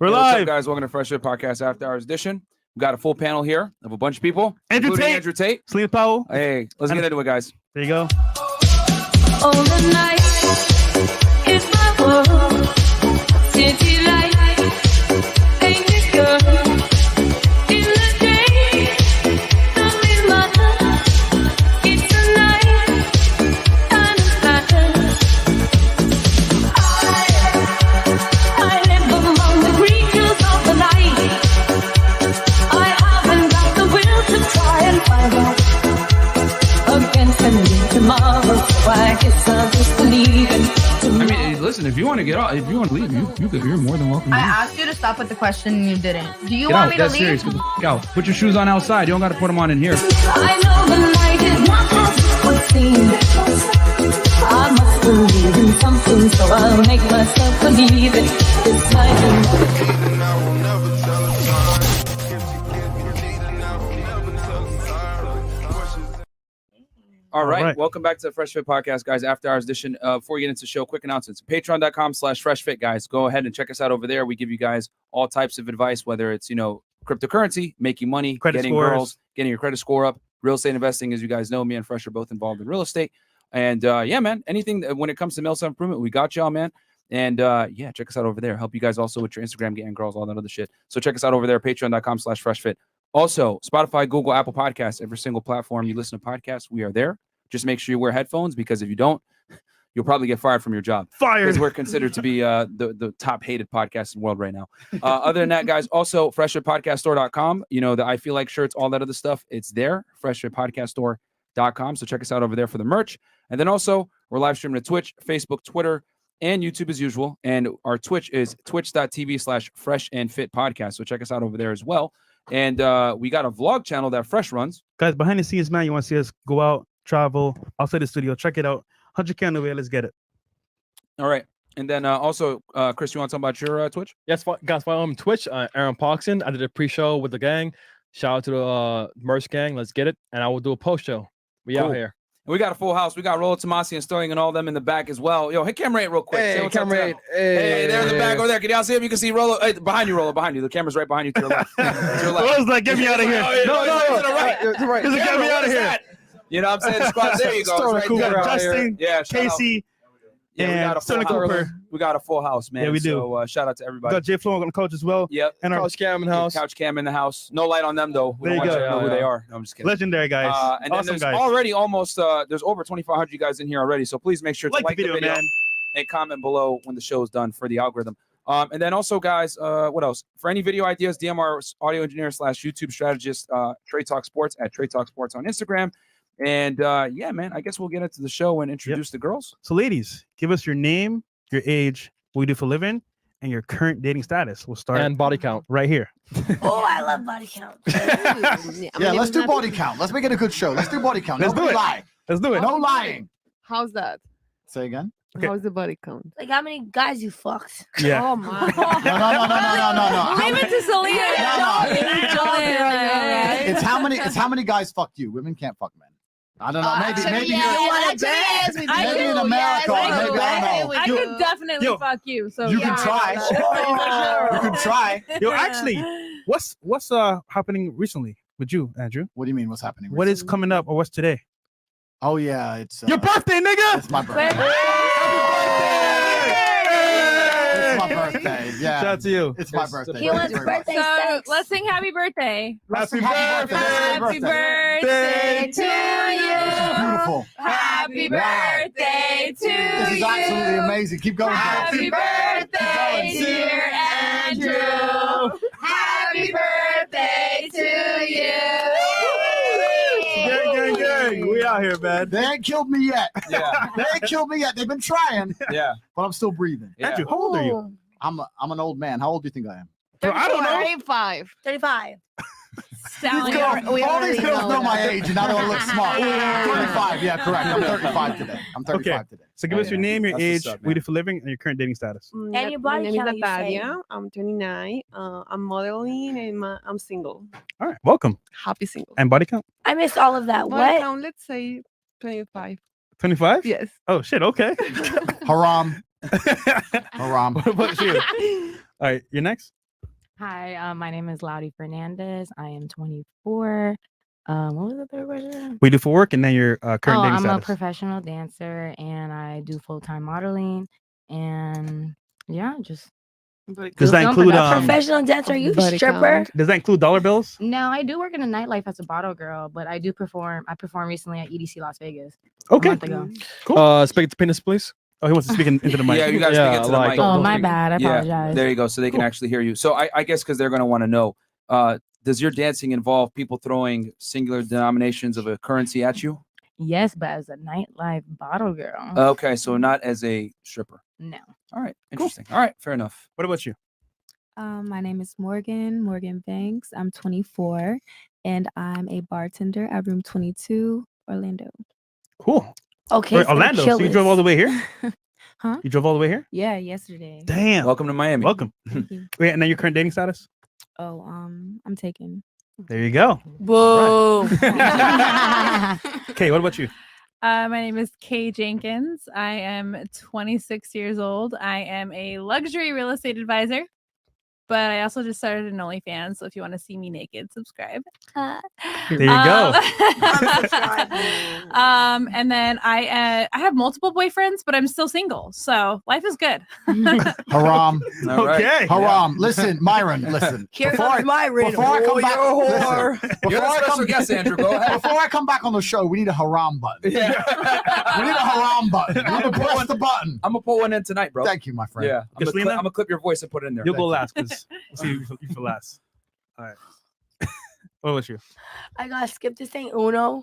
We're Hey, live. what's up, guys? Welcome to Fresh Fit Podcast After Hours Edition. We've got a full panel here of a bunch of people. Andrew Tate. Celina Powell. Hey, let's get into it, guys. There you go. All the night is my world. City light, ain't it good? In the day, nothing matters. It's the night, and it matters. I live among the creatures of the night. I haven't got the will to try and find out against the need tomorrow. So I guess I'll just believe in. I mean, listen, if you want to get out, if you want to leave, you're more than welcome. I asked you to stop with the question and you didn't. Do you Get want out. me to That's leave? serious. Get the out. Put your shoes on outside. You don't got to put them on in here. I know the night is not as it would seem. I must believe in something, so I'll make myself believe it. This night All right. Welcome back to the Fresh Fit Podcast, guys. After Hours Edition. Before we get into the show, quick announcements. Patreon.com/FreshFit, guys. Go ahead and check us out over there. We give you guys all types of advice, whether it's, cryptocurrency, making money, getting girls, getting your credit score up, real estate investing. As you guys know, me and Fresh are both involved in real estate. And yeah, man, anything when it comes to male self-improvement, we got y'all, man. And yeah, check us out over there. Help you guys also with your Instagram, getting girls, all that other shit. So check us out over there, Patreon.com/FreshFit. Also, Spotify, Google, Apple Podcasts, every single platform you listen to podcasts, we are there. Just make sure you wear headphones, because if you don't, you'll probably get fired from your job. Because we're considered to be the top hated podcast in the world right now. Other than that, guys, also freshfitpodcaststore.com. The I Feel Like shirts, all that other stuff, it's there. Freshfitpodcaststore.com. So check us out over there for the merch. And then also, we're live streaming to Twitch, Facebook, Twitter, and YouTube as usual. And our Twitch is twitch.tv/freshandfitpodcast. So check us out over there as well. And we got a vlog channel that Fresh runs. Guys, behind the scenes, man, you want to see us go out, travel, outside the studio, check it out. 100K on the way, let's get it. All right. And then also, Chris, you want to talk about your Twitch? Yes, guys, follow me on Twitch, Aaron Parkson. I did a pre-show with the gang. Shout out to the Merch gang. Let's get it. And I will do a post-show. We out here. We got a full house. We got Rollo, Tomasi, and Sterling and all them in the back as well. Yo, hit camera 8 real quick. Hey, camera 8. Hey, they're in the back over there. Can y'all see him? You can see Rollo. Hey, behind you, Rollo, behind you. The camera's right behind you to your left. To your left. Rollo's like, get me out of here. No, to the right. To the right. He's like, get me out of here. You know what I'm saying? The squad, there you go. It's Cool. right there. Justin, Yeah, Casey, and Sterling Cooper. We got a full house, man. Yeah, we do. So shout out to We everybody. got Jay Flo on the couch as well. Yep. And our Couch cam in the house. Couch cam in the house. No light on them, though. We There don't you want go. you to know who they are. No, I'm just kidding. legendary guys. And then Awesome there's guys. already almost, there's over 2,500 you guys in here already. So please make sure to like the video, man. and comment below when the show is done for the algorithm. And then also, guys, what else? For any video ideas, DM our audio engineer / YouTube strategist, Trade Talk Sports at Trade Talk Sports on Instagram. And yeah, man, I guess we'll get into the show and introduce the girls. So ladies, give us your name, your age, what you do for a living, and your current dating status. We'll start And body count. right here. Oh, I love body count. Yeah, let's do body count. Let's make it a good show. Let's do body count. Let's do Nobody it. lie. Let's do it. No lying. How's that? Say again. Okay. How's the body count? Like how many guys you fucked? Yeah. Oh my. No. Leave it to Celina. It's how many guys fucked you. Women can't fuck men. I don't know. Maybe yeah, you're maybe in America. I maybe I don't know. I could definitely fuck you. So You yeah. can try. You can try. Yo, actually, what's happening recently with you, Andrew? What do you mean? What's happening? What is coming up, or what's today? Oh yeah, it's Your birthday, nigga. It's my birthday. It's my birthday. Yeah. Shout out to you. It's my birthday. He wants birthday So sex. let's sing happy birthday. Happy birthday. Happy birthday to you. Beautiful. Happy birthday to This is you. absolutely amazing. Keep going. Happy birthday, dear Andrew. Happy birthday to you. Gang. We out here, man. They ain't killed me yet. Yeah. They ain't killed me yet. They've been trying, Yeah. but I'm still breathing. Yeah. Andrew, how old are you? I'm an old man. How old do you think I am? I don't know. 35. 35. Sally, All these girls know my age, and now they want to look smart. Yeah. 35. Yeah, correct. I'm 35 today. I'm 35 today. So give us your name, your That's age, what's up, what you do for a living, and your current dating status. And your body My name count, is you say. Natalia. I'm 29. I'm modeling and I'm single. All right, welcome. Happy single. And body count? I missed all of that. Body What? count, let's say 25. 25? Yes. Oh shit. Okay. Haram. Haram. What about you? All right, you're next. Hi, my name is Laudy Fernandez. I am 24. What was the third question? We do for work, and then your current dating I'm a status. professional dancer, and I do full-time modeling. And yeah, just Does that include Professional dancer, you Body stripper? count. Does that include dollar bills? no, I do work in a nightlife as a bottle girl, but I do perform. I performed recently at EDC Las Vegas Okay. a month ago. Cool. Speak to penis, please. Oh, he wants to speak into the mic. Yeah, you guys Yeah, speak into the like, mic. don't- Oh, don't my speak- bad. I Yeah, apologize. there you go. So they can actually hear you. So I guess because they're going to want to know, does your dancing involve people throwing singular denominations of a currency at you? Yes, but as a nightlife bottle girl. Okay, so not as a stripper. no. All right, interesting. All right, fair enough. What about you? My name is Morgan Banks. I'm 24 and I'm a bartender at Room 22, Orlando. Cool. Okay, Wait, Orlando. So you drove all the way here? Huh? You drove all the way here? Yeah, yesterday. Damn. Welcome to Miami. Welcome. Thank you. Wait, and then your current dating status? Oh, I'm taken. There you go. Whoa. Okay, what about you? My name is Kay Jenkins. I am 26 years old. I am a luxury real estate advisor, but I also just started an OnlyFans. So if you want to see me naked, subscribe. There you go. And then I have multiple boyfriends, but I'm still single. So life is good. Haram. All right. Okay. Haram. Listen, Myron, listen. Here Before comes Myron. before I come back, You're a listen, whore. before You're I a special come- guest, Andrew. Go ahead. Before I come back on the show, we need a haram button. Yeah. We need a haram button. I'm gonna press the button. I'm gonna put one in tonight, bro. Thank you, my friend. Yeah, I'm Selena? gonna clip your voice and put it in there. You'll go last because we'll see you for last. All right. What about you? I got skip this thing, Uno.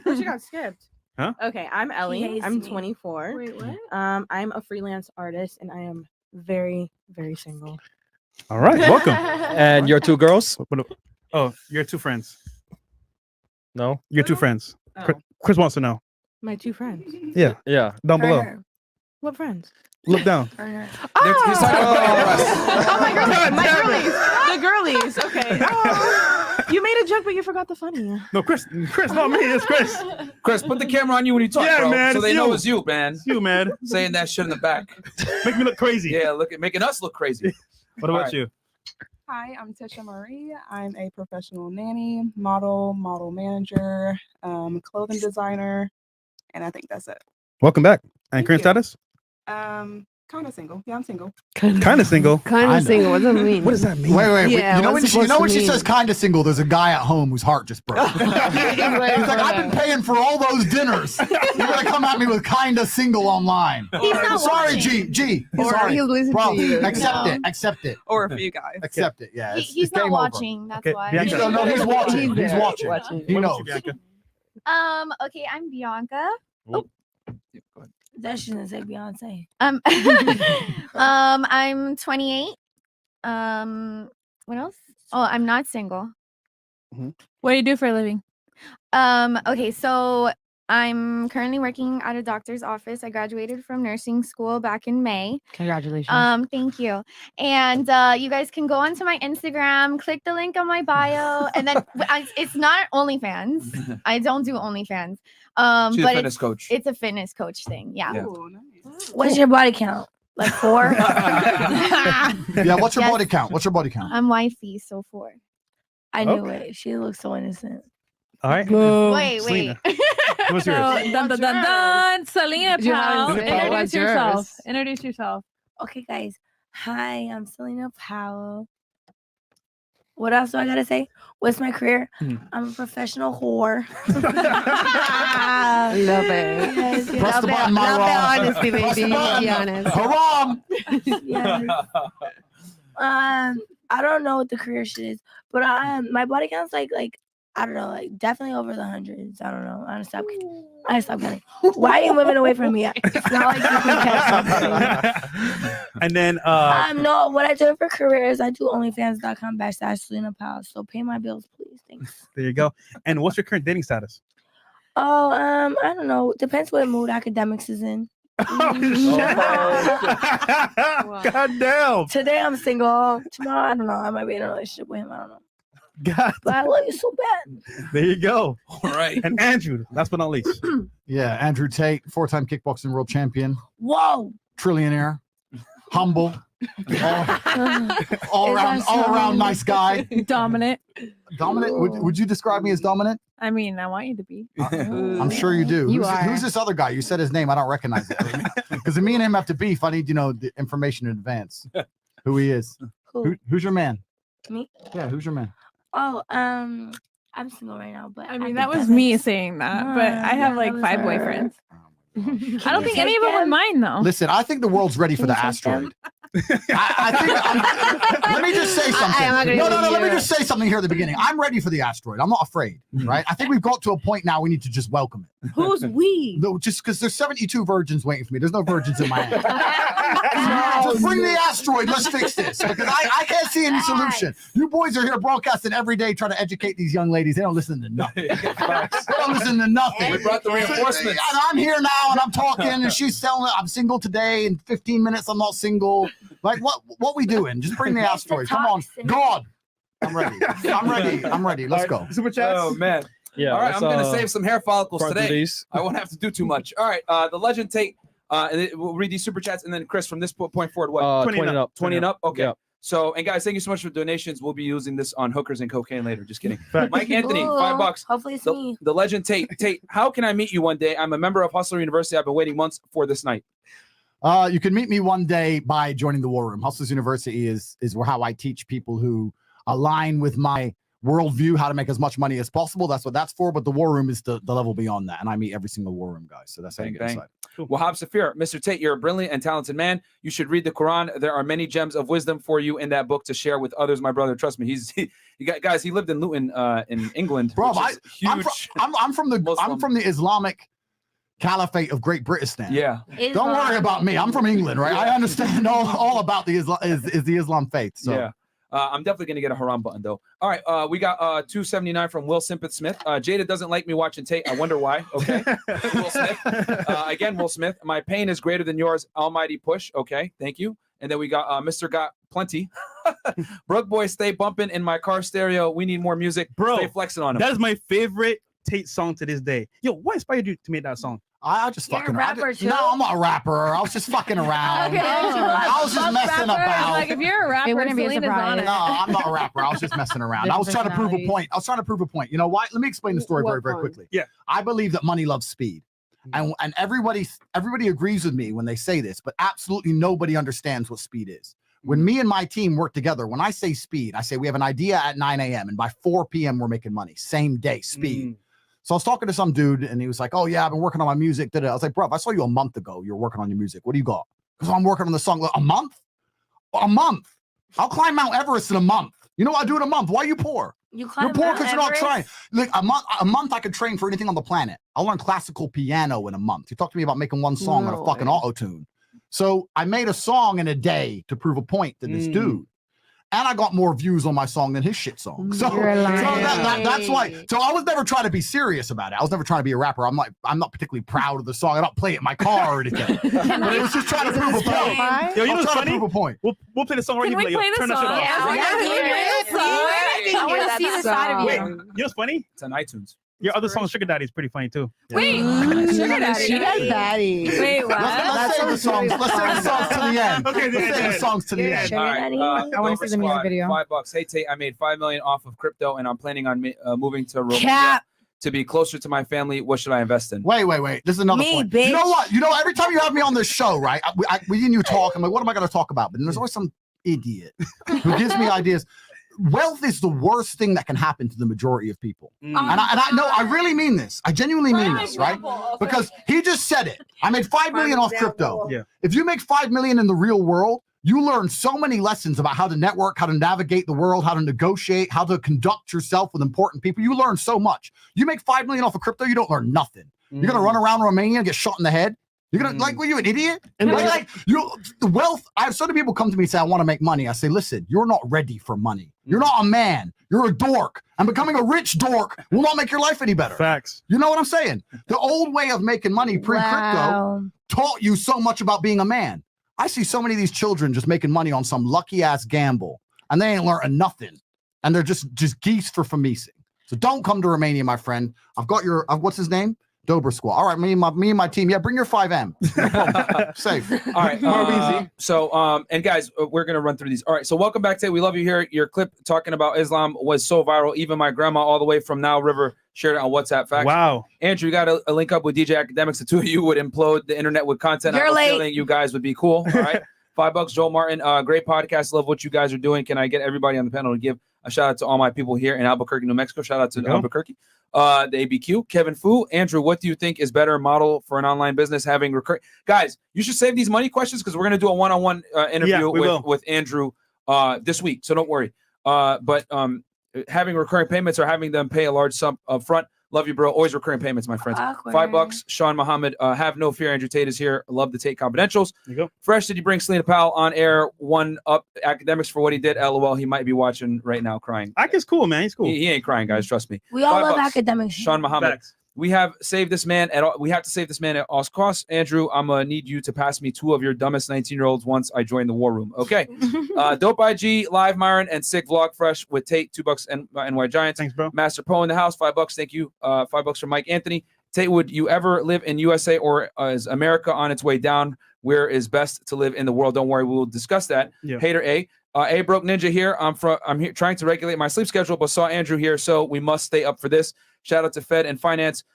She got skipped. Huh? Okay, I'm Ellie. hates I'm me. 24. Wait, what? I'm a freelance artist and I am very, very single. All right. Welcome. And your two girls? Oh, your two friends. No. Your two friends. Chris wants to know. My two friends. Yeah. Yeah. Down below. Her. What friends? Look down. Her. He's talking about Oh my God my damn girlies. The girlies. Okay. Oh, you made a joke, but you forgot the funny. No, Chris, not me. It's Chris. Chris, put the camera on you when you talk, Yeah, bro, man, so it's they know you. it's you, man. It's you, man. Saying that shit in the back. Make me look crazy. Yeah, making us look crazy. What about All right. you? Hi, I'm Tisha Marie. I'm a professional nanny, model manager, clothing designer, and I think that's it. Welcome back. And Thank current you. status? Kind of single. Yeah, I'm single. Kind of single. Kind Kinda. of single. What does that mean? What does that mean? Wait. Yeah, You know what's when supposed to she mean? says kind of single, there's a guy at home whose heart just broke. He's like, I've been paying for all those dinners. You're gonna come at me with kind of single online. He's not Sorry, watching. G. Or Sorry. he'll listen Bro, to you. accept No. it. Accept it. Or a few guys. Accept it. Yeah. He's it's not game over. watching. That's Okay, why. Bianca. No, he's watching. He's there, watching. watching. He What knows. about you, Bianca? Okay, I'm Bianca. That shouldn't say Beyonce. I'm 28. What else? Oh, I'm not single. What do you do for a living? Okay, so I'm currently working at a doctor's office. I graduated from nursing school back in May. Congratulations. Thank you. And you guys can go onto my Instagram, click the link on my bio, and then it's not OnlyFans. I don't do OnlyFans. She's a But fitness coach. it's a fitness coach thing. Yeah. Yeah. Ooh, nice. What's your body count? Like 4? Yeah, what's your Yes. body count? What's your body count? I'm wifey, so 4. I knew it. She looks so innocent. All right. Wait. Selena. What's So, yours? dun, dun, dun, dun. Selena You Powell. haven't said Introduce what's yourself. yours. Introduce yourself. Okay, guys. Hi, I'm Celina Powell. What else do I gotta say? What's my career? I'm a professional whore. I love it. Yes, Press yes. the button, Love the Myra. honesty, Press the baby. button. Be honest. Haram. Yes. I don't know what the career shit is, but my body count's like I don't know, like definitely over the hundreds. I don't know. I stop counting. Why are you moving away from me? It's not like you can catch up. And then No, what I do for career is I do onlyfans.com/Celina Powell. So pay my bills, please. Thanks. there you go. And what's your current dating status? Oh, I don't know. Depends what mood academics is in. God damn. Today I'm single. Tomorrow I don't know. I might be in a relationship with him. I don't know. God. But I love you so bad. There you go. All right. And Andrew, last but not least. Yeah, Andrew Tate, 4-time kickboxing world champion, Whoa. trillionaire, humble, All around nice guy. Dominant. Dominant? Would you describe me as dominant? I mean, I want you to be. I'm sure you do. Who's this other guy? You said his name. I don't recognize it. Because me and him have to beef. I need the information in advance. Who he is. Who's your man? Me? Yeah, who's your man? Oh, I'm single right now, but I mean, that was me saying that, but I have like 5 boyfriends. I don't think any of them would mind though. Listen, I think the world's ready for the asteroid. I think. Let me just say something. No. Let me just say something here at the beginning. I'm ready for the asteroid. I'm not afraid. Right? I think we've got to a point now. We need to just welcome it. Who's we? No, just because there's 72 virgins waiting for me. There's no virgins in my hand. Just bring the asteroid. Let's fix this because I can't see any solution. You boys are here broadcasting every day trying to educate these young ladies. They don't listen to nothing. They don't listen to nothing. We brought the reinforcements. And I'm here now and I'm talking and she's telling I'm single today. In 15 minutes, I'm not single. Like what we doing? Just bring the asteroid. Come on, God. I'm ready. Let's go. Super chats. Oh man. Yeah. All right. I'm gonna save some hair follicles today. These. I won't have to do too much. All right. The legend Tate. And we'll read these super chats and then Chris from this point forward. What? 20 and up. 20 and up. Okay. Yeah. So and guys, thank you so much for donations. We'll be using this on hookers and cocaine later. Just kidding. Mike Anthony, $5. Hopefully it's me. The legend Tate. Tate, how can I meet you one day? I'm a member of Hustler University. I've been waiting months for this night. You can meet me one day by joining the War Room. Hustlers University is how I teach people who align with my worldview how to make as much money as possible. That's what that's for. But the War Room is the level beyond that. And I meet every single War Room guy. So that's how you get inside. Wahab Safir, Mr. Tate, you're a brilliant and talented man. You should read the Quran. There are many gems of wisdom for you in that book to share with others. My brother, trust me, guys. He lived in Luton, in England. Bro, huge. I'm from the Islamic Caliphate of Great Britain. Yeah. Don't worry about me. I'm from England, right? I understand all about the Islam faith. So. Yeah. I'm definitely gonna get a haram button though. All right, we got $2.79 from Will Simpeth Smith. Jada doesn't like me watching Tate. I wonder why. Okay, Will Smith. Again, Will Smith. My pain is greater than yours. Almighty push. Okay, thank you. And then we got Mr. Got Plenty. Brook Boy, stay bumping in my car stereo. We need more music. Bro, stay flexing on him. That is my favorite Tate song to this day. Yo, what inspired you to make that song? I just You're fucking a rapper, too? No, I'm not a rapper. I was just fucking around. Okay. I was just messing about. Like if you're a rapper, It wouldn't be a Celina's surprise. on it. No, I'm not a rapper. I was just messing around. I was trying to prove a point. You know why? Let me explain the story very, very quickly. Yeah. I believe that money loves speed. And everybody agrees with me when they say this, but absolutely nobody understands what speed is. When me and my team work together, when I say speed, I say we have an idea at 9 a.m. and by 4 p.m. we're making money. Same day, speed. So I was talking to some dude and he was like, oh yeah, I've been working on my music. I was like, bro, I saw you a month ago. You're working on your music. What do you got? Because I'm working on the song. A month? A month. I'll climb Mount Everest in a month. You know what I do in a month? Why are you poor? You climb You're poor Mount because you're not Everest? trying. Like a month I could train for anything on the planet. I'll learn classical piano in a month. You talk to me about making one song on a fucking auto-tune. So I made a song in a day to prove a point to this dude. And I got more views on my song than his shit song. So that's why. So I was never trying to be serious about it. I was never trying to be a rapper. I'm not particularly proud of the song. I don't play it in my car or anything. But it was just trying to prove a point. Yo, you know what's trying to funny? prove a point. We'll play the song right Can here. we play the Turn that shit song? off. I want to see the side of Wait, you. you know what's funny? It's on iTunes. Your other song, Sugar Daddy, is pretty funny too. Wait, Sugar Daddy. Sugar Daddy. Wait, what? Let's save the songs. Let's save the songs to the end. Okay, Let's save the songs to the end. Sugar Daddy. I want to see the music video. $5. Hey Tate, I made $5 million off of crypto, and I'm planning on moving to Romania Cap. to be closer to my family. What should I invest in? Wait. This is another Me, point. bitch. You know what? Every time you have me on this show, right? We and you talk. I'm like, what am I going to talk about? But then there's always some idiot who gives me ideas. Wealth is the worst thing that can happen to the majority of people. And I know, I really mean this. I genuinely mean this, right? Because he just said it. I made $5 million off crypto. Yeah. If you make $5 million in the real world, you learn so many lessons about how to network, how to navigate the world, how to negotiate, how to conduct yourself with important people. You learn so much. You make $5 million off of crypto, you don't learn nothing. You're going to run around Romania and get shot in the head. You're gonna were you an idiot? And the wealth. I have so many people come to me and say, I want to make money. I say, listen, you're not ready for money. You're not a man. You're a dork. And becoming a rich dork will not make your life any better. Facts. You know what I'm saying? The old way of making money pre-crypto taught you so much about being a man. I see so many of these children just making money on some lucky ass gamble, and they ain't learning nothing. And they're just geese for famicing. So don't come to Romania, my friend. I've got your what's his name? Dober squad. All right, me and my team. Yeah, bring your 5M. No problem. Safe. All right. So, and guys, we're going to run through these. All right. So welcome back, Tate. We love you here. Your clip talking about Islam was so viral. Even my grandma all the way from Nile River shared it on WhatsApp. Facts. Wow. Andrew, you got a link up with DJ Academics. The two of you would implode the internet with content. You're I have a late. feeling you guys would be cool. All right. $5. Joel Martin. Great podcast. Love what you guys are doing. Can I get everybody on the panel to give a shout out to all my people here in Albuquerque, New Mexico? Shout out to Albuquerque. The ABQ, Kevin Fu. Andrew, what do you think is better model for an online business having recurring? Guys, you should save these money questions because we're going to do a one-on-one interview with Andrew this week. So don't worry. But having recurring payments or having them pay a large sum up front. Love you, bro. Always recurring payments, my friends. Awkward. $5. Sean Muhammad. Have no fear. Andrew Tate is here. Love the Tate Confidentials. There you go. Fresh, did you bring Celina Powell on air? One up Academics for what he did. LOL. He might be watching right now crying. Ike's cool, man. He's cool. He ain't crying, guys. Trust me. We all $5. love Academics. Sean Muhammad. Facts. We have saved this man at all. We have to save this man at all costs. Andrew, I'm gonna need you to pass me 2 of your dumbest 19-year-olds once I join the war room. Okay. Dope IG, Live Myron, and Sick Vlog Fresh with Tate. $2 and NY Giants. Thanks, bro. Master Poe in the house. $5. Thank you. $5 from Mike Anthony. Tate, would you ever live in USA or is America on its way down? Where is best to live in the world? Don't worry, we will discuss that. Yeah. Hater A. A Broke Ninja here. I'm here trying to regulate my sleep schedule, but saw Andrew here, so we must stay up for this. Shout out to Fed and Finance.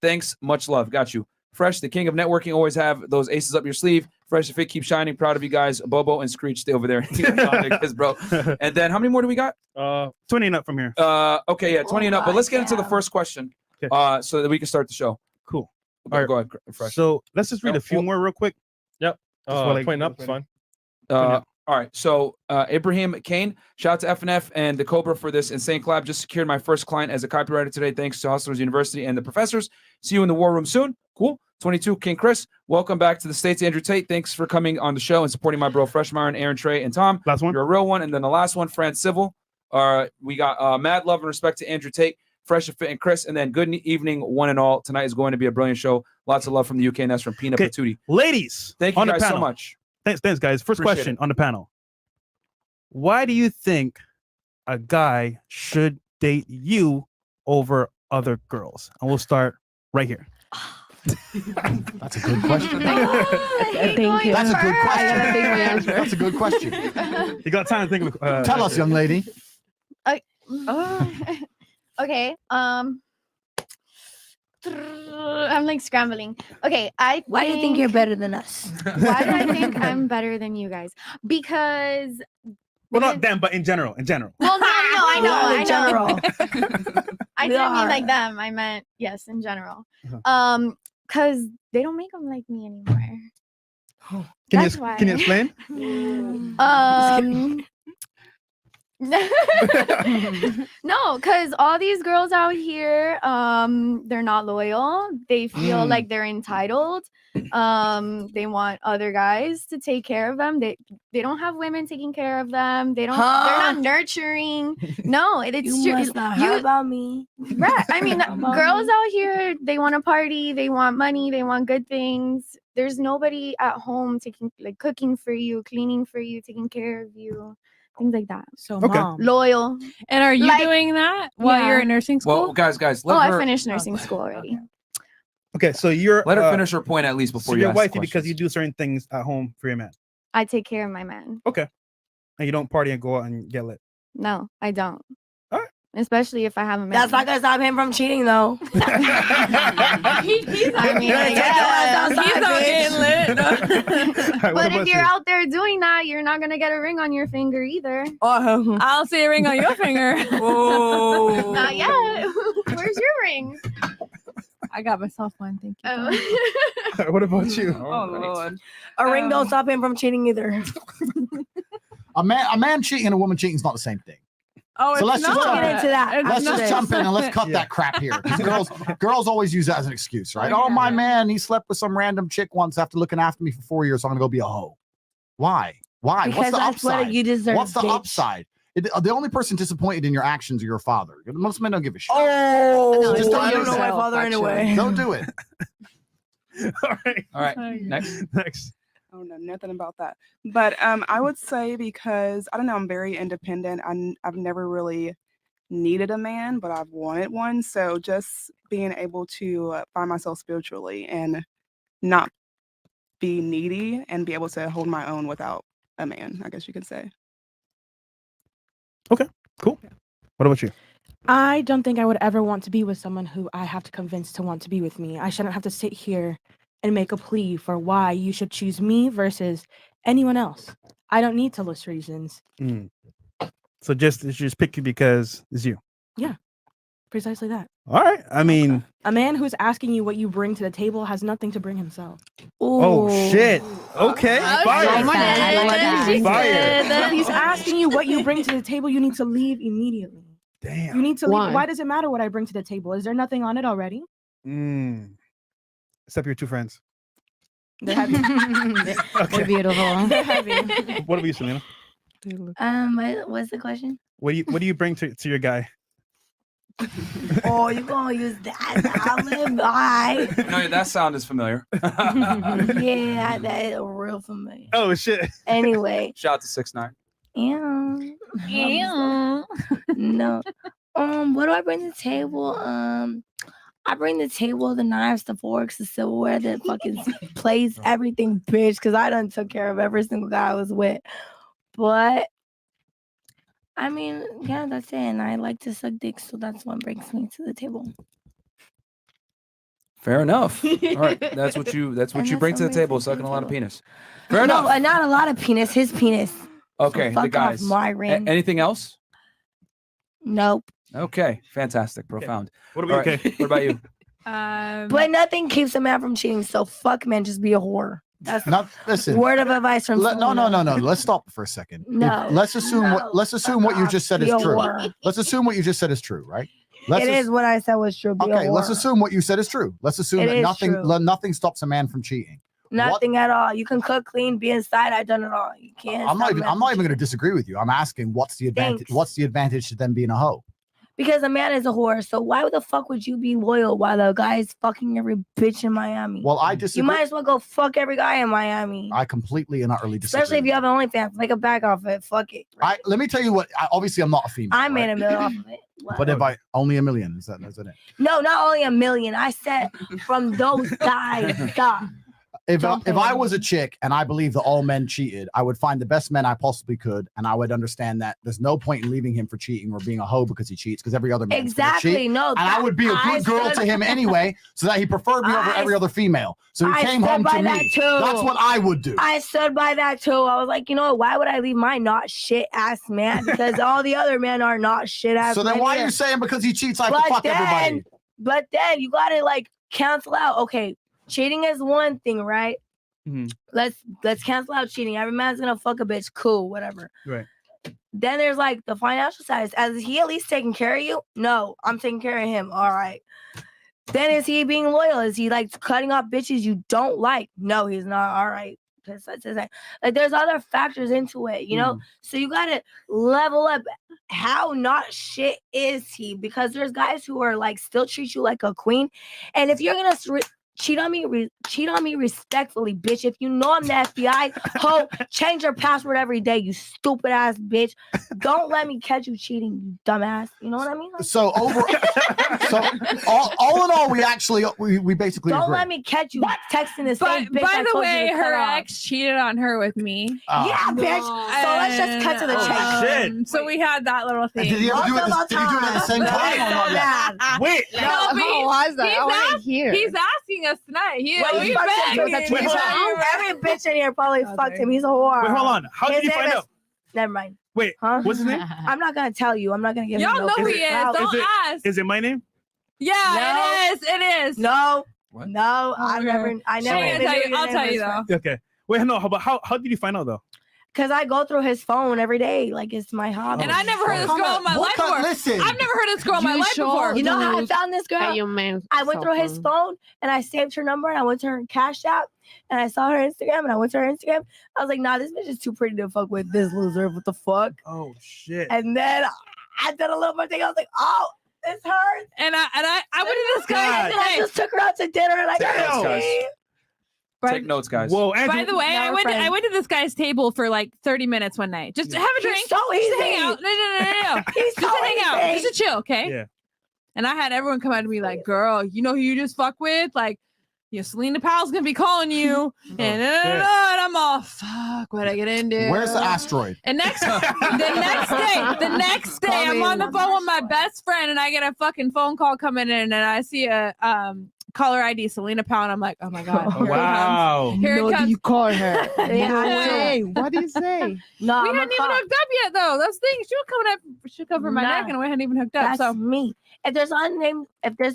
Thanks, much love. Got you. Fresh, the king of networking, always have those aces up your sleeve. Fresh, if it keeps shining, proud of you guys. Bobo and Screech, stay over there. Bro. And then how many more do we got? 20 and up from here. Okay, yeah, 20 and up. But let's get into the first question, so that we can start the show. Cool. Okay, go ahead, Fresh. So let's just read a few more real quick. Yep. 20 up, it's fine. All right, so Ibrahim Kane, shout out to FNF and the Cobra for this insane collab. Just secured my first client as a copywriter today. Thanks to Hustlers University and the professors. See you in the war room soon. Cool. 22, King Chris. Welcome back to the States, Andrew Tate. Thanks for coming on the show and supporting my bro Fresh Myron, Aaron Trey, and Tom. Last one. You're a real one. And then the last one, Fran Civil. We got mad love and respect to Andrew Tate, Fresh and Fit, and Chris. And then good evening, one and all. Tonight is going to be a brilliant show. Lots of love from the UK, and that's from Peanut Patootie. Ladies, thank you on guys the so panel. much. Thanks, guys. First Appreciate question it. on the panel. Why do you think a guy should date you over other girls? And we'll start right here. That's a good question. Thank you. That's a good I gotta think my question. answer. That's a good question. You got time to think of Tell us, young lady. Okay. I'm like scrambling. Okay, Why do you think you're better than us? Why do I think I'm better than you guys? Because well, not them, but in general. In general. well, no, I know. In general. I We didn't mean are. like them. I meant yes, in general. Uh-huh. Because they don't make them like me anymore. Can That's you why. can you explain? No, because all these girls out here, they're not loyal. They feel like they're entitled. They want other guys to take care of them. They don't have women taking care of them. They're not nurturing. No, it's You true. must not heard about me. Right. I mean, About girls me. out here, they want to party, they want money, they want good things. There's nobody at home cooking for you, cleaning for you, taking care of you, things like that. So, Okay. Mom. Loyal. And are you Like- doing that while you're Yeah. in nursing school? Well, guys, Oh, I finished nursing school already. Okay, so you're let her finish her point at least before so you you're ask the wifey because questions. you do certain things at home for your man. I take care of my man. Okay. And you don't party and go out and get lit. No, I don't. All right. Especially if I have a man. That's not gonna stop him from cheating, though. he's I mean, I guess. he's not getting lit. All right, what But about if you're you? out there doing that, you're not gonna get a ring on your finger either. I'll see a ring on your finger. Oh. Not yet. Where's your ring? I got myself one. Thank you. Oh. What about you? Oh Lord. A ring don't stop him from cheating either. A man cheating and a woman cheating is not the same thing. Oh, So let's just We'll jump get in. into that. Let's after just this. jump in and let's cut Yeah. that crap here. 'Cause girls always use that as an excuse, right? Oh, my man, he slept with some random chick once after looking after me for 4 years, so I'm gonna go be a hoe. Why? Why? Because What's the that's what upside? you deserve. What's the bitch. upside? The only person disappointed in your actions are your father. Most men don't give a shit. Oh, So just don't I do don't know my that. father anyway. Don't do it. All right. All right. Next. Next. Oh no, nothing about that. But I would say because I don't know, I'm very independent. I've never really needed a man, but I've wanted one. So just being able to find myself spiritually and not be needy and be able to hold my own without a man, I guess you could say. Okay, cool. What about you? I don't think I would ever want to be with someone who I have to convince to want to be with me. I shouldn't have to sit here and make a plea for why you should choose me versus anyone else. I don't need to list reasons. So just pick you because it's you. Yeah, precisely that. All right. I mean, A man who's asking you what you bring to the table has nothing to bring himself. oh shit. Okay. Fire. Fire. If he's asking you what you bring to the table, you need to leave immediately. Damn. You need to Why? leave. Why does it matter what I bring to the table? Is there nothing on it already? Except your two friends. They're heavy. They're beautiful. They're heavy. What about you, Celina? What's the question? What do you bring to your guy? Oh, you gonna use that? Bye. No, that sound is familiar. Yeah, that is real familiar. Oh shit. Anyway. Shout out to 6ix9ine. Yeah. No. What do I bring to the table? I bring the table, the knives, the forks, the silverware, the fucking plates, everything, bitch, because I done took care of every single guy I was with. But I mean, yeah, that's it. And I like to suck dick, so that's what brings me to the table. Fair enough. All right, that's what you bring to the table, sucking a lot of penis. Fair enough. No, not a lot of penis. His penis. Okay, So the fuck off, guys. Myron. Anything else? Nope. Okay, fantastic, profound. What about you? Okay. What about you? But nothing keeps a man from cheating. So fuck, man, just be a whore. That's listen. word of advice from No. Celina. Let's stop for a second. No. Let's assume what you just said is Be a true. whore. Let's assume what you just said is true, right? It is what I said was true. Be a Okay, let's whore. assume what you said is true. Let's assume It that is true. nothing stops a man from cheating. Nothing at all. You can cook, clean, be inside. I've done it all. You can't. I'm not stop even a man from going to disagree with you. I'm asking what's the advantage? Thanks. What's the advantage to them being a hoe? Because a man is a whore. So why the fuck would you be loyal while the guy's fucking every bitch in Miami? Well, I disagree. You might as well go fuck every guy in Miami. I completely and utterly disagree. Especially if you have an OnlyFans. Make a bag off it. Fuck it. Let me tell you what. Obviously, I'm not a female. I made right? $1 million off of it. But if I only $1 million, is that it? No, not only $1 million. I said from those guys. Stop. If I was a chick and I believe that all men cheated, I would find the best men I possibly could, and I would understand that there's no point in leaving him for cheating or being a hoe because he cheats, because every other man Exactly. cheat. No, and I would be a good girl to him anyway, so that he preferred me over every other female. So he came home to me. That's what I would do. I stood by that too. I was like, you know what? Why would I leave my not shit ass man? Because all the other men are not shit ass. So then why are you saying because he cheats I have to fuck everybody? But then you gotta like cancel out. Okay, cheating is one thing, right? Let's cancel out cheating. Every man's gonna fuck a bitch. Cool, whatever. Right. Then there's like the financial side. Is he at least taking care of you? No, I'm taking care of him. All right. Then is he being loyal? Is he like cutting off bitches you don't like? No, he's not. All right. Like there's other factors into it, you know. So you gotta level up. How not shit is he? Because there's guys who are like still treat you like a queen, and if you're gonna cheat on me respectfully, bitch. If you know I'm the FBI, ho, change your password every day, you stupid ass bitch. Don't let me catch you cheating, you dumbass. You know what I mean? So all in all, we basically don't agree. let me catch you texting the same bitch. By I the told you way, to cut her off. ex cheated on her with me. Yeah, bitch. So let's just cut to the chase. So we had that little thing. Did he ever do it? Did he do it at the same time? Wait. No, How was that? I want to hear. He's asking us tonight. Every bitch in here probably fucked him. He's a whore. Wait, hold on. How did you find out? Never mind. Wait, huh? What's his name? I'm not gonna tell you. I'm not gonna give Y'all him know no who he is. Don't ask. Is it my name? Yeah, it is. No. What? No, I never. I'll tell you though. Okay. Wait, no. How did you find out though? Because I go through his phone every day. Like, it's my hobby. And I never heard this girl in my life before. Listen. I've never heard this girl in my life before. You know how I found this girl? I went through his phone and I saved her number and I went to her Cash App and I saw her Instagram and I went to her Instagram. I was like, nah, this bitch is too pretty to fuck with this loser. What the fuck? Oh, shit. And then I did a little more thing. I was like, oh, it's her. And I went to this guy. And then I just took her out to dinner and I got Take notes, guys. Whoa, by the way, I went to this guy's table for like 30 minutes one night. Just to have a drink. So just to hang easy. out. No. He's Just to hang out. Just to chill. chill, okay? Yeah. And I had everyone come out to me like, girl, you know who you just fuck with? Like, your Celina pal's gonna be calling you. And, and I'm all, fuck, what I get into? Where's the asteroid? And the next day, I'm on the phone with my best friend, and I get a fucking phone call coming in, and I see a caller ID Celina Pal, and I'm like, oh my god, here Wow. it comes. Here it comes. You call her. Yeah. What do you say? No, We hadn't even hooked up yet, though. That's the thing. She was coming up, she covered my neck, and we hadn't even hooked up. That's So me. If there's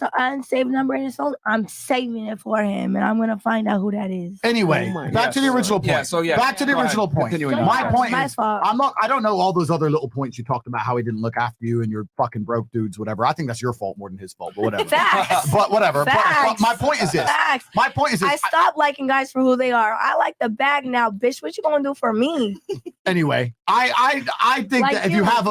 an unsaved number in his phone, I'm saving it for him, and I'm gonna find out who that is. Anyway, back to the original point. Back to the Go ahead. original point. Continuing on. My point My is, fault. I don't know all those other little points you talked about, how he didn't look after you and you're fucking broke dudes, whatever. I think that's your fault more than his fault, but whatever. Facts. But whatever. But my point is this. Facts. My point is this. I stopped liking guys for who they are. I like the bag now, bitch. What you gonna do for me? Anyway, I think Like that if you. you have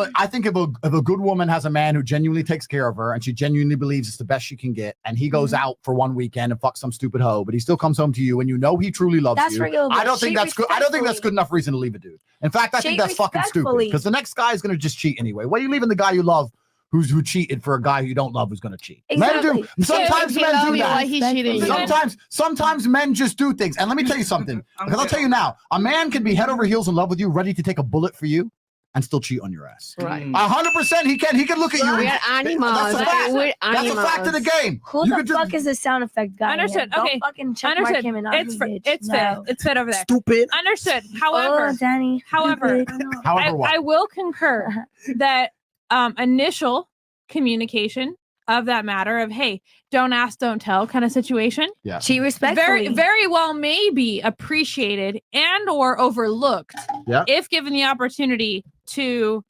if a good woman has a man who genuinely takes care of her and she genuinely believes it's the best she can get, and he goes out for one weekend and fucks some stupid hoe, but he still comes home to you and you know he truly loves That's you. real, I don't but think cheat that's good. I don't think that's respectfully. good enough reason to leave a dude. In fact, I think Cheat that's fucking stupid respectfully. because the next guy is gonna just cheat anyway. What are you leaving the guy you love who cheated for a guy who you don't love who's gonna cheat? Exactly. Men do. Sometimes men do that. Sometimes Sometimes men just do things. And let me tell you something, because I'll tell you now, a man can be head over heels in love with you, ready to take a bullet for you, and still cheat on your ass. Right. 100% he can. He can look at you. We are animals. That's a fact. We're That's a fact of the game. Who the fuck is the sound effect guy? Understood. Don't Okay. fucking check mark Understood. him and not It's me, bitch. it's No. fit. It's fit over there. Stupid. Understood. However, Oh, Danny. however, However, what? I will concur that initial communication of that matter of, hey, don't ask, don't tell kind of situation. Yeah. Cheat respectfully. Very well may be appreciated and or overlooked Yeah. if given the opportunity to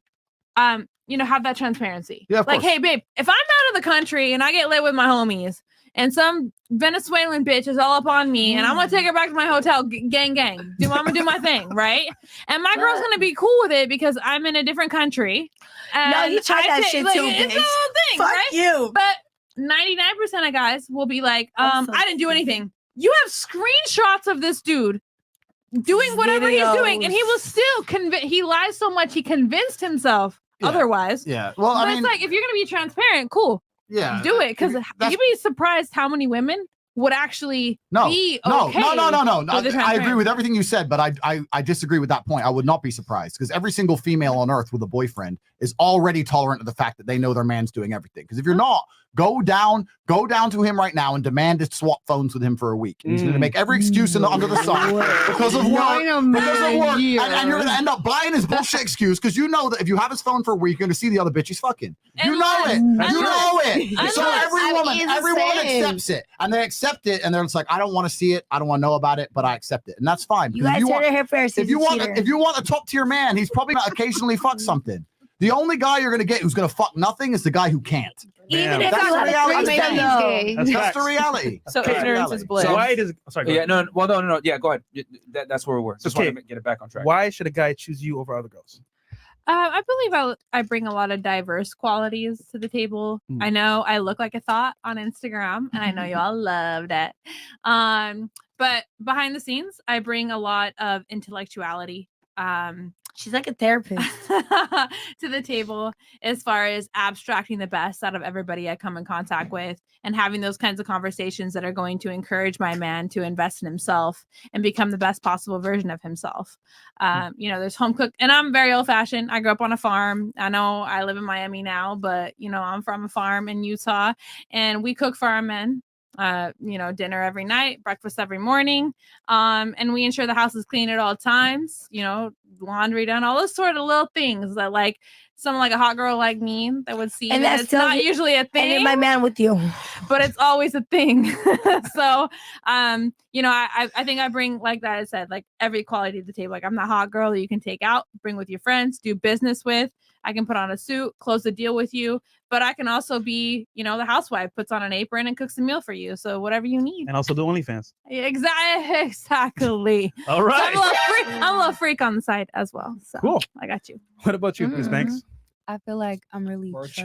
have that transparency. Yeah, of like, course. hey, babe, if I'm out of the country and I get lit with my homies and some Venezuelan bitch is all up on me and I'm gonna take her back to my hotel, gang, I'm gonna do my thing, right? And my girl's gonna be cool with it because I'm in a different country. No, you tried that shit too, It's bitch. a whole thing, Fuck right? you. But 99% of guys will be like, I'm so I didn't do anything. You have screenshots of this dude doing whatever he's doing, and he was still he lies so much he convinced himself otherwise. Yeah. Well, But I mean, it's like, if you're gonna be transparent, cool. yeah. Do it, because That's- you'd be surprised how many women would actually No, be no, okay. no. with the I agree with transparency. everything you said, but I disagree with that point. I would not be surprised because every single female on earth with a boyfriend is already tolerant of the fact that they know their man's doing everything. Because if you're not, go down to him right now and demand to swap phones with him for a week. And he's going to make every excuse under the sun because of work. And you're going to end up buying his bullshit excuse because you know that if you have his phone for a week, you're going to see the other bitch he's fucking. You know it. You know it. So every woman accepts it, and they accept it, and they're just like, I don't want to see it, I don't want to know about it, but I accept it, and that's fine. You Because guys heard it here first. if you want a top tier man, he's probably going to occasionally fuck something. The only guy you're going to get who's going to fuck nothing is the guy who can't. Even if That's you the have a reality. threesome, though. That's That's the facts. reality. So That's the ignorance reality. is bliss. So why does sorry? Go Yeah, ahead. no. Yeah, go ahead. That's where we were. Just Okay. want to get it back on track. Why should a guy choose you over other girls? I believe I bring a lot of diverse qualities to the table. I know I look like a thought on Instagram, and I know you all love that. But behind the scenes, I bring a lot of intellectuality. She's like a therapist. To the table as far as abstracting the best out of everybody I come in contact with and having those kinds of conversations that are going to encourage my man to invest in himself and become the best possible version of himself. There's home cook, and I'm very old fashioned. I grew up on a farm. I know I live in Miami now, but I'm from a farm in Utah, and we cook for our men. Dinner every night, breakfast every morning. And we ensure the house is clean at all times, laundry done, all those sort of little things that like someone like a hot girl like me that would see. And that that's it's not still- usually a And thing, you're my man with you. but it's always a thing. So, I think I bring, like that I said, like every quality to the table. Like I'm the hot girl that you can take out, bring with your friends, do business with. I can put on a suit, close the deal with you, but I can also be, the housewife, puts on an apron and cooks a meal for you. So whatever you need. And also do OnlyFans. Exactly. All So right. I'm a little freak on the side as well. So Cool. I got you. What about you, Miss Banks? I feel like I'm really Merch.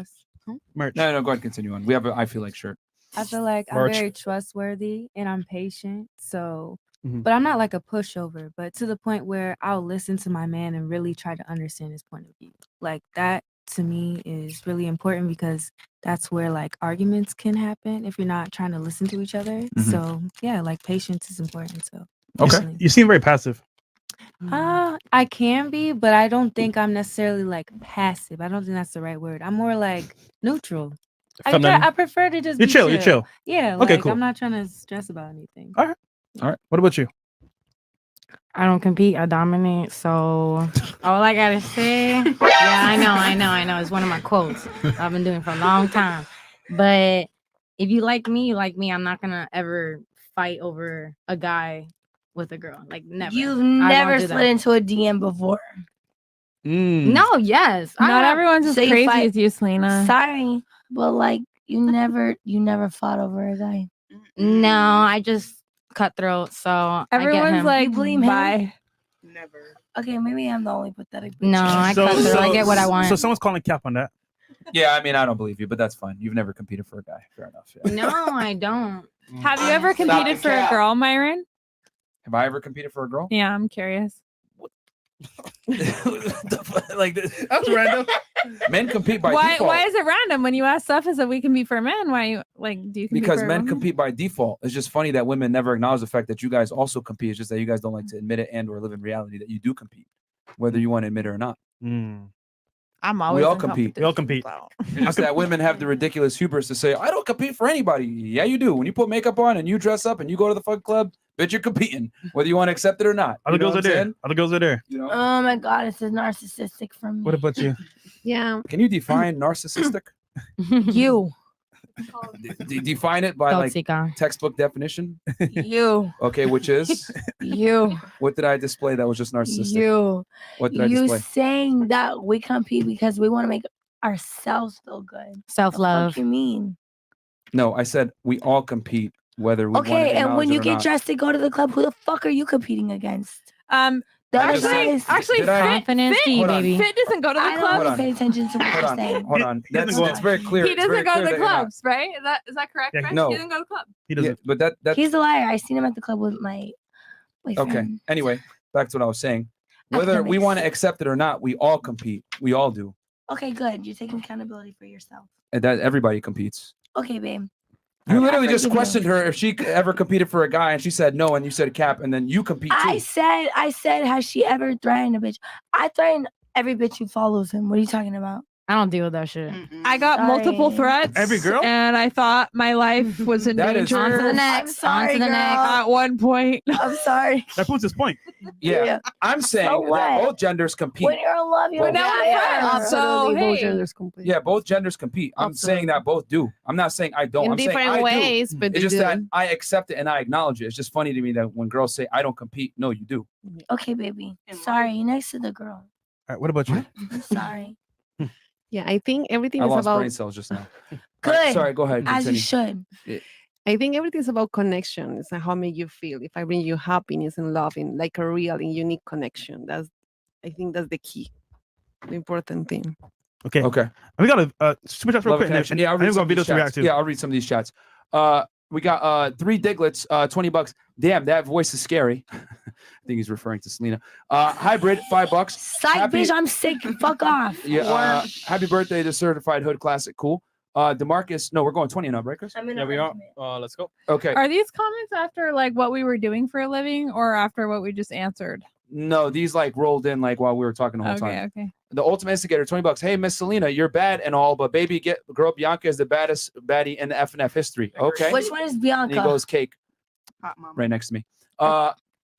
Merch. No, go ahead, continue on. We have I feel like shirt. I feel like I'm Merch. very trustworthy and I'm patient. So, Mhm. but I'm not like a pushover, but to the point where I'll listen to my man and really try to understand his point of view. Like that to me is really important because that's where like arguments can happen if you're not trying to listen to each other. So yeah, like patience is important. So Okay. You seem very passive. I can be, but I don't think I'm necessarily like passive. I don't think that's the right word. I'm more like neutral. I prefer to just You're be chill. You're chill. Yeah, Okay, like cool. I'm not trying to stress about anything. All right. What about you? I don't compete. I dominate. So all I gotta say, yeah, I know. It's one of my quotes I've been doing for a long time. But if you like me, you like me. I'm not gonna ever fight over a guy with a girl. Like never. You've I won't never do slid that. into a DM before. No, yes. I Not have- everyone's as So you crazy fight- as you, Celina. Sorry, but like you never fought over a guy. No, I just cutthroat. So I get Everyone's him. like, You blame him? bye. Never. Okay, maybe I'm the only pathetic. No, I cutthroat. I get what I want. So someone's calling cap on that. Yeah, I mean, I don't believe you, but that's fine. You've never competed for a guy. Fair enough. Yeah. No, I don't. Have you ever Stop competed the for a cap. girl, Myron? Have I ever competed for a girl? Yeah, I'm curious. Like this. That's random. Men compete by Why? default. Why is it random? When you ask stuff, is that we compete for men? Why you like? Do you compete Because for a men woman? compete by default. It's just funny that women never acknowledge the fact that you guys also compete. It's just that you guys don't like to admit it and or live in reality that you do compete, whether you want to admit it or not. I'm always. all in compete. We all compete. It's just that women have the ridiculous hubris to say, I don't compete for anybody. Yeah, you do. When you put makeup on and you dress up and you go to the fun club, bitch, you're competing, whether you want to accept it or not. Other You know girls what are I'm there. saying? Other girls are there. You know? Oh my god, it's a narcissistic for me. What about you? Yeah. Can you define narcissistic? You, Define it by like Toxica. textbook definition. you, Okay, which is you, what did I display that was just narcissistic? you. What did I You display? saying that we compete because we want to make ourselves feel good. Self-love. What you mean? No, I said we all compete, whether we want to Okay, and when acknowledge it you or get not. dressed to go to the club, who the fuck are you competing against? The I other just said- guys. Did I- Confidence, key, Hold on. baby. Fit doesn't go to the I don't clubs. Hold really on. pay attention to what Hold you're on, saying. hold on. He doesn't That's go- very clear. He It's very doesn't go to clear the that you're not- clubs, right? Is that correct? Yeah, Fresh? no. He doesn't go to the club. He Yeah, doesn't. but that He's a liar. I seen him at the club with my boyfriend. okay. Anyway, back to what I was saying. Whether we Academics. want to accept it or not, we all compete. We all do. Okay, good. You're taking accountability for yourself. And that everybody competes. Okay, babe. You literally I just forgive you. questioned her if she ever competed for a guy, and she said no, and you said cap, and then you compete too. I said, has she ever threatened a bitch? I threaten every bitch who follows him. What are you talking about? I don't deal with that shit. I got multiple Sorry. threats. Every girl? And I thought my life was in That is- danger. On to the I'm next. sorry, On to the girl. next. At one point. I'm sorry. That proves his point. Yeah, Yeah. I'm saying So that what? both genders compete. When you're in love, you're But now we're friends, so hey. Yeah, both genders compete. I'm saying that both do. I'm not saying I don't. In I'm saying different I do. ways, but It's they just do. that I accept it and I acknowledge it. It's just funny to me that when girls say I don't compete, no, you do. Okay, baby. Sorry, you're next to the girl. All right. What about you? I'm sorry. Yeah, I think everything I is lost about. brain cells just now. Good. All right, sorry, go ahead. As you Continue. should. I think everything's about connections and how make you feel. If I bring you happiness and love in like a real and unique connection, I think that's the key, the important thing. Okay. Okay. We got a super chat real Love quick. and connection. And Yeah, I'll then read we some got of these videos to react chats. to. Yeah, I'll read some of these chats. We got 3 Diglets, $20. Damn, that voice is scary. I think he's referring to Celina. Hybrid, $5. Psych, Happy- bitch, I'm sick. Fuck off. Yeah. Happy birthday to Certified Hood Classic. Cool. Demarcus, no, we're going 20 and up, right, Chris? Yeah, we are. Let's go. Okay. Are these comments after like what we were doing for a living or after what we just answered? No, these like rolled in like while we were talking the whole Okay, time. okay. The Ultimate Instigator, $20. Hey, Miss Celina, you're bad and all, but baby, girl Bianca is the baddest baddie in the FNF history. Okay. Which one is And Bianca? he goes cake right next to me.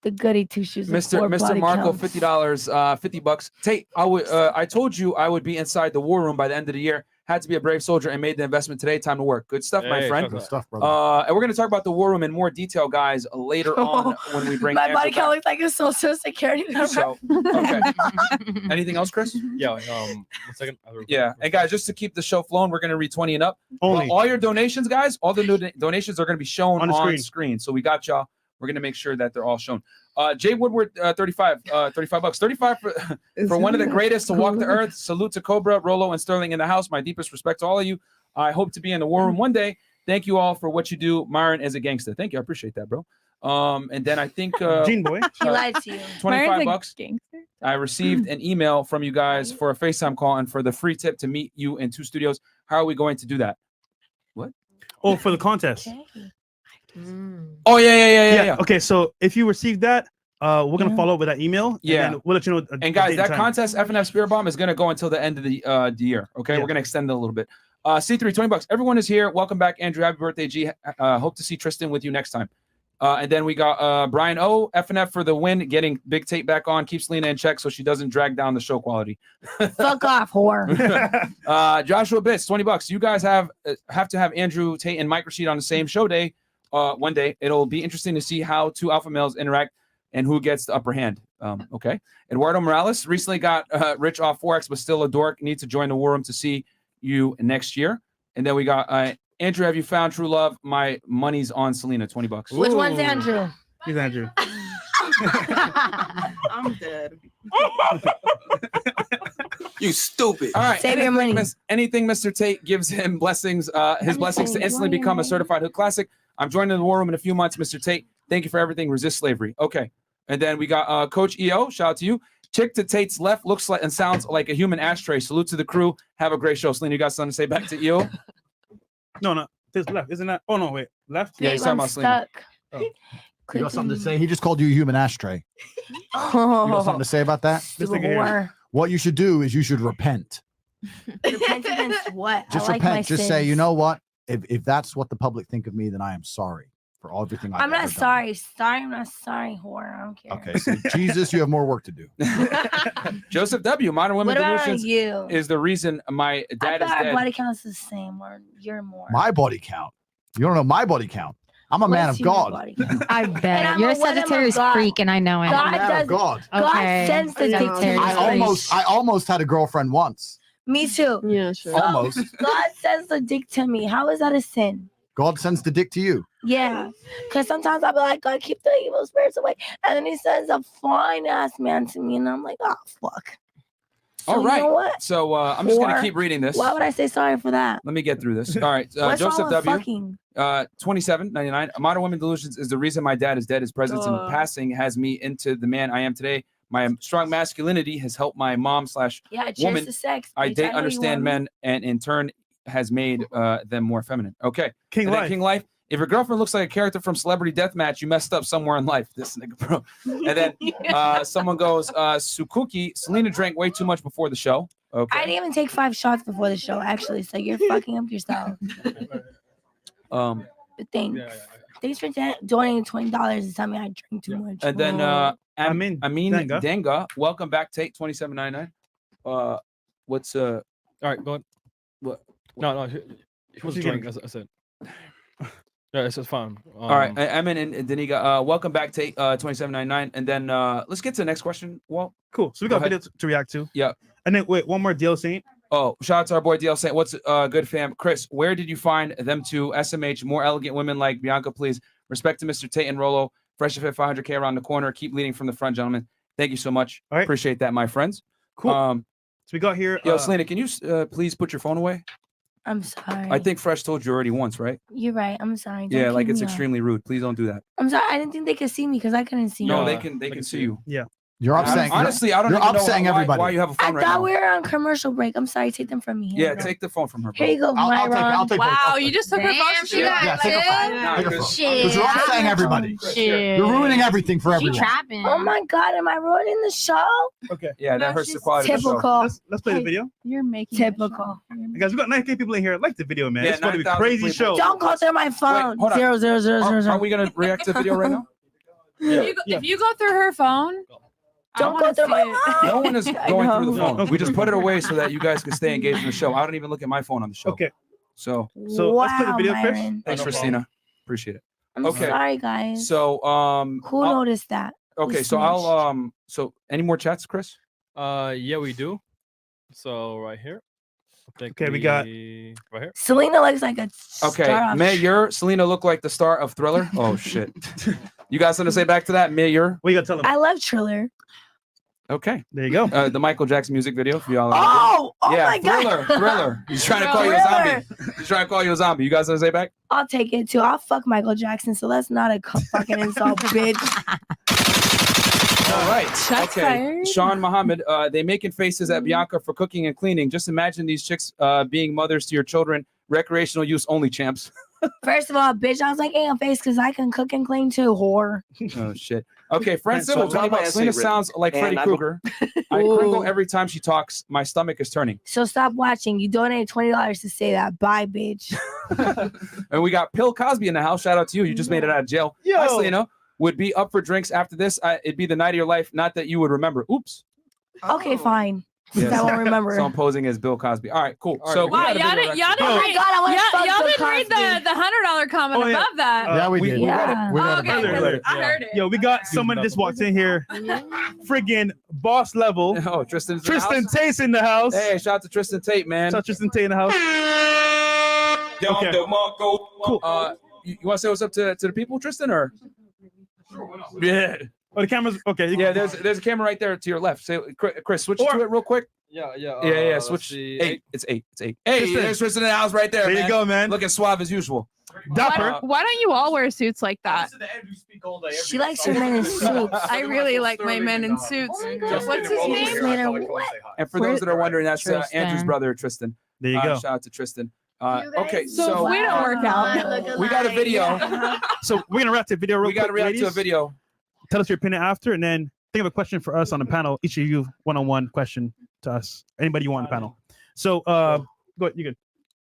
The goody two shoes. with Mr. 4 Mr. body Marco, counts. $50, $50. Tate, I told you I would be inside the war room by the end of the year. Had to be a brave soldier and made the investment today. Time to work. Good stuff, my Hey, friend. Good stuff, brother. And we're gonna talk about the war room in more detail, guys, later on when we bring My Andrew body back. count looks like a social security number. So, okay. Anything else, Chris? Yeah. 1 second. Yeah. And guys, just to keep the show flowing, we're gonna read 20 and up. Only. All your donations, guys, all the donations are gonna be shown On the on screen. screen. So we got y'all. We're gonna make sure that they're all shown. Jay Woodward, $35, $35. 35 for one of the greatest to walk the earth. Salute to Cobra, Rolo, and Sterling in the house. My deepest respect to all of you. I hope to be in the war room one day. Thank you all for what you do. Myron is a gangster. Thank you. I appreciate that, bro. And then I think Gene Boy. He lied to you. $25. I received an email from you guys for a FaceTime call and for the free tip to meet you in 2 studios. How are we going to do that? What? Oh, for the contest. Oh yeah. Okay, so if you received that, we're gonna follow up with that email. Yeah. And then we'll let you know. And guys, that contest FNF Spirit Bomb is gonna go until the end of the year. Okay, we're gonna extend it a little bit. C3, $20. Everyone is here. Welcome back, Andrew. Happy birthday, G. Hope to see Tristan with you next time. And then we got Brian O, FNF for the win, getting Big Tate back on. Keep Celina in check so she doesn't drag down the show quality. Fuck off, whore. Joshua Bits, $20. You guys have to have Andrew Tate and Mike Rashid on the same show day. One day it'll be interesting to see how 2 alpha males interact and who gets the upper hand. Okay. Eduardo Morales recently got rich off Forex, but still a dork. Needs to join the war room to see you next year. And then we got Andrew, have you found true love? My money's on Celina, $20. Which one's Andrew? He's Andrew. I'm dead. You stupid. All right. Save your money. Anything Mr. Tate gives him blessings, his blessings to instantly become a certified hood classic. I'm joining the war room in a few months, Mr. Tate. Thank you for everything. Resist slavery. Okay. And then we got Coach EO. Shout out to you. Chick to Tate's left looks like and sounds like a human ashtray. Salute to the crew. Have a great show. Celina, you got something to say back to EO? No. This left, isn't that? Oh no, wait. Left? Yeah, he's talking about Celina. Oh. You got something to say? He just called you a human ashtray. You got something to say about that? What you should do is you should repent. Repent against what? Just I like repent. my Just sins. say, you know what? If that's what the public think of me, then I am sorry for everything I've I'm not ever done. sorry. Sorry, I'm not sorry, whore. I don't care. Okay, so Jesus, you have more work to do. Joseph W. Modern Women What about Delusions you? is the reason my I dad is thought our dead. body count's the same, or you're more. My body count. You don't know my body count. I'm a What man is of your God. body count? I And bet. I'm You're a a woman of Sagittarius God. freak, and I know it. God I'm a man does. of God. God sends the dick to me. I almost had a girlfriend once. Me too. Yeah, sure. Almost. God sends the dick to me. How is that a sin? God sends the dick to you. Yeah, because sometimes I'll be like, God, keep the evil spirits away. And then he sends a fine ass man to me, and I'm like, oh, fuck. So All right. You know what? So I'm just going to Whore. keep reading this. Why would I say sorry for that? Let me get through this. All right. What's Joseph wrong with W. fucking? 27.99. Modern Women Delusions is the reason my dad is dead. His presence in passing has me into the man I am today. My strong masculinity has helped my mom / Yeah, cheers woman to sex. I bitch. date know you understand want me. men, and in turn has made them more feminine. Okay. King And then Life. King Life. If your girlfriend looks like a character from Celebrity Deathmatch, you messed up somewhere in life. This nigga, bro. And then someone goes, Sukuki, Celina drank way too much before the show. Okay. I didn't even take 5 shots before the show, actually. So you're fucking up yourself. But thanks. Thanks for donating $20 to tell me I drink too much. And then Amin Denga. Denga, welcome back, Tate 27.99. What's All right, go ahead. what? No, he was he drunk. getting? I said. Yeah, it's fine. All right, Amin and Deniga, welcome back, Tate 27.99. And then let's get to the next question. Well, Cool. So we Go got ahead. video to react to. Yeah. And then wait, one more deal Saint. Oh, shout out to our boy DL saying, what's good fam? Chris, where did you find them two SMH, more elegant women like Bianca, please? Respect to Mr. Tate and Rolo. Fresh Fit 500K around the corner. Keep leading from the front, gentlemen. Thank you so much. All right. Appreciate that, my friends. Cool. So we got here. Yo, Celina, can you please put your phone away? I'm sorry. I think Fresh told you already once, right? You're right. I'm sorry. Don't Yeah, like keep it's me up. extremely rude. Please don't do that. I'm sorry. I didn't think they could see me because I couldn't see No, you. they can see you. Yeah. You're upsetting. Honestly, I don't you're even know upsetting why everybody. you have a phone I right thought now. we were on commercial break. I'm sorry. Take them from me. Yeah, take the phone from her. Here you go, I'll Myron. take Wow, both. you just took her phone. She Yeah, take a phone. Take a phone. Shit. Because you're upsetting everybody. Shit. You're ruining everything for She everyone. trapping. Oh my God, am I ruining the show? Okay. Yeah, that hurts the quality of the show. Typical. Let's play the video. You're making Typical. Hey, guys, we got 9K people in here. Like the video, man. Yeah, It's going to be a 9,000 crazy people. show. Don't go through my phone. hold on. 0 0 0 0 0. Are we gonna react to the video right now? If you go through her phone, I Don't wanna go through see my it. phone. No one is going through the know. phone. We just put it away so that you guys can stay engaged in the show. I don't even look at my phone on the show. Okay. So So let's play the Wow, video, Chris. Myron. thanks, Christina. Appreciate it. I'm Okay. sorry, guys. So Who I'll- noticed that? okay, Who so snitched? I'll so any more chats, Chris? Yeah, we do. So right here. I think Okay, we got- right here. Celina looks like a Okay. star of Mayor Celina look like the star of Thriller. Oh shit. You got something to say back to that, Mayor? What you got to tell them? I love Triller. Okay. There you go. The Michael Jackson music video for y'all. Oh yeah, my God. Thriller. He's trying to call you a zombie. He's trying to call you a zombie. You guys want to say back? I'll take it too. I'll fuck Michael Jackson, so that's not a fucking insult, bitch. All right. Shots Okay. fired. Sean Muhammad, they making faces at Bianca for cooking and cleaning. Just imagine these chicks being mothers to your children. Recreational use only, champs. First of all, bitch, I was like, hey, face, because I can cook and clean too, whore. Oh shit. Okay, Frank So Sybil, tell me my essay Selena written. sounds like And Freddy I Krueger. I crinkle every time she talks. My stomach is turning. So stop watching. You donated $20 to say that. Bye, bitch. And we got Bill Cosby in the house. Shout out to you. You just made it out of jail. Hi, Selena. Would be up for drinks after this. It'd be the night of your life. Not that you would remember. Oops. Okay, fine. Yes. I won't remember. So I'm posing as Bill Cosby. All right, cool. All right, So we Wow, got a y'all video didn't actually. Oh my read. God, I wanna Yeah, fuck y'all Bill didn't read the $100 comment Oh, yeah. above that. Yeah, we we- did. we read it. We read Okay, about it. I heard it. Yo, we got someone that just walked in here. Friggin' boss level. Oh, Tristan's in the Tristan house? Tate's in the house. Hey, shout out to Tristan Tate, man. Shout out Tristan Tate in the house. Okay. Cool. You want to say what's up to the people, Tristan, or? Yeah. Oh, the camera's okay. Yeah, there's a camera right there to your left. Say, Chris, switch to it real quick. Yeah. Yeah. let's Switch. see, 8. It's 8. It's 8. Hey, Tristan. there's Tristan in the house right there. There you go, man. Looking suave as usual. Dapper. Why don't you all wear suits like that? She likes her men in suits. I really like my men in suits. What's his name? Slater, what? And for those that are wondering, that's Andrew's Tristan. brother, Tristan. There you go. Shout out to Tristan. You guys Okay, So so we don't work out. we got a video. So we're gonna wrap the video real We quick. got to react to a ladies. video. Tell us your opinion after, and then think of a question for us on the panel. Each of you, one-on-one question to us. Anybody you want on the panel. So, go ahead. You good?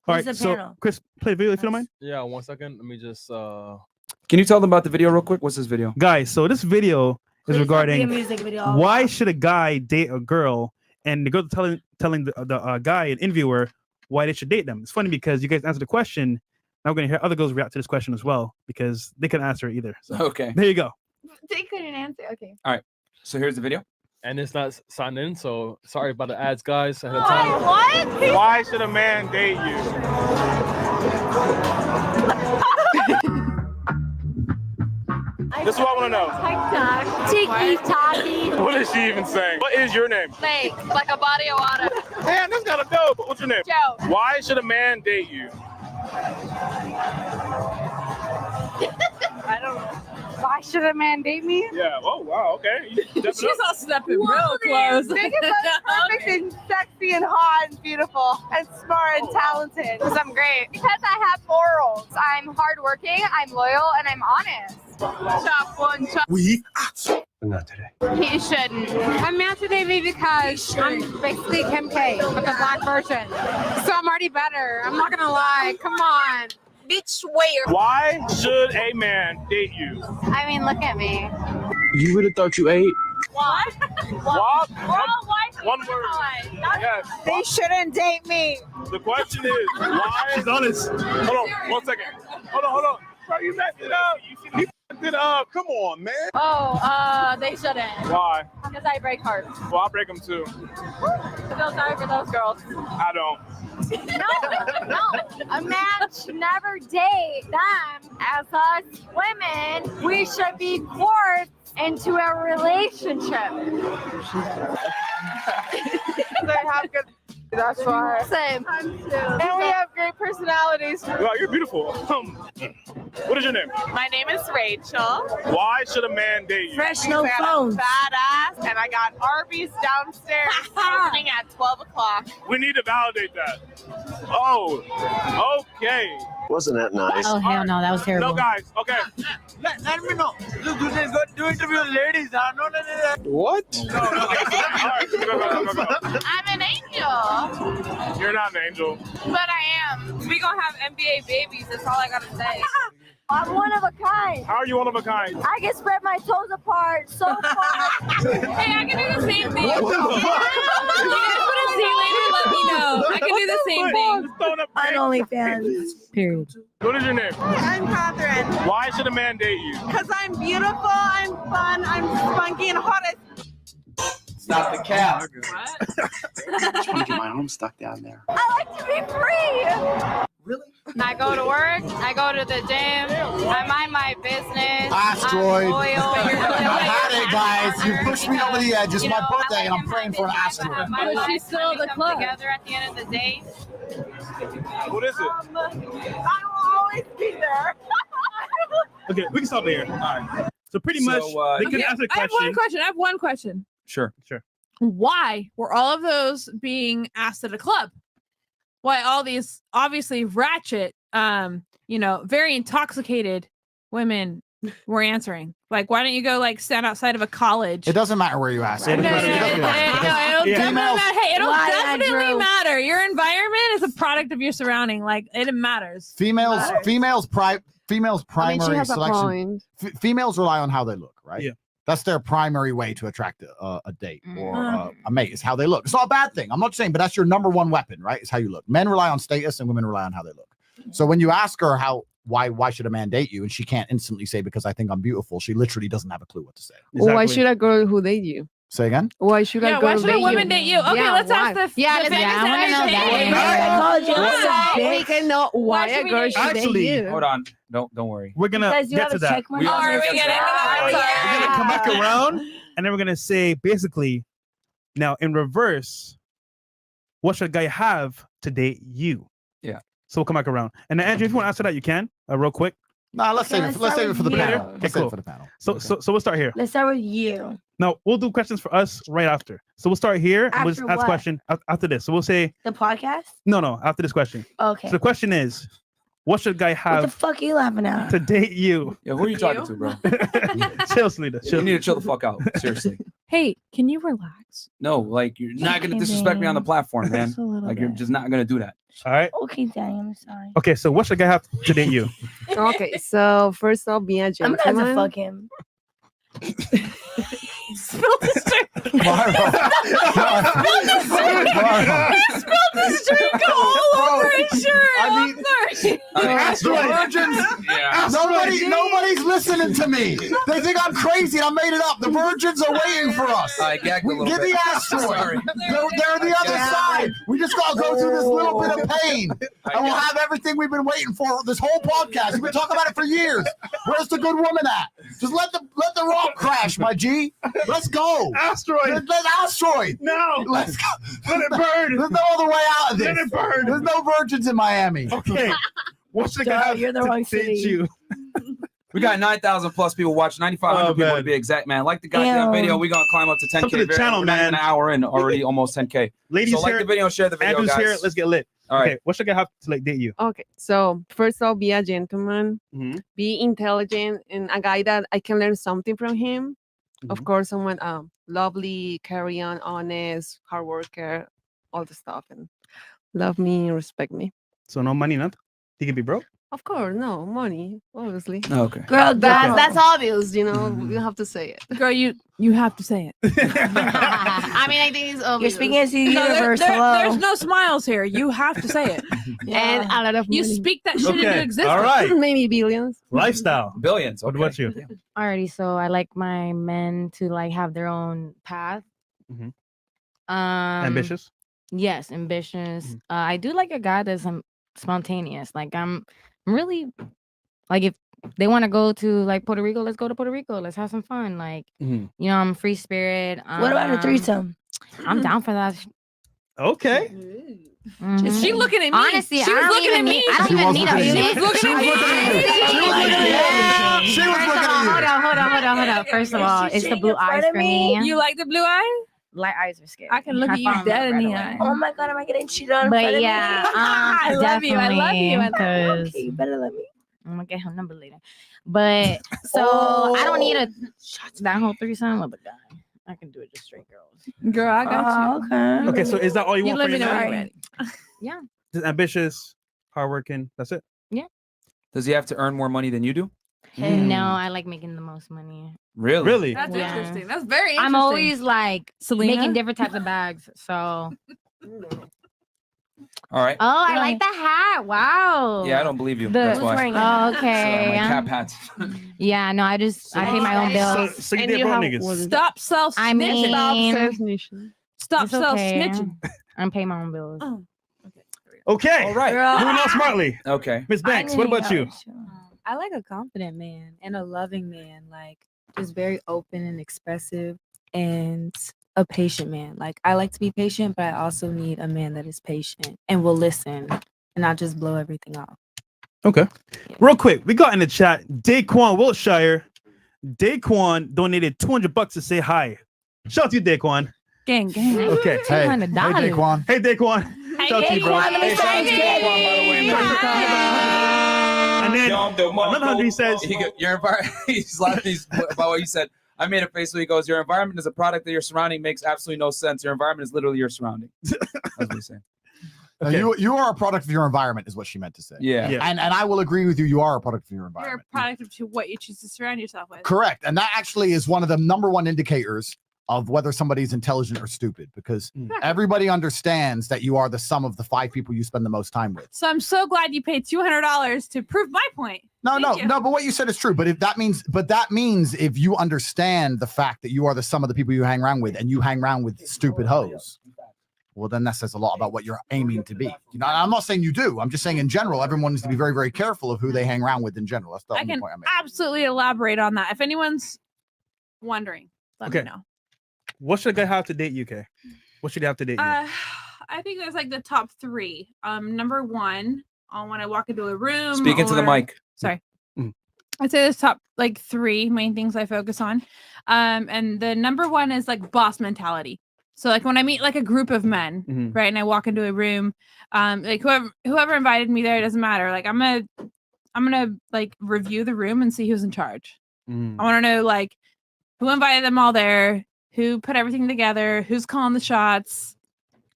All Who's right. the So, panel? Chris, play the video if you don't mind. Yeah, 1 second. Let me just. Can you tell them about the video real quick? What's this video? Guys, so this video is Please don't be a regarding music video. why should a guy date a girl, and the girl telling the guy, an interviewer, why they should date them. It's funny because you guys answered the question. Now we're gonna hear other girls react to this question as well because they couldn't answer it either. So Okay. there you go. They couldn't answer. Okay. So here's the video. And it's not signed in, so sorry about the ads, guys. Ahead of time. What? Why should a man date you? This is what I want to know. TikTok. Tiki-taki. What is she even saying? What is your name? Like a body of water. Damn, this gotta go. But what's your name? Joe. Why should a man date you? I don't know. Why should a man date me? Yeah. Oh wow. Okay. You stepping up. She's all stepping real close. Because I'm perfect and sexy and hot and beautiful and smart and talented. Because I'm great. Because I have morals. I'm hardworking, I'm loyal, and I'm honest. Chop one, chop. Not today. He shouldn't. A man should date me because I'm basically Kim K, but the black version. So I'm already better. I'm not gonna lie. Come on. Bitch, where? Why should a man date you? I mean, look at me. You would have thought you ate. What? What? One word. Yes. They shouldn't date me. The question is, why? She's honest. Hold on, 1 second. Hold on. Bro, you messed it up. You messed it up. Come on, man. Oh, they shouldn't. Why? Because I break hearts. Well, I'll break them too. I feel sorry for those girls. I don't. No. A man should never date them. As us women, we should be forced into a relationship. They have good. That's why. Same. And we have great personalities. Wow, you're beautiful. What is your name? My name is Rachel. Why should a man date you? Fresh no I'm phones. badass, and I got Arby's downstairs opening at 12 o'clock. We need to validate that. Oh, okay. Wasn't that nice? Oh, hell no, that was terrible. No, guys, okay. Let me know. Do interview with ladies. No. What? No, all right, go. I'm an angel, You're not an angel. but I am. We gonna have NBA babies. That's all I gotta say. I'm one of a kind. How are you one of a kind? I can spread my toes apart so far. Hey, I can do the same thing. You guys want to see later? Let me know. I can do the same thing. On OnlyFans. Period. What is your name? I'm Catherine. Why should a man date you? Because I'm beautiful, I'm fun, I'm spunky and hot as Stop the cap. I just want to get my arm stuck down there. I like to be free. Really? I go to work. I go to the gym. I mind my business. Asteroid. I'm loyal. I had it, guys. You pushed me over the edge. It's my birthday, and I'm praying for an asteroid. But she's still the club. Together at the end of the day. What is it? I will always be there. Okay, we can stop there. All right. So pretty So, much, they Okay, can answer the I have question. one question. I have one question. Sure. Why were all of those being asked at a club? Why all these obviously ratchet, very intoxicated women were answering? Like, why don't you go like stand outside of a college? It doesn't matter where you ask. Yeah, It doesn't matter. It'll Females- definitely matter. Your environment is a product of your surrounding. Like, it matters. Females primary has a selection. point. Females rely on how they look, right? Yeah. That's their primary way to attract a date or a mate, is how they look. It's not a bad thing. I'm not saying, but that's your number one weapon, right? Is how you look. Men rely on status and women rely on how they look. So when you ask her why should a man date you, and she can't instantly say because I think I'm beautiful, she literally doesn't have a clue what to say. Why should a girl who date you? Say again? Why should a girl why should a date woman you? date you? Okay, let's ask the let's famous I wanna know dating. that. We can know why should a we girl date should Actually, date you. Hold on. Don't worry. We're gonna Because you get have to a that. check mark. We on are your getting subscribe. into that. We're gonna come back around, and then we're gonna say basically, now in reverse, what should a guy have to date you? Yeah. So we'll come back around. And then, Andrew, if you want to answer that, you can, real quick. Nah, let's save it for the you. panel. Okay, Let's save cool. it for the panel. So we'll start here. Let's start with you. No, we'll do questions for us right after. So we'll start here, and we'll just After ask what? question after this. So we'll say The podcast? no, after this question. Okay. So the question is, what should a guy What the have fuck are you laughing at? to date you? Yeah, who are you talking to, bro? Chill, Celina. You Chill. need to chill the fuck out. Seriously. Hey, can you relax? No, like you're not gonna Okay, disrespect me on the then. platform, man. Just a little Like you're bit. just not gonna do that. All right. Okay, Danny, I'm sorry. Okay. So what should a guy have to date you? Okay, so first off, be a I'm gonna have to gentleman. fuck him. Spill the drink. Spill this drink all over his shirt. I mean, the virgins. Yeah. Nobody's listening to me. They think I'm crazy and I made it up. The virgins are waiting for us. I gagged a little Give bit. the asteroid. Sorry. They're the other side. We just gotta go through this little bit of pain, and we'll have everything we've been waiting for this whole podcast. We've been talking about it for years. Where's the good woman at? Just let the rock crash, my G. Let's go. Asteroid. Let asteroid. No. Let's go. Let it burn. There's no other way out of this. Let it burn. There's no virgins in Miami. Okay. What should a guy Duh, have you're the to wrong date city. you? We got 9,000 plus people watching, 9,500 Oh, people to man. be exact, man. Like the goddamn Ew. video, we're gonna climb up to 10K. Come to the very- channel, we're not even man. an hour in, already almost 10K. Ladies So like here, the video, share the video, Andrew's guys. here. Let's get lit. All right. Okay. What should a guy have to date you? Okay, so first off, be a gentleman, Mhm. be intelligent, and a guy that I can learn something from him. Of course, someone lovely, carry on, honest, hard worker, all the stuff, and love me, respect me. So no money, nothing. He can be broke. Of course, no money, obviously. Okay. Girl, That's obvious, you know. You have to say it. Girl, you have to say it. I mean, I think it's You're obvious. speaking as the No, universe. Hello. there's no smiles here. You have to say it. And a lot of You money. speak that shit into Okay. existence. All right. Maybe billions. Lifestyle. Billions. What Okay. about you? Alrighty, so I like my men to like have their own path. Mhm. Ambitious. Ambitious. Yes, ambitious. I do like a guy that's spontaneous. Like I'm really like if they want to go to like Puerto Rico, let's go to Puerto Rico. Let's have some fun. Like Mhm. you know, I'm free spirit. What about a threesome? I'm down for that. Okay. Is she looking at me? Honestly, she I was don't looking even at me. need- I don't She even was need a looking at you. She was looking She at was me. looking at you. She was looking at you. She was First looking of all, at you. hold on. First of all, Is she it's the sitting blue in front eyes of for me? me. You like the blue eye? Light eyes are scary. I can look at you fall in dead love in right the away. eye. Oh my god, am I getting cheated on? in front But of yeah, me? I love you. I love you. I love you. Okay, you better let me. I'm gonna get her number later. But so I don't need that whole threesome with a guy. I can do it just straight girls. Girl, I got you. Okay. Okay. So is that all you You want let for me your know man? when you're ready. Yeah. Just ambitious, hardworking. That's it. Does he have to earn more money than you do? No, I like making the most money. Really? Really? That's Yeah. interesting. That's very interesting. I'm always like Celina? making different types of bags. So All right. oh, I like the hat. Wow. Yeah, I don't believe you. The- That's Who's why. wearing Oh, So I'm okay. like cap hats. Yeah, no, I pay my own bills. So you And did you bro have niggas. one. Stop self I snitching. mean, Self-snitching. Stop it's self okay. snitching. I'm paying my own bills. Oh, okay. Okay. All right. Moving on smartly. Okay. Miss Banks, what about you? I like a confident man and a loving man, like just very open and expressive, and a patient man. Like I like to be patient, but I also need a man that is patient and will listen and not just blow everything off. Okay. Real quick, we got in the chat Daquan Wiltshire. Daquan donated $200 to say hi. Shout out to you, Daquan. Gang, gang. Okay. Hey, Daquan. Hey, Daquan. Shout out to you, bro. Hey, shout out to Daquan, by the way, man. And then another 100 he says, your environment. He's laughing about what you said. I made a face where he goes, your environment is a product that your surrounding makes absolutely no sense. Your environment is literally your surrounding. That's what he's saying. Okay. You are a product of your environment, is what she meant to say. Yeah. And I will agree with you. You are a product of your You're environment. a product of what you choose to surround yourself with. Correct. And that actually is one of the number one indicators of whether somebody's intelligent or stupid, because everybody understands that you are the sum of the 5 people you spend the most time with. So I'm so glad you paid $200 to prove my point. No, but what you said is true. But that means if you understand the fact that you are the sum of the people you hang around with, and you hang around with stupid hoes, well, then that says a lot about what you're aiming to be. You know, I'm not saying you do. I'm just saying in general, everyone needs to be very, very careful of who they hang around with in general. That's the I only can point I'm making. absolutely elaborate on that. If anyone's wondering, let me know. What should a guy have to date you, Kay? What should he have to date you? I think there's like the top 3. Number 1, when I walk into a room. Speak into the mic. Sorry. I'd say there's top like 3 main things I focus on. And the number 1 is like boss mentality. So like when I meet like a group of men, right, and I walk into a room, like whoever invited me there, it doesn't matter. Like I'm gonna like review the room and see who's in charge. I want to know like who invited them all there, who put everything together, who's calling the shots.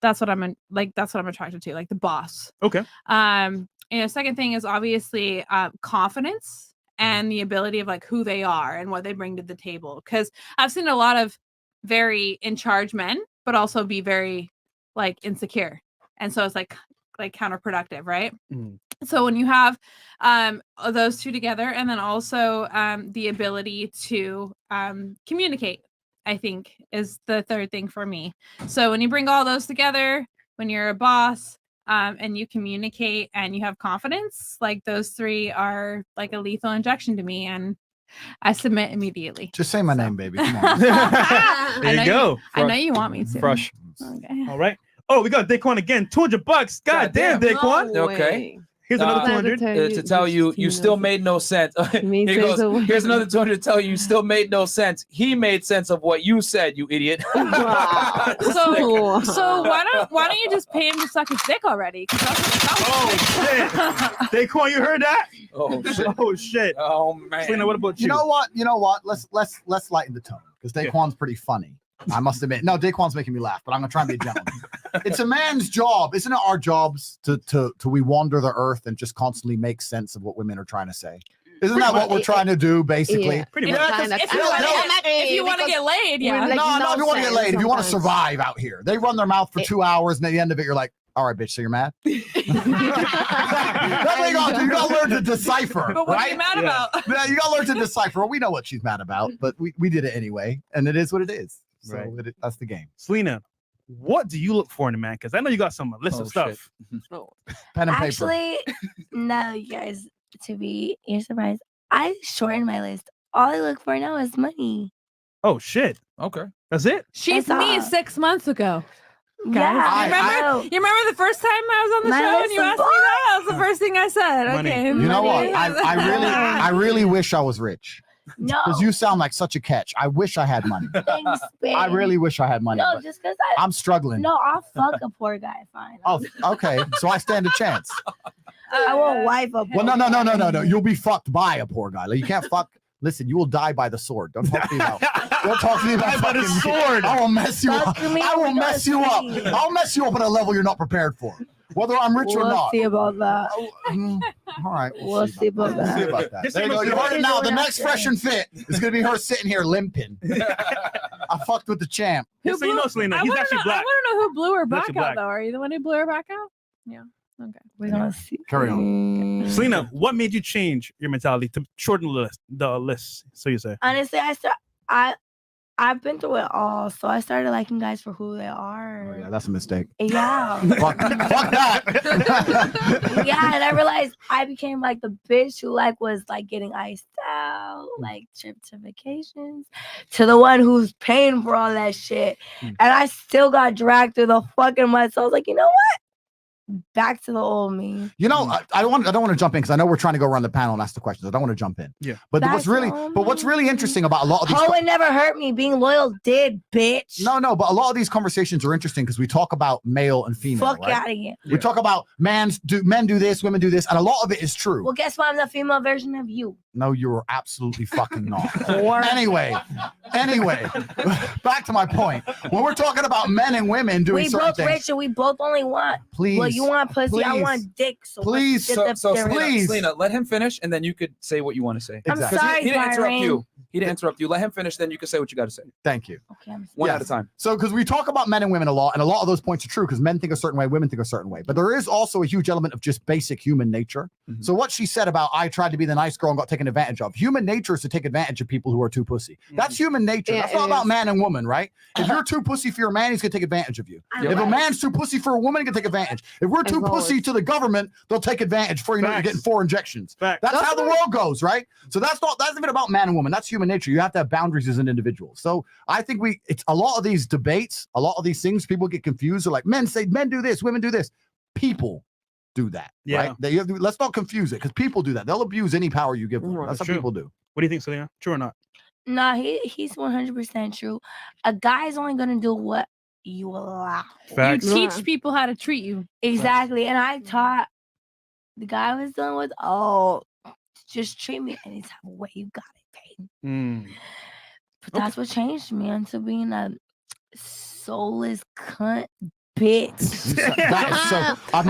That's what I'm attracted to, like the boss. Okay. Second thing is obviously confidence and the ability of like who they are and what they bring to the table. Because I've seen a lot of very in charge men, but also be very like insecure, and so it's like counterproductive, right? So when you have those 2 together, and then also the ability to communicate, I think is the third thing for me. So when you bring all those together, when you're a boss and you communicate and you have confidence, like those 3 are like a lethal injection to me, and I submit immediately. Just say my name, baby. Come on. There you go. I know you want me to. Fresh. Okay. All right. Oh, we got Daquan again. $200. God damn, Daquan. Okay. Here's another 200 to tell you, you still made no sense. Here goes, here's another 200 to tell you, you still made no sense. He made sense of what you said, you idiot. So why don't you just pay him to suck his dick already? Shit. Daquan, you heard that? Oh shit. Oh shit. Oh man. Selena, what about you? You know what? Let's lighten the tone, because Daquan's pretty funny. I must admit. No, Daquan's making me laugh, but I'm gonna try and be a gentleman. It's a man's job, isn't it? Our jobs to we wander the earth and just constantly make sense of what women are trying to say. Isn't that what we're trying to do, basically? Yeah, pretty much. If you want to get laid, yeah. No, if you want to get laid, if you want to survive out here, they run their mouth for 2 hours, and at the end of it, you're like, all right, bitch, so you're mad? That's what you gotta do. You gotta learn to decipher. But what right? are you mad about? Yeah, you gotta learn to decipher. Well, we know what she's mad about, but we did it anyway, and it is what it is. So Right. That's the game. Selena, what do you look for in a man? Because I know you got some list of stuff. Pen and paper. Actually, no, you guys, you're surprised. I shortened my list. All I look for now is money. Oh shit. Okay. That's it? She's That's me all. 6 months ago. Yeah, you remember the first time I was on the My show and list you is asked me that? That was the first thing I said. Money. Okay. You know what? money. I really wish I was rich. No. Because you sound like such a catch. I wish I had money. Thanks, babe. I really wish I had money. No, but just because I'm struggling. No, I'll fuck a poor guy. Fine. Oh, okay. So I stand a chance. I won't wife a poor Well, no. You'll be fucked by a poor guy. Like, you can't fuck. Listen, you will die by the sword. Don't talk to me about. Don't talk to me about by the fucking- sword. I will mess you Talk up. to me I will about mess you up. sleep. I'll mess you up at a level you're not prepared for, whether I'm rich or We'll not. see about that. All right. We'll see about We'll see that. about that. Just There you say go. You what's heard it good. now. The We're not next Fresh and Fit is gonna be her sitting here limping. I fucked with the champ. Just so you know, Selena, I he's wanna actually know, black. I want to know who blew her He's back actually out, black. though. Are you the one who blew her back out? Yeah. Okay. We're gonna see. Carry on. Selena, what made you change your mentality to shorten the list? So you say. Honestly, I've been through it all, so I started liking guys for who they are. Oh, yeah, that's a mistake. Yeah. fuck that. Yeah, and I realized I became like the bitch who like was like getting iced out, like trips to vacations, to the one who's paying for all that shit. And I still got dragged through the fucking mud. So I was like, you know what? Back to the old me. You know, I don't want to jump in because I know we're trying to go around the panel and ask the questions. I don't want to jump in. Yeah. But Back what's to really, the old but what's really interesting about a lot of these. Oh, it never hurt me. Being loyal did, bitch. No, but a lot of these conversations are interesting because we talk about male and female. Fuck right? out of here. We talk about men do this, women do this, and a lot of it is true. Well, guess what? I'm the female version of you. No, you're absolutely fucking not. Anyway, back to my point. When we're talking about men and women doing We certain both things, rich and we both only want. Please, Well, you want pussy, I please, want dick. So please, let's get the difference. Selena, let him finish, and then you could say what you want to say. I'm Exactly. 'Cause sorry, he didn't interrupt Byron. you. He didn't interrupt you. Let him finish, then you can say what you got to say. Thank you. Okay, I'm One Yes. at a time. So, because we talk about men and women a lot, and a lot of those points are true because men think a certain way, women think a certain way. But there is also a huge element of just basic human nature. Mm-hmm. So, what she said about I tried to be the nice girl and got taken advantage of, human nature is to take advantage of people who are too pussy. That's human nature. Yeah, That's it not about is. man and woman, right? If you're too pussy for your man, he's going to take advantage of you. Yep. If a man's too pussy for a woman, he can take advantage. If we're too pussy to the government, they'll take advantage for, you know, you're getting 4 injections. That's how the world goes, right? So, that's even about man and woman. That's human nature. You have to have boundaries as an individual. So, I think it's a lot of these debates, a lot of these things, people get confused. They're like, men say men do this, women do this. People do that, Yeah. right? Let's not confuse it because people do that. They'll abuse any power you give them. That's how True. people do. What do you think, Celina? True or not? Nah, he's 100% true. A guy's only gonna do what you allow. Facts. You teach people how to treat you. Exactly. And I taught the guy I was dealing with, just treat me any type of way you got it, babe. But that's what changed me into being a soulless cunt bitch. That is so. I've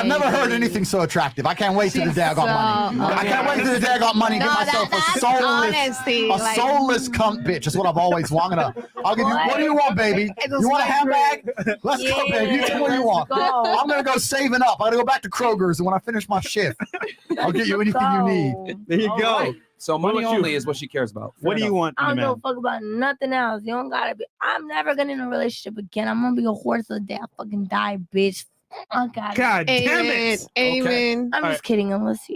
never heard anything so attractive. I can't wait till the day I got money. I can't wait till the day I got money. Get myself a soulless cunt bitch. That's what I've always wanted. I'll give you. What do you want, baby? You want a handbag? Let's go, baby. You tell me what you want. I'm gonna go saving up. I gotta go back to Kroger's, and when I finish my shift, I'll get you anything you need. There you go. Right. So What money about you? only is what she cares about. What do you want in I a don't give a man? fuck about nothing else. You don't gotta be. I'm never gonna in a relationship again. I'm gonna be a horse till the day I fucking die, bitch. I got it. God damn it. Amen. I'm just kidding. Unless.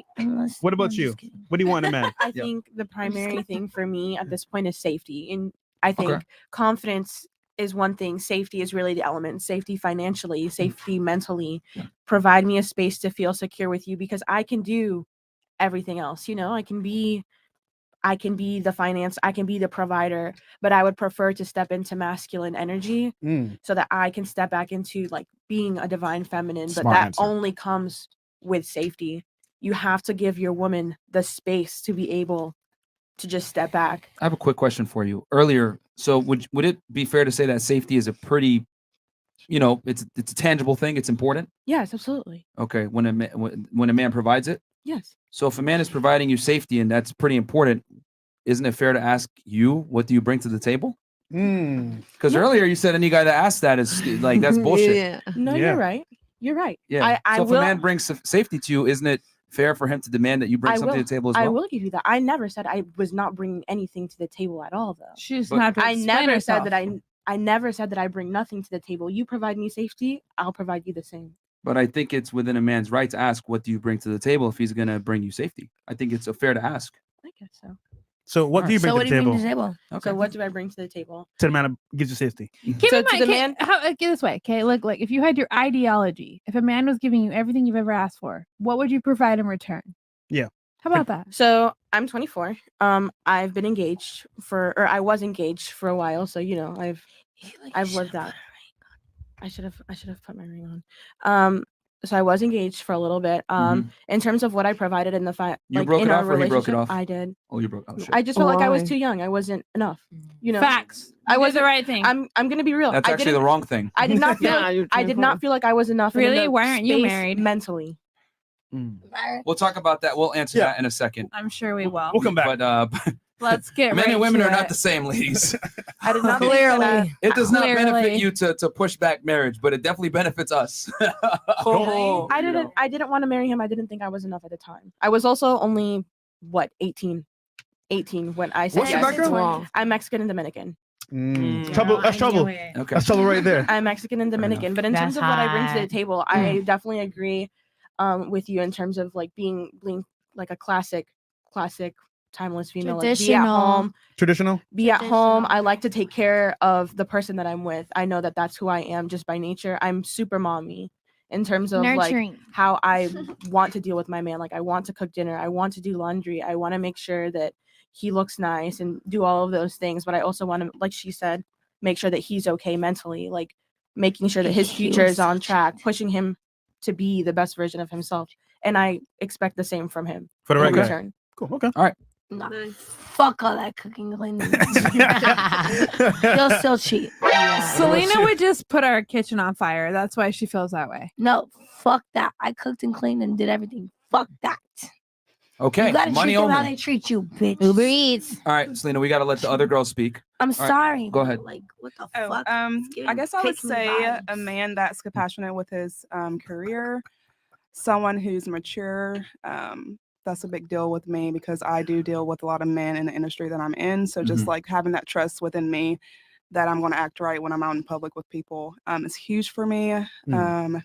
What about you? What do you want in a man? I think the primary thing for me at this point is safety. And I think Okay. confidence is one thing. Safety is really the element. Safety financially, safety mentally. Provide me a space to feel secure with you because I can do everything else. You know, I can be the finance, I can be the provider, but I would prefer to step into masculine energy so that I can step back into like being a divine feminine. But Smart that answer. only comes with safety. You have to give your woman the space to be able to just step back. I have a quick question for you. Earlier, so would it be fair to say that safety is a pretty, it's a tangible thing? It's important. Yes, absolutely. Okay, when a man provides it. Yes. So if a man is providing you safety and that's pretty important, isn't it fair to ask you, what do you bring to the table? Because earlier you said any guy that asks that is like, that's bullshit. No, Yeah. you're right. You're right. Yeah. I So if will, a man brings safety to you, isn't it fair for him to demand that you bring I something will, to the table as well? I will give you that. I never said I was not bringing anything to the table at all, though. She doesn't have to I explain never herself. said that I never said that I bring nothing to the table. You provide me safety, I'll provide you the same. But I think it's within a man's right to ask, what do you bring to the table if he's going to bring you safety? I think it's fair to ask. I guess so. So what do you bring to the table? So what do I bring to the table? To the man that gives you safety. Keep So in to mind, the okay, man- get this way, okay? Look, like if you had your ideology, if a man was giving you everything you've ever asked for, what would you provide in return? Yeah. How about that? So I'm 24. I've been engaged I was engaged for a while. So I've lived that. I should have put my ring on. So I was engaged for a little bit. In terms of what I provided in the You broke in it our off or he broke it relationship, off? I did. Oh, you broke. Oh, shit. I just felt like I was Why? too young. I wasn't enough. Facts. I You did was the right thing. I'm gonna be real. That's I actually the didn't- wrong thing. I did not feel Yeah, like you're I did not feel like I was enough. in Really? the Why aren't you space married? mentally? We'll talk about that. We'll answer that in a second. I'm sure we will. We'll come back. But Let's get men right and women to are not it. the same, ladies. I did not think that I- It does not benefit Clearly. you to push back marriage, but it definitely benefits us. I didn't want to marry him. I didn't think I was enough at the time. I was also only 18. 18 when I said What's your yes. background? I'm Mexican and Dominican. Trouble. That's trouble. Okay. That's trouble right there. I'm Mexican and Dominican, but in That's terms of what I bring to the hot. table, I definitely agree with you in terms of like being like a classic, timeless female. Like be at Traditional. home, Traditional. be at home. I like to take care of the person that I'm with. I know that that's who I am just by nature. I'm super mommy in terms of Nurturing. like how I want to deal with my man. Like I want to cook dinner. I want to do laundry. I want to make sure that he looks nice and do all of those things. But I also want to, like she said, make sure that he's okay mentally, like making sure that his future is on track, pushing him to be the best version of himself. And I expect the same from him. For the in right guy. return. Cool. Okay. All right. Nah, fuck all that cooking cleaning. You'll still cheat. Selena would just put our kitchen on fire. That's why she feels that way. No, fuck that. I cooked and cleaned and did everything. Fuck that. Okay. You gotta Money treat them how only. they treat you, bitch. Uber Eats. All right, Selena, we got to let the other girls speak. I'm All right, sorry. Go ahead. Like, what the Oh, fuck? I guess I would say a man that's compassionate with his career, someone who's mature. That's a big deal with me because I do deal with a lot of men in the industry that I'm in. So just like having that trust within me that I'm going to act right when I'm out in public with people is huge for me.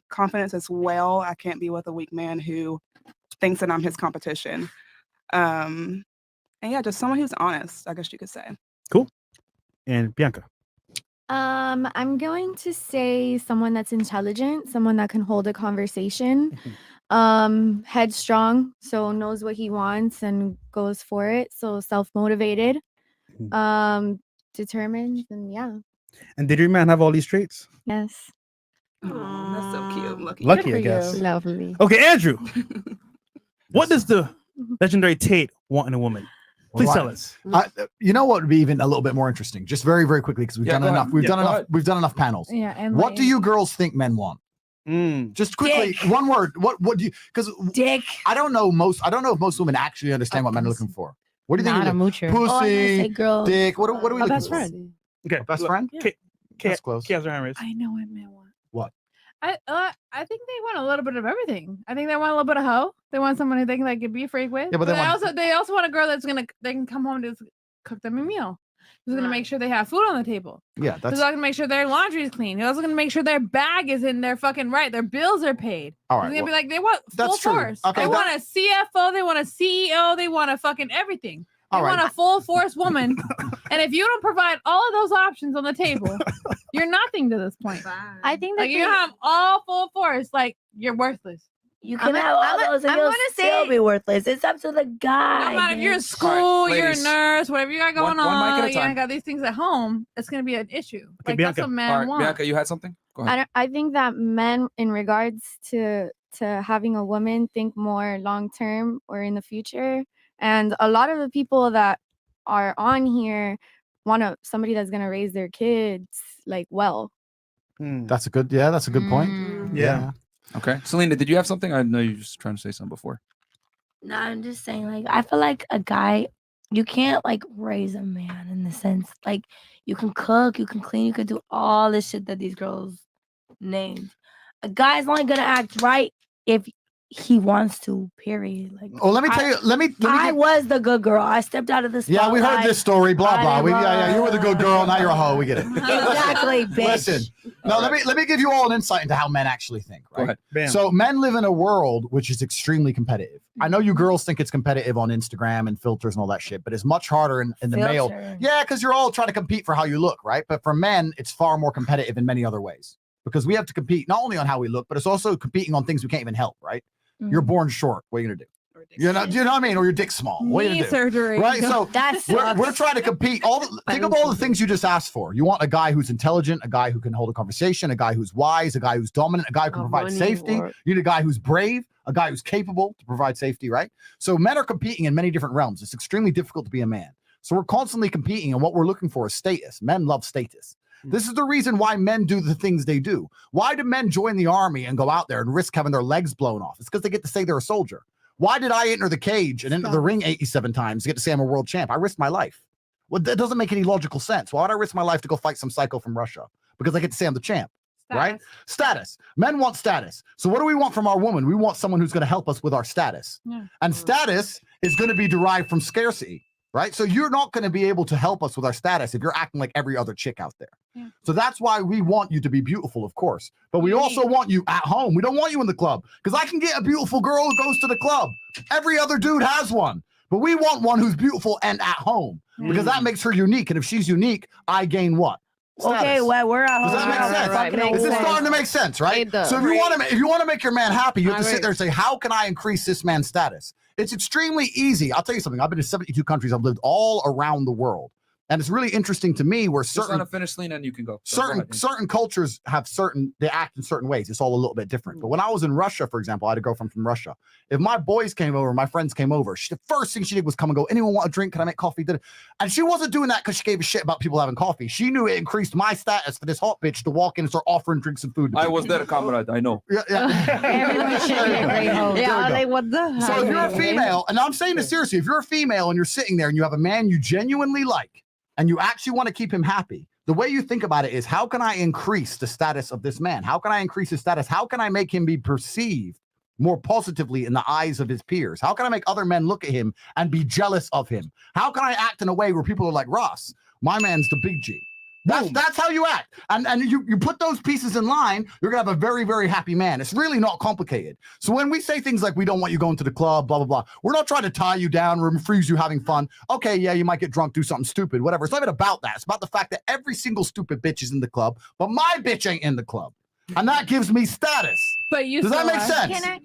Confidence as well. I can't be with a weak man who thinks that I'm his competition. And yeah, just someone who's honest, I guess you could say. Cool. And Bianca. I'm going to say someone that's intelligent, someone that can hold a conversation, headstrong, so knows what he wants and goes for it. So self-motivated, determined, and yeah. And did your man have all these traits? Yes. That's so cute. I'm lucky. Lucky, I guess. Lovely. Okay, Andrew. What does the legendary Tate want in a woman? Please tell us. You know what would be even a little bit more interesting? Just very, very quickly, because we've done go enough. ahead. We've Yeah, done go enough. ahead. We've done enough panels. Yeah. And What do you girls think men want? Just quickly, one word. What do you? Because dick. I don't know if most women actually understand what men are looking for. What do you think? Not a moocher. Pussy, Oh, I'm gonna say girl. dick. What are we looking best for? friend. Okay, Best friend? That's close. Kay has her hand raised. I know what men want. What? I think they want a little bit of everything. I think they want a little bit of hoe. They want someone who they can like be a freak with. Yeah, but they also want a girl that's they can come home to cook them a meal. Who's gonna make sure they have food on the table. Yeah, Who's that's also gonna make sure their laundry is clean. Who's also gonna make sure their bag is in their fucking right. Their bills are paid. all Who's right. gonna be well, like they want full that's true. force. Okay, They that- want a CFO. They want a CEO. They want a fucking everything. They All right. want a full force woman. And if you don't provide all of those options on the table, you're nothing to this point. I think that Like you have all full force, like you're worthless. You can I'm have all those and I'm you'll gonna still say- be worthless. It's up to the guy. No matter if you're in bitch. school, you're a ladies. nurse, whatever you got going One mic at a on, you time. ain't got these things at home, it's gonna be an issue. Like Bianca. that's what men All right, want. Bianca, you had something? Go ahead. I think that men, in regards to having a woman, think more long term or in the future. And a lot of the people that are on here want somebody that's gonna raise their kids like well. That's a good. Yeah, that's a good point. Yeah. Okay. Selena, did you have something? I know you were just trying to say something before. No, I'm just saying, like, I feel like a guy, you can't like raise a man in the sense, like, you can cook, you can clean, you can do all this shit that these girls named. A guy's only gonna act right if he wants to, period. Like, Oh, let me tell you. Let me. I give- was the good girl. I stepped out of the Yeah, we heard spotlight. this story. Blah I blah. did Yeah. You were the good girl. Now you're a hoe. We get it. Exactly, bitch. Listen. No, let me give you all an insight into how men actually think. Go Right. ahead. Bam. So men live in a world which is extremely competitive. I know you girls think it's competitive on Instagram and filters and all that shit, but it's much harder in the male. Filter. Yeah, because you're all trying to compete for how you look, right? But for men, it's far more competitive in many other ways because we have to compete not only on how we look, but it's also competing on things we can't even help, right? You're born short. What are you gonna do? You know what I mean? Or your dick's small. What are you Knee gonna do? surgery. Right? So That we're sucks. trying to compete. Think of all the things you just asked for. You want a guy who's intelligent, a guy who can hold a conversation, a guy who's wise, a guy who's dominant, a guy who can provide money, safety. work. You need a guy who's brave, a guy who's capable to provide safety, right? So men are competing in many different realms. It's extremely difficult to be a man. So we're constantly competing, and what we're looking for is status. Men love status. This is the reason why men do the things they do. Why do men join the army and go out there and risk having their legs blown off? It's because they get to say they're a soldier. Why did I enter the cage and enter the ring 87 times to get to say I'm a world champ? I risked my life. Well, that doesn't make any logical sense. Why would I risk my life to go fight some psycho from Russia? Because I get to say I'm the champ, right? Status. Men want status. So what do we want from our woman? We want someone who's going to help us with our status. Yeah. And status is going to be derived from scarcity. right? So you're not going to be able to help us with our status if you're acting like every other chick out there. Yeah. So that's why we want you to be beautiful, of course. But we also want you at home. We don't want you in the club because I can get a beautiful girl who goes to the club. Every other dude has one. But we want one who's beautiful and at home because that makes her unique. And if she's unique, I gain what? Okay, Status. well, we're at home. Does that make sense? Right, makes This is sense. starting to make sense, right? It does. So if you want to make your man happy, you have to sit Alright. there and say, how can I increase this man's status? It's extremely easy. I'll tell you something. I've been to 72 countries. I've lived all around the world. And it's really interesting to me where Just let certain him finish, Celina, and you can go. So go ahead. certain cultures have they act in certain ways. It's all a little bit different. But when I was in Russia, for example, I had a girlfriend from Russia. If my boys came over, my friends came over, the first thing she did was come and go, anyone want a drink? Can I make coffee? And she wasn't doing that because she gave a shit about people having coffee. She knew it increased my status for this hot bitch to walk in and start offering drinks and food. I was there, comrade. I know. Yeah. Everyone should be a great host. There we Yeah, go. like what the So if you're a female, and I'm saying this seriously, if you're a female and you're sitting there and you have a man you genuinely like and you actually want to keep him happy, the way you think about it is, how can I increase the status of this man? How can I increase his status? How can I make him be perceived more positively in the eyes of his peers? How can I make other men look at him and be jealous of him? How can I act in a way where people are like, Ross, my man's the big G. That's how you act. And you put those pieces in line, you're gonna have a very, very happy man. It's really not complicated. So when we say things like we don't want you going to the club, blah, blah, blah, we're not trying to tie you down or freeze you having fun. Okay, yeah, you might get drunk, do something stupid, whatever. It's not even about that. It's about the fact that every single stupid bitch is in the club, but my bitch ain't in the club. And that gives me status. But you Does that still make are. sense? Can I?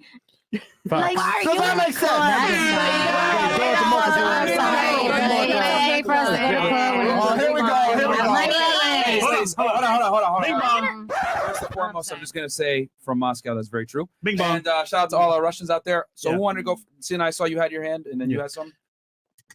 Does that make sense? Here we go. Hold on. First and foremost, I'm just gonna say from Moscow, that's very true. Bing bong. And shout out to all our Russians out there. So who wanted to go? Celina, I saw you had your hand, and then you had some.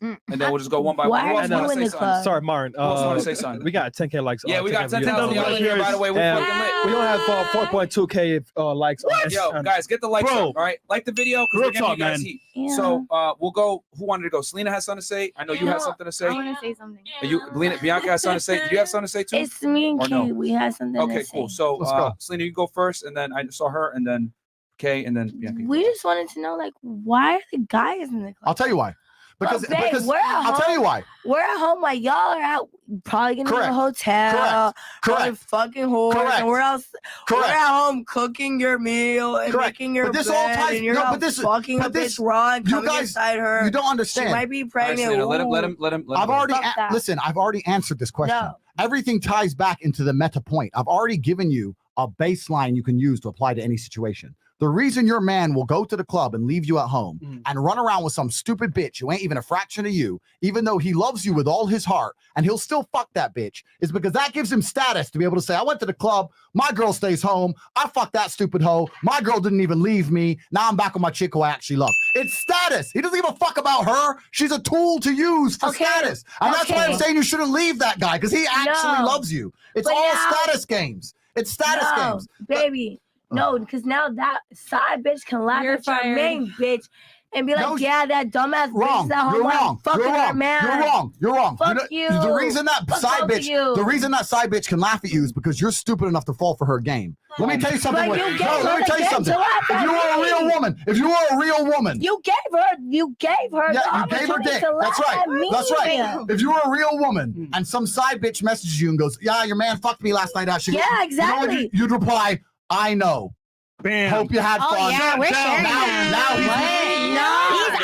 And then we'll just go one by one. Who else want to say something? Sorry, Martin. Who else want to say something? We got 10K likes. Yeah, we got 10K 10,000 videos. y'all in here, by the way. We're And fucking lit. we only have 4.2K likes. On Yo, guys, get the likes Bro. up, all right? Like the video because Real we're getting you talk, guys man. heat. Yeah. So we'll go. Who wanted to go? Celina has something to say. I know you No, have something to say. I want to say something. Bianca has something to say. Did you have something to say too? It's me and Or no? Kay. We had something Okay, to say. cool. So Let's go. Celina, you go first, and then I saw her, and then Kay, and then Bianca. We just wanted to know, like, why are the guys in the club? I'll tell you why. Because Well, babe, we're at I'll tell home. you why. We're at home while y'all are out, probably getting in Correct. a hotel, Correct. fucking whores, Correct. and we're else. Correct. We're at home cooking your meal and Correct. making your But this bed, all ties- and you're no, out but this- fucking but a this- bitch raw and you coming guys- inside her. You don't She understand. might be All right, pregnant. Celina, let him I've go. already Fuck that. listen. I've already answered this question. No. Everything ties back into the meta point. I've already given you a baseline you can use to apply to any situation. The reason your man will go to the club and leave you at home and run around with some stupid bitch who ain't even a fraction of you, even though he loves you with all his heart, and he'll still fuck that bitch, is because that gives him status to be able to say, I went to the club, my girl stays home, I fucked that stupid hoe, my girl didn't even leave me, now I'm back with my chick who I actually love. It's status. He doesn't give a fuck about her. She's a tool to use for status. And that's why I'm saying you shouldn't leave that guy, because he actually No. loves you. It's But all now- status games. It's status games. Baby. No, because now that side bitch can laugh You're at your fired. main bitch and be like, No, yeah, that dumbass Wrong. bitch that You're whole wrong. fucking You're her wrong. man. You're wrong. You're wrong. Fuck you. The reason that Fuck side both bitch, of you. the reason that side bitch can laugh at you is because you're stupid enough to fall for her game. Let me tell you something. But you Wait, gave no, her let me the tell you game something. to laugh If at you were a me. real woman, you gave her yeah, the you gave her opportunity dick. to That's laugh right. at me. That's right. If you were a real woman and some side bitch messages you and goes, "Yeah, your man fucked me last night." Actually, Yeah, You know what exactly. you'd reply, "I know." Bam. Hope you had Oh, fun. yeah, we're sharing now, that. now he's What? No, he's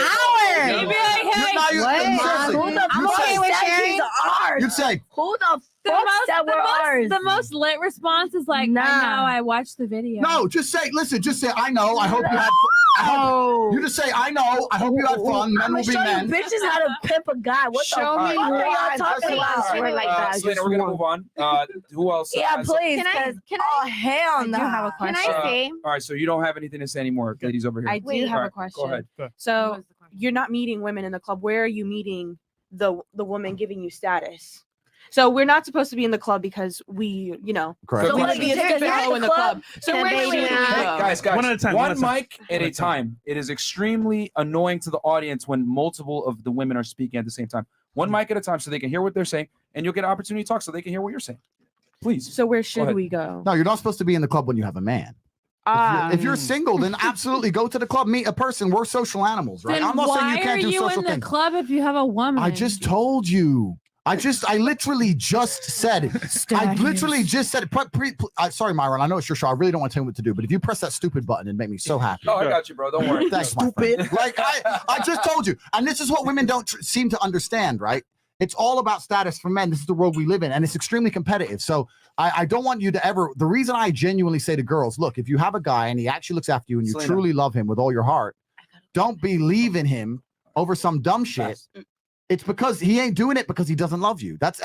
You'd ours. be like, hey, now you- What? seriously, Who the I'm fuck okay with said sharing. he's ours? You'd say, Who the the fuck most, said the, we're ours? most, the most lit response is like, I Nah. know, I watched the video. no, just say, listen, just say, "I know. I hope you had fun." No. You just say, "I know. I hope you had fun." Men I'ma will be show men. you bitches how to pimp a guy. What the Show fuck me are why. y'all talking about? All right, Celina, we're gonna move on. Who else? Yeah, has- please. Can I? 'cause- Can oh, I? hell I do no. have a Can question. I say? All right, so you don't have anything to say anymore, ladies over here. I do Wait. have All a right, question. Go ahead. So you're not meeting women in the club. Where are you meeting the woman giving you status? So we're not supposed to be in the club because we, Correct. So we we want to be a can stupid take hoe in the club. So and where then should we they- go? Hey, guys, One at a time, One one at a time. mic at a time. It is extremely annoying to the audience when multiple of the women are speaking at the same time. One mic at a time so they can hear what they're saying, and you'll get an opportunity to talk so they can hear what you're saying. Please. So where Go should ahead. we go? No, you're not supposed to be in the club when you have a man. If you're single, then absolutely go to the club, meet a person. We're social animals, right? Then I'm not saying you can't do why are you social in the things. club if you have a woman? I just told you. I literally just said it. I literally just said it. Sorry, Myron. I know it's your show. I really don't want to tell you what to do, but if you press that stupid button, it'd make me so happy. Oh, I got you, bro. Don't worry. Thanks, my friend. Like I just told you, and this is what women don't seem to understand, right? It's all about status for men. This is the world we live in, and it's extremely competitive. So I don't want you to ever. The reason I genuinely say to girls, look, if you have a guy and he actually looks after you and you Celina. truly love him with all your heart, don't be leaving him over some dumb shit. It's because he ain't doing it because he doesn't love you. That's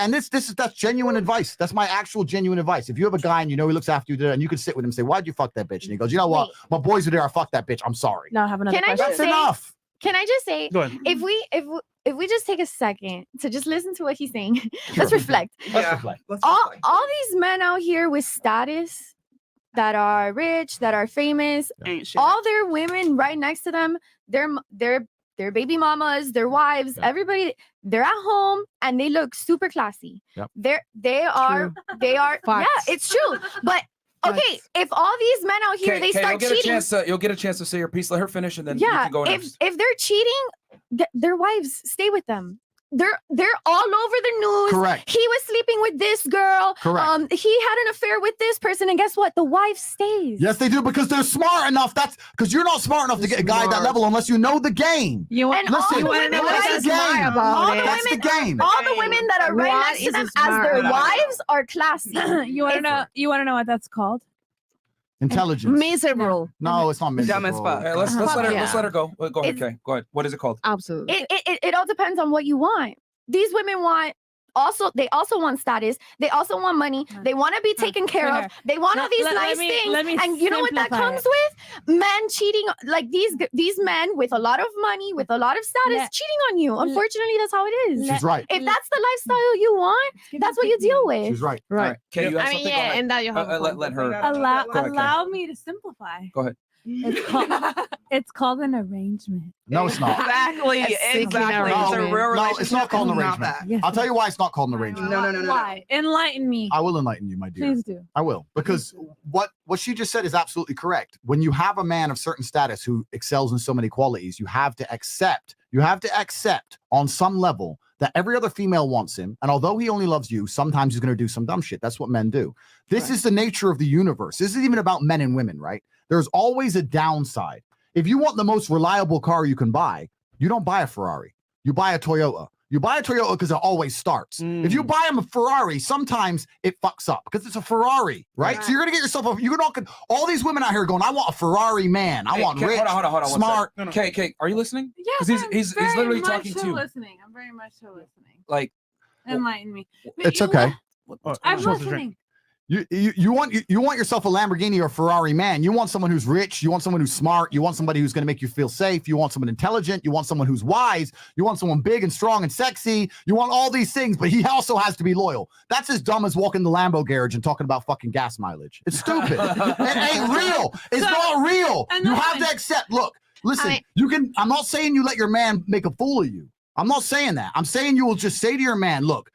genuine advice. That's my actual genuine advice. If you have a guy and you know he looks after you, and you can sit with him and say, "Why'd you fuck that bitch?" And he goes, "You know what? My boys are there. I fucked that bitch. I'm sorry." Now I have another Can I question. just That's say? enough. Can I just say? Go ahead. If we just take a second to just listen to what he's saying, let's reflect. Let's reflect. All these men out here with status that are rich, that are famous, Ain't shit. all their women right next to them, their baby mamas, their wives, everybody, they're at home and they look super classy. Yep. They are yeah, Facts. it's true. But okay, if all these men out here Okay, they okay, start cheating, you'll get a chance to say your piece. Let her finish, and then you yeah, can go next. if they're cheating, their wives stay with them. They're all over the news. Correct. He was sleeping with this girl. Correct. He had an affair with this person, and guess what? The wife stays. Yes, they do because they're smart enough. That's because you're not smart enough to get a guy at that level unless you know the game. And all Listen, the women that's right the game. all the That's the women, game. all the women that are right What next to is them a as smart their woman? wives are classy. You want to know? You want to know what that's called? Intelligence. Miserable. No, it's not miserable. Dumb as fuck. Hey, let's let her Yeah. go. Go ahead, It's- Kay. Go ahead. What is it called? Absolutely. It all depends on what you want. These women want they also want status. They also want money. They want to be taken care of. They want all these nice things. And you know what that simplify comes with? Men cheating, like these men with a lot of money, with a lot of status, Let- cheating on you. Unfortunately, that's how it is. She's right. If that's the lifestyle you want, that's what you deal with. She's right. All right. Kay, you have I mean, something? Go yeah, ahead. and that you have. a point. Let her. Allow Go ahead, Kay. allow me to simplify. Go ahead. It's called an arrangement. No, it's not. Exactly. A seeking Exactly. It's a arrangement. real No, relationship. it's not called an Not arrangement. that. Yes, I'll tell you why it's not called an arrangement. No. Why? Enlighten me. I will enlighten you, my dear. Please do. I will, because what she just said is absolutely correct. When you have a man of certain status who excels in so many qualities, you have to accept on some level that every other female wants him. And although he only loves you, sometimes he's going to do some dumb shit. That's what men do. This is the nature of the universe. This isn't even about men and women, right? There's always a downside. If you want the most reliable car you can buy, you don't buy a Ferrari. You buy a Toyota. You buy a Toyota because it always starts. If you buy him a Ferrari, sometimes it fucks up because it's a Ferrari, right? So you're gonna get yourself a. You're not gonna. All these women out here going, I want a Ferrari man. I want Kay, rich, hold on. smart. Kay, are you listening? Yes, 'Cause he's very literally much talking so to you. listening. I'm very much so listening. Like, Enlighten me. It's okay. I'm listening. You want yourself a Lamborghini or Ferrari man. You want someone who's rich. You want someone who's smart. You want somebody who's going to make you feel safe. You want someone intelligent. You want someone who's wise. You want someone big and strong and sexy. You want all these things, but he also has to be loyal. That's as dumb as walking the Lambo garage and talking about fucking gas mileage. It's stupid. It ain't real. It's not real. You have to accept. Look, listen. I'm not saying you let your man make a fool of you. I'm not saying that. I'm saying you will just say to your man, look,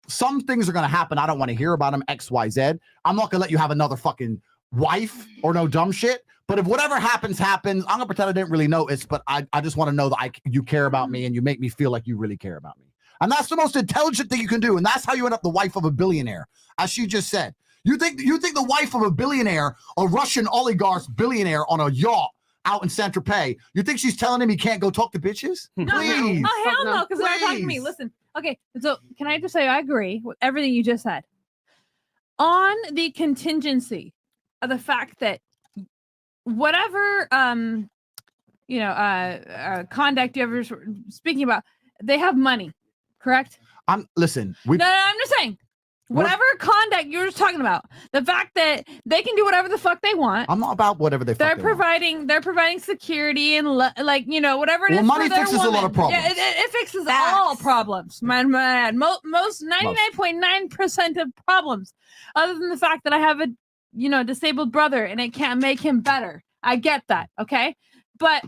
some things are going to happen. I don't want to hear about them. X, Y, Z. I'm not going to let you have another fucking wife or no dumb shit. But if whatever happens, I'm going to pretend I didn't really notice. But I just want to know that you care about me and you make me feel like you really care about me. And that's the most intelligent thing you can do. And that's how you end up the wife of a billionaire. As she just said, you think the wife of a billionaire, a Russian oligarch billionaire on a yacht out in Saint-Tropez, you think she's telling him he can't go talk to bitches? Please. Oh, hell no, because they're not talking to me. Listen, okay, so can I just say I agree with everything you just said. On the contingency of the fact that whatever conduct you ever speaking about, they have money, correct? Listen. No, I'm just saying. Whatever conduct you're just talking about, the fact that they can do whatever the fuck they want. I'm not about whatever they They're fucking providing. They're providing security and whatever it is. Well, money for their fixes a lot of woman. problems. Yeah, it fixes all problems. Man. Most 99.9% of problems, other than the fact that I have a disabled brother and it can't make him better. I get that, okay, but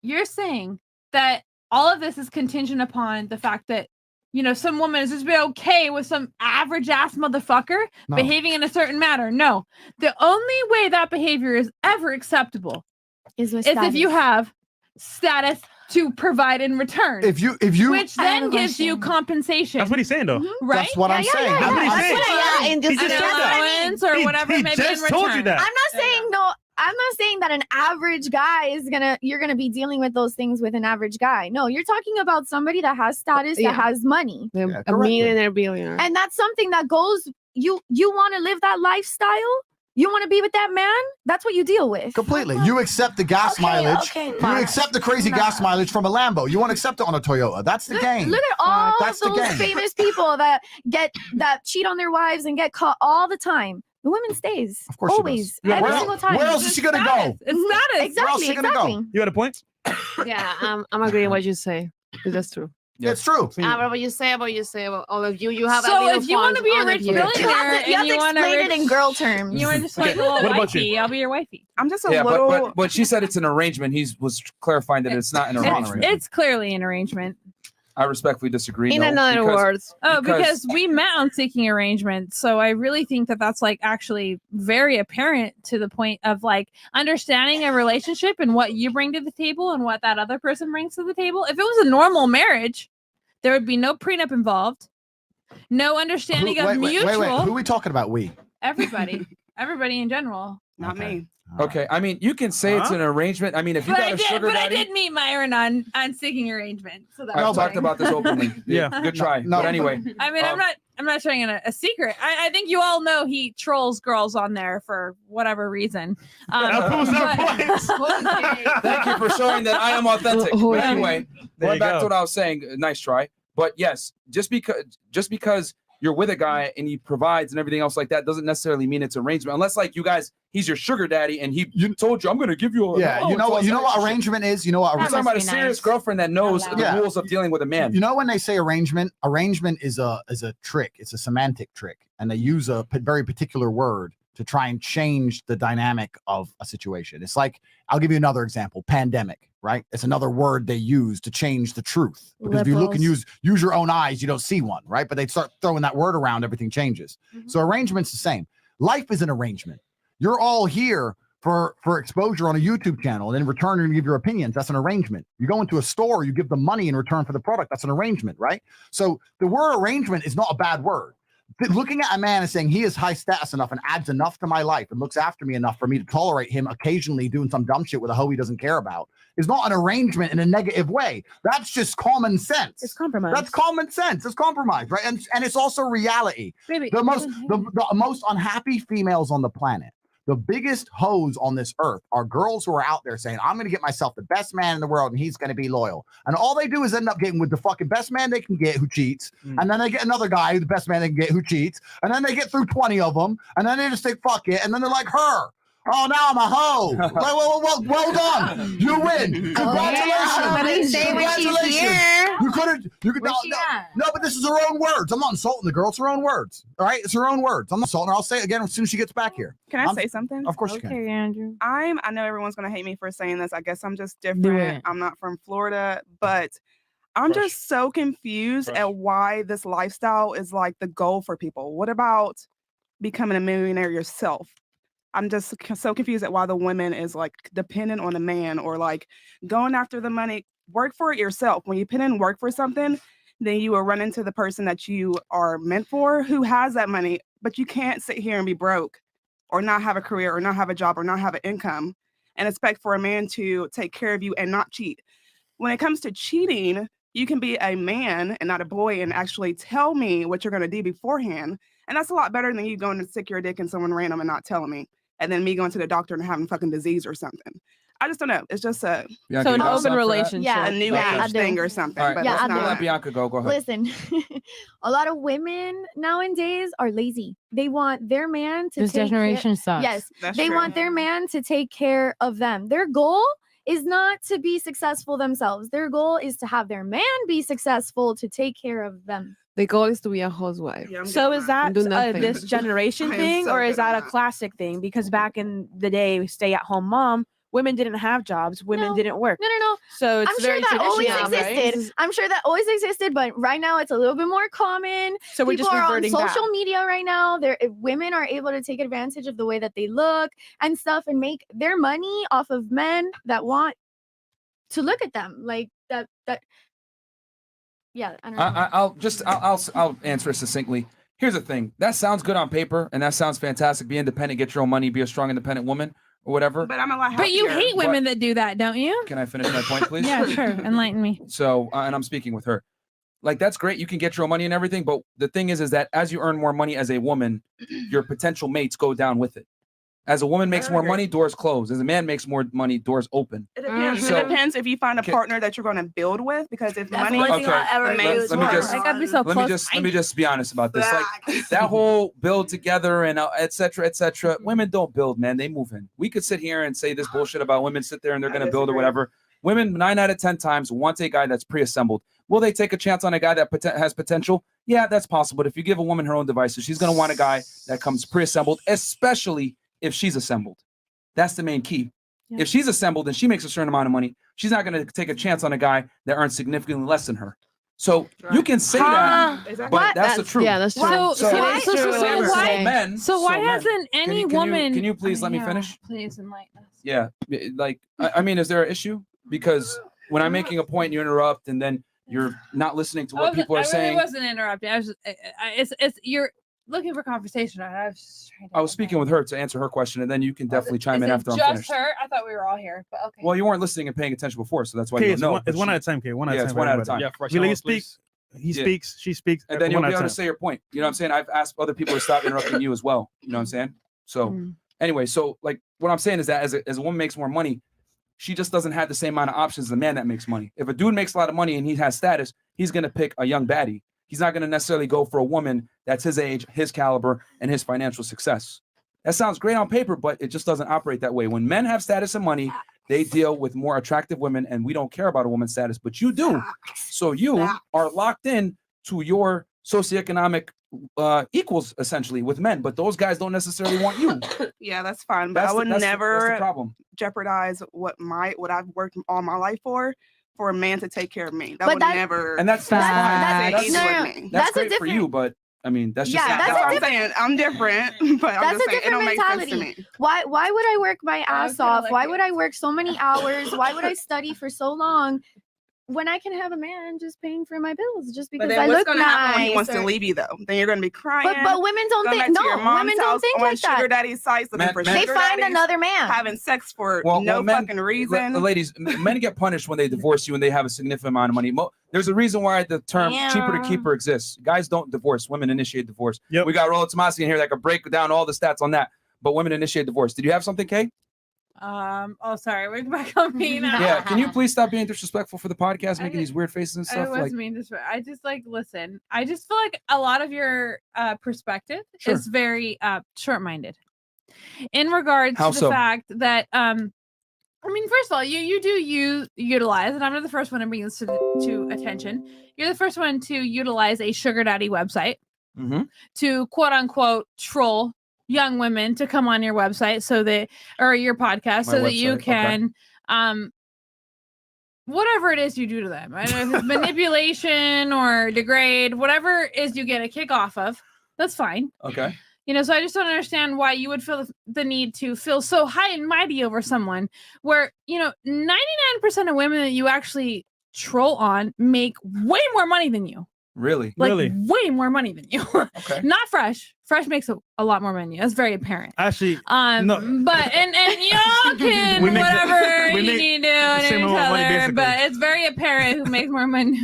you're saying that all of this is contingent upon the fact that some woman is just be okay with some average ass motherfucker No. behaving in a certain manner. No, the only way that behavior is ever acceptable is if you have status to provide in return. If you which then gives you compensation. That's what he's saying, though. Right? That's what I'm saying. That's what he's saying. Yeah, in this an allowance or whatever he it may be in just told you return. that. I'm not saying no. I'm not saying that an average guy you're gonna be dealing with those things with an average guy. No, you're talking about somebody that has status, Yeah. that has money, A millionaire, billionaire. and that's something that goes. You want to live that lifestyle. You want to be with that man. That's what you deal with. Completely. You accept the gas mileage. okay, You fine. accept the crazy gas mileage from a Lambo. You won't accept it on a Toyota. That's the game. Look at all That's the those game. famous people that cheat on their wives and get caught all the time. The woman stays. Of course she always. does. Yeah, Every where single else- time. where else is she gonna go? It's status. Exactly. Where else is she gonna go? Exactly. You got a point? Yeah, I'm agreeing what you say. That's true. It's true. What you say about all of you. You have a So little if you want to be a fun rich on you. billionaire You have and to you want to explain it in girl terms. You want to just Okay, like a little what about wifey. you? I'll be your wifey. I'm just a Yeah, little. but she said it's an arrangement. He was clarifying that it's not an arrangement. It's clearly an arrangement. I respectfully disagree. In no, another because- words. Oh, because we met on Seeking Arrangement. So I really think that that's like actually very apparent to the point of like understanding a relationship and what you bring to the table and what that other person brings to the table. If it was a normal marriage, there would be no prenup involved, no understanding of mutual. Wait. Who are we talking about? We. Everybody in general. Not me. Okay, I mean, you can say it's an arrangement. I mean, if you But got I a did, sugar but I daddy, did meet Myron on Seeking Arrangement. So that's I've talked fine. about this openly. Yeah. Good try. No, But anyway, I mean, I'm not showing a secret. I think you all know he trolls girls on there for whatever reason. That proves our but- thank you for showing that I am authentic. But anyway, There going you back go. to what I was saying, nice try. But yes, just because you're with a guy and he provides and everything else like that doesn't necessarily mean it's arrangement. Unless like you guys, he's your sugar daddy and he told you I'm going to give you a Yeah, no, you know it's all what relationship. arrangement is? You know what I'm talking about a serious girlfriend that knows the Yeah. rules of dealing with a man. You know when they say arrangement is a trick. It's a semantic trick, and they use a very particular word to try and change the dynamic of a situation. It's like, I'll give you another example: pandemic. Right? It's another word they use to change the truth. Because if you look and use your own eyes, you don't see one, right? But they start throwing that word around, everything changes. So arrangement's the same. Life is an arrangement. You're all here for exposure on a YouTube channel, and in return, you give your opinions. That's an arrangement. You go into a store, you give them money in return for the product. That's an arrangement, right? So the word arrangement is not a bad word. Looking at a man and saying he is high status enough and adds enough to my life and looks after me enough for me to tolerate him occasionally doing some dumb shit with a hoe he doesn't care about is not an arrangement in a negative way. That's just common sense. It's compromise. That's common sense. It's compromise, right? And it's also reality. Baby, The most unhappy females on the planet, the biggest hoes on this earth are girls who are out there saying, I'm going to get myself the best man in the world and he's going to be loyal. And all they do is end up getting with the fucking best man they can get who cheats. And then they get another guy, the best man they can get who cheats. And then they get through 20 of them. And then they just think, fuck it. And then they're like, her. Oh, now I'm a hoe. Well done. You win. Congratulations. You could no, but this is her own words. I'm not insulting the girl. It's her own words. All right. It's her own words. I'm not insulting her. I'll say it again as soon as she gets back here. Can I say something? Of course you can. Andrew. I know everyone's gonna hate me for saying this. I guess I'm just Do different. it. I'm not from Florida, but I'm just so confused at why this lifestyle is like the goal for people. What about becoming a millionaire yourself? I'm just so confused at why the woman is like dependent on a man or like going after the money. Work for it yourself. When you put in work for something, then you will run into the person that you are meant for who has that money, but you can't sit here and be broke or not have a career or not have a job or not have an income and expect for a man to take care of you and not cheat. When it comes to cheating, you can be a man and not a boy and actually tell me what you're going to do beforehand. And that's a lot better than you going to stick your dick in someone random and not telling me. And then me going to the doctor and having fucking disease or something. I just don't know. It's just a Bianca, you got something for that? Yeah, a new age thing or something. All right, But let's it's not not. let Bianca go. Go ahead. Listen, a lot of women nowadays are lazy. They want their man to This take generation care. sucks. Yes, That's they true. want their man to take care of them. Their goal is not to be successful themselves. Their goal is to have their man be successful to take care of them. The goal is to be a housewife. So is that Do nothing. this generation I am thing, so or is good at that a classic thing? Because back in the day, stay-at-home mom women didn't have jobs, women didn't work. No. So it's I'm sure very that always traditional, right? existed. I'm sure that always existed, but right now it's a little bit more common. So we're People just are on reverting social back. media right now. Women are able to take advantage of the way that they look and stuff and make their money off of men that want to look at them like that. Yeah, I don't know. I'll answer it succinctly. Here's the thing. That sounds good on paper, and that sounds fantastic. Be independent, get your own money, be a strong, independent woman, or whatever. But I'm a lot But you happier. hate women that do that, don't you? Can I finish my point, please? Yeah, sure. Enlighten me. So, and I'm speaking with her. Like, that's great. You can get your own money and everything, but the thing is that as you earn more money as a woman, your potential mates go down with it. As a woman makes more money, doors close. As a man makes more money, doors open. It depends. So- It depends if you find a partner that you're going to build with, because if That's money, the only thing I'll ever the do main is let me work. just- I gotta be so let me just be honest about this. Facts. Like that whole build together and et cetera, et cetera. Women don't build, man. They move in. We could sit here and say this bullshit about women sit there and they're I going to build or disagree. whatever. Women 9 out of 10 times want a guy that's pre-assembled. Will they take a chance on a guy that has potential? Yeah, that's possible. But if you give a woman her own devices, she's going to want a guy that comes pre-assembled, especially if she's assembled. That's the main key. Yeah. If she's assembled and she makes a certain amount of money, she's not going to take a chance on a guy that earns significantly less than her. So you can say that, Exactly. but that's the truth. Yeah, that's true. So why- so why- men. So why men- hasn't can any you- woman? Can you please let me Yeah, finish? Please enlighten us. Yeah, like I mean, is there an issue? Because when I'm making a point, you interrupt, and then you're not listening to what people are saying. I wasn't interrupting. I was just, it's you're looking for conversation. I was just trying to. I was speaking with her to answer her question, and then you can definitely chime in after I'm just finished. her? I thought we were all here, but okay. Well, you weren't listening and paying attention before, so that's why Okay, you it's don't know. one, it's but one she- at a time. Okay, one at a Yeah, time. it's for one at a everybody. time. Yeah, fresh We let you hours, speak. please. He Yeah. speaks. She speaks. And then you'll one be at a able to time. say your point. You know what I'm saying? I've asked other people to stop interrupting you as well. You know what I'm saying? So anyway, so like what I'm saying is that as a woman makes more money, she just doesn't have the same amount of options as a man that makes money. If a dude makes a lot of money and he has status, he's going to pick a young baddie. He's not going to necessarily go for a woman that's his age, his caliber, and his financial success. That sounds great on paper, but it just doesn't operate that way. When men have status and money, they deal with more attractive women, and we don't care about a woman's status, but you do. So you are locked in to your socioeconomic equals essentially with men, but those guys don't necessarily want you. Yeah, that's fine. But That's I would that's the never problem. jeopardize what I've worked all my life for a man to take care of me. That But would never. And that's fine. That's- easy no, with no, me. That's that's a great for different- you, but I mean, that's just Yeah, That's that's a what I'm different- saying. I'm different, but I'm That's just a saying it different don't make sense to mentality. me. Why would I work my ass feel off? like Why it. would I work so many hours? Why would I study for so long when I can have a man just paying for my bills just But because then I what's look going to happen when he nice? wants to or- leave you though? Then you're going to be crying. But women don't going think back to your no. mom's Women don't house think on like sugar that. daddy sites looking for They sugar find daddies, another man. having sex for Well, no men, fucking reason. ladies, men get punished when they divorce you and they have a significant amount of money. There's a reason why the term cheaper to keeper exists. Guys don't divorce. Women initiate divorce. Yep. We got Rollo Tomasi in here that could break down all the stats on that. But women initiate divorce. Did you have something, Kay? Oh, sorry. We're back on me now. Yeah. Can you please stop being disrespectful for the podcast, making these weird faces and I stuff? was Like, mean to I just listen. I just feel like a lot of your perspective Sure. is very short-minded in regards How to the so? fact that I mean, first of all, you do utilize, and I'm not the first one to bring this to attention. You're the first one to utilize a sugar daddy website to quote unquote troll young women to come on your website or your podcast My so that you website, okay. can whatever it is you do to them. I don't know if it's manipulation or degrade, whatever it is you get a kick off of, that's fine. okay. So I just don't understand why you would feel the need to feel so high and mighty over someone where, 99% of women that you actually troll on make way more money than you. Really? Way more money than you. Okay. Not Fresh. Fresh makes a lot more money. That's very apparent. Actually, no. But and y'all can We make the- whatever we you make need to the do same to each amount of money, other, basically. but it's very apparent who makes more money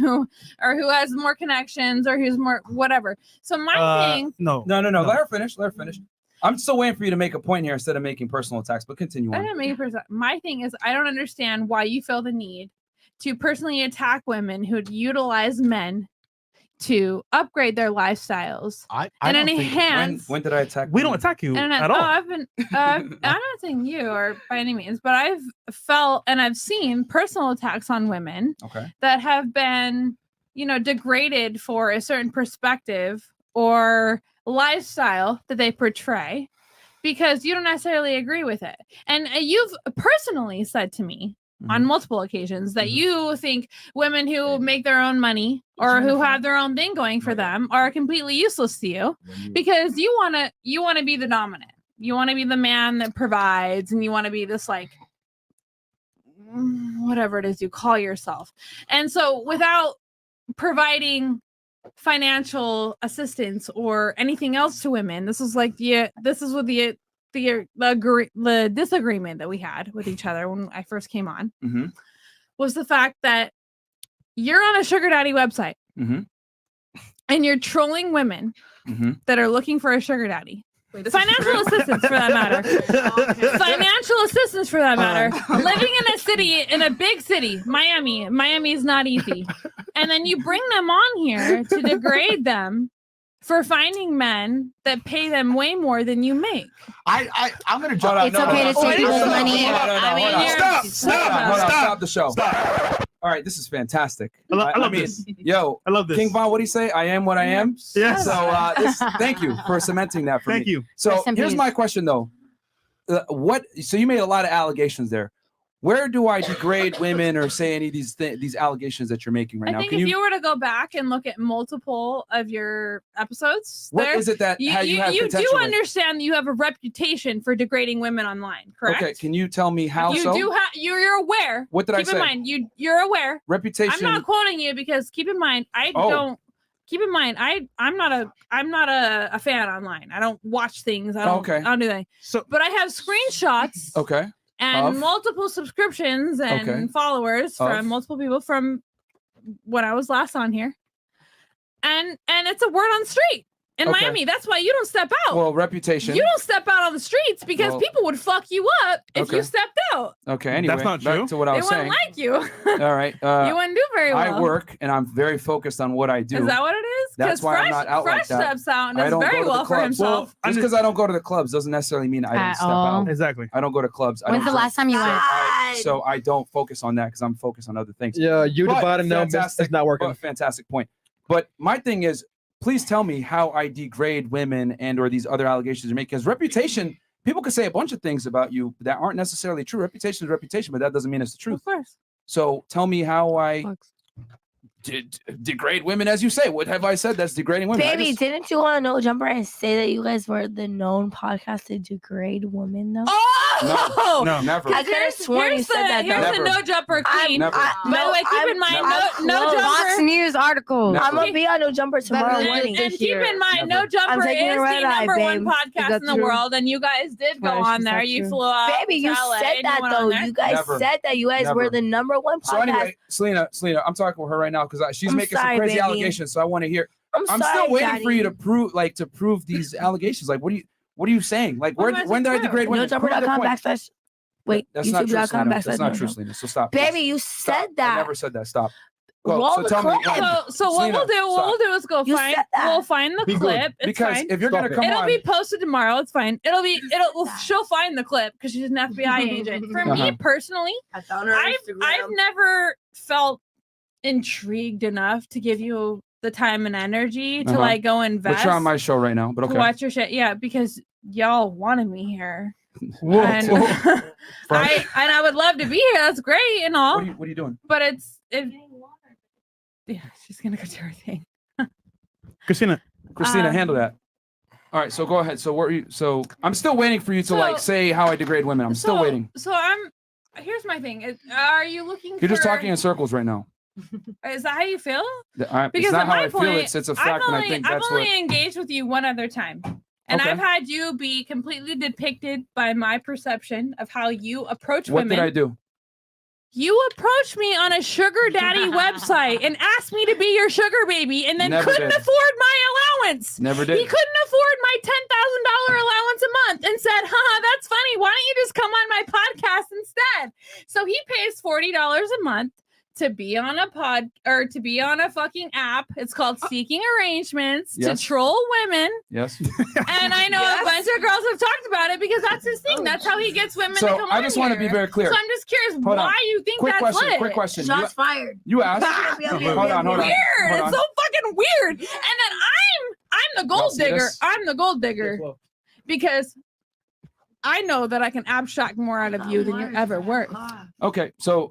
or who has more connections or who's more whatever. So my thing. No. Let her finish. Let her finish. I'm still waiting for you to make a point here instead of making personal attacks, but continue I on. don't make it my thing is I don't understand why you feel the need to personally attack women who'd utilize men to upgrade their lifestyles and don't think- enhance. When did I attack? We don't attack you And at all. I've been. I'm not saying you or by any means, but I've felt and I've seen personal attacks on women Okay. that have been, degraded for a certain perspective or lifestyle that they portray. because you don't necessarily agree with it. And you've personally said to me on multiple occasions that you think women who make their own money or who have their own thing going for them are completely useless to you because you want to be the dominant. You want to be the man that provides, and you want to be this like whatever it is you call yourself. And so without providing financial assistance or anything else to women, this is what the disagreement that we had with each other when I first came on was the fact that you're on a sugar daddy website and you're trolling women that are looking for a sugar daddy. Financial assistance for that matter. Financial assistance for that matter. Living in a city, in a big city, Miami. Miami is not easy. And then you bring them on here to degrade them for finding men that pay them way more than you make. I'm gonna jump. It's okay to take people's money. Stop the show. Stop. All right, this is fantastic. I love this. Yo, I love this. King Von, what do you say? I am what I am. Yes. So thank you for cementing that for me. Thank you. So here's my question though. So you made a lot of allegations there. Where do I degrade women or say any of these allegations that you're making right now? I think if you were to go back and look at multiple of your episodes, what is it that you do understand that you have a reputation for degrading women online, correct? Okay, can you tell me how? You're aware. What did I say? Keep in mind, you're aware. Reputation. I'm not quoting you because keep in mind, I'm not a fan online. I don't watch things. I don't do that. So, but I have screenshots. Okay. And multiple subscriptions and followers from multiple people from when I was last on here. And it's a word on the street in Miami. That's why you don't step out. Well, reputation. You don't step out on the streets because people would fuck you up if you stepped out. Okay, anyway, that's not true. Back to what I was saying. They wouldn't like you. All right. You wouldn't do very well. I work and I'm very focused on what I do. Is that what it is? That's why I'm not out Fresh like that. steps out and does very well for himself. Just because I don't go to the clubs doesn't necessarily mean I don't step out. Exactly. I don't go to clubs. When's the last time you went? So I don't focus on that because I'm focused on other things. Yeah, you divided now. It's not working. Fantastic point. But my thing is, please tell me how I degrade women and or these other allegations you make. Because reputation, people could say a bunch of things about you that aren't necessarily true. Reputation is reputation, but that doesn't mean it's the truth. Of course. So tell me how I degrade women, as you say. What have I said that's degrading women? Baby, didn't you want to know Jumper and say that you guys were the known podcast to degrade women though? Oh no, never. I could have sworn you said that. Here's the No Jumper queen. By the way, keep in mind, no Jumper. Fox News article. I'm gonna be on No Jumper tomorrow morning. And keep in mind, No Jumper is the number one podcast in the world, and you guys did go on there. You flew out. Baby, you said that though. You guys said that you guys were the number one podcast. So anyway, Celina, I'm talking with her right now because she's making some crazy allegations. So I want to hear. I'm still waiting for you to prove these allegations. Like, what are you saying? Like, when did I degrade women? NoJumper.com/. Wait, that's not true. YouTube.com/. That's not true, Celina. So stop. Baby, you said that. I never said that. Stop. So tell me. So what we'll do is we'll find the clip. It's because fine. if you're gonna come it'll be posted tomorrow. It's fine. She'll find the clip because she's an FBI agent. For me personally, I've never felt intrigued enough to give you the time and energy to like go invest. But you're on my show right now, but okay. Watch your shit. Yeah, because y'all wanted me here. Whoa. And I would love to be here. That's great and all. What are you doing? But yeah, she's gonna go do her thing. Christina, handle that. All right, so go ahead. So I'm still waiting for you to say how I degrade women. I'm still waiting. So here's my thing. Are you looking You're just talking in circles right now. Is that how you feel? Because Because it's not at how my I feel. point, It's a fact, and I think that's I've only engaged with you one other time. And Okay. I've had you be completely depicted by my perception of how you approach What women. did I do? You approached me on a sugar daddy website and asked me to be your sugar baby and then Never couldn't did. afford my allowance. Never did. He couldn't afford my $10,000 allowance a month and said, that's funny. Why don't you just come on my podcast instead? So he pays $40 a month to be on to be on a fucking app. It's called Seeking Arrangements Yes. to troll women. Yes. And I know a bunch of girls have talked about it because that's his thing. That's how he gets women to So come I on just want to be here. very clear. So I'm just curious Hold on. why you think Quick that's question. lit. Quick question. Shots fired. You asked. Weird. Hold on. It's Hold on. so fucking weird. And then I'm the Y'all gold see digger. this? I'm the gold digger because I know that I can abstract more out of you than you're ever worth. Okay, so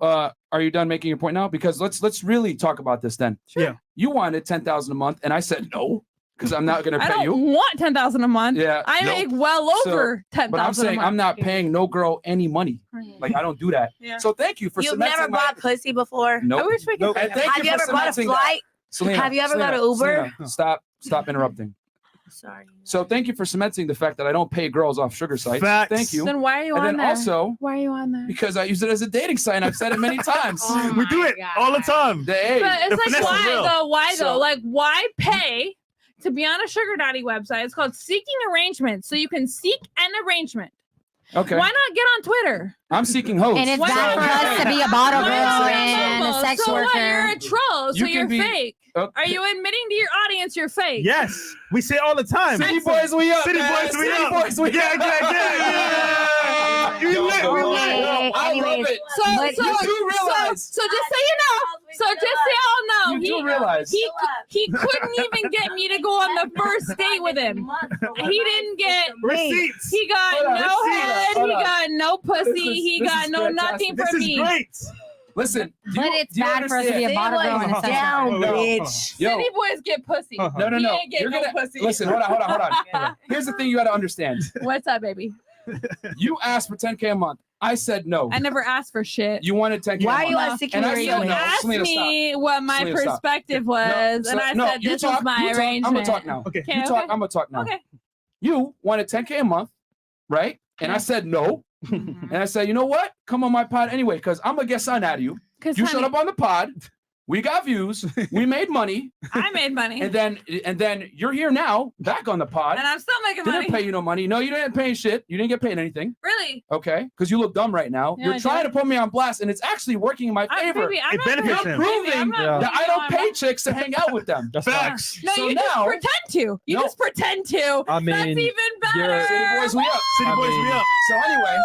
are you done making your point now? Because let's really talk about this then. Yeah. You wanted 10,000 a month, and I said no because I'm not going to I pay don't you. want 10,000 a month. Yeah, I no. make well over 10,000. But I'm saying a month. I'm not paying no girl any money. Like I don't do that. Yeah. So thank you for You've cementing never bought pussy before? Nope. I wish we could. Nope. And thank Have you for ever bought a cementing that. flight? Selena, Have you ever got Selena, an Uber? Selena, stop interrupting. Sorry. So thank you for cementing the fact that I don't pay girls off sugar sites. Facts. Thank you. Then why are you And on then there? also Why are you on there? because I use it as a dating site. And I've said it many times. We do it all the time. Hey, But the it's finesse like is why real. though? Why So- though? Like why pay to be on a sugar daddy website? It's called Seeking Arrangement, so you can seek an arrangement. okay. Why not get on Twitter? I'm seeking hoes. And it's Why bad not? for us to be a bottle Why girl not? and a sex so worker. What? You're a troll, so You can you're be- fake. Okay. Are you admitting to your audience you're fake? Yes, we say it all the time. City boys, we up. City man. boys, we City up. boys, we Yeah, up. yeah. We lit, we lit. I love it. So, But you do realize. So just so you know, so just so y'all know, You do realize. he couldn't even get me to go on the first date with him. He didn't get Receipts. He got Hold on, no receipts. head. Hold He on. got no pussy. This is- He this got is no fantastic. nothing This from is me. great. Listen, do But you- it's do you bad for us to be a understand? bottle girl and a sex Down, worker. bitch. Yo, City boys get pussy. no, no, He no. ain't get You're no gonna pussy. listen. Hold on. Here's the thing you got to understand. What's up, baby? You asked for 10K a month. I said no. I never asked for shit. You wanted 10K. Why a are you month. on seeking And I said You no. arrangement? asked Selena, me what my Selena, stop. perspective No, was, so- and I no, said you this talk, was my you talk. arrangement. I'm gonna talk now. Okay. You talk. I'm gonna talk now. Okay. You wanted 10K a month, right? And I said no. And I said, you know what? Come on my pod anyway, because I'm gonna get something out of you. You showed up on the pod. We got views. We made money. I made money. And then you're here now, back on the pod. And I'm still making Didn't money. pay you no money. No, you didn't pay shit. You didn't get paid anything. Really? Okay, because you look dumb right now. Yeah, You're I trying do. to put me on blast, and it's actually working in my favor. Baby, I'm It not benefits gonna- him. baby, I'm Proving not that I putting don't you on pay chicks to hang out with them. That's Facts. No, So you now- just pretend to. You No. just pretend to. I mean, That's even you're- better. City boys, we up. City I boys, mean- we up. So anyway,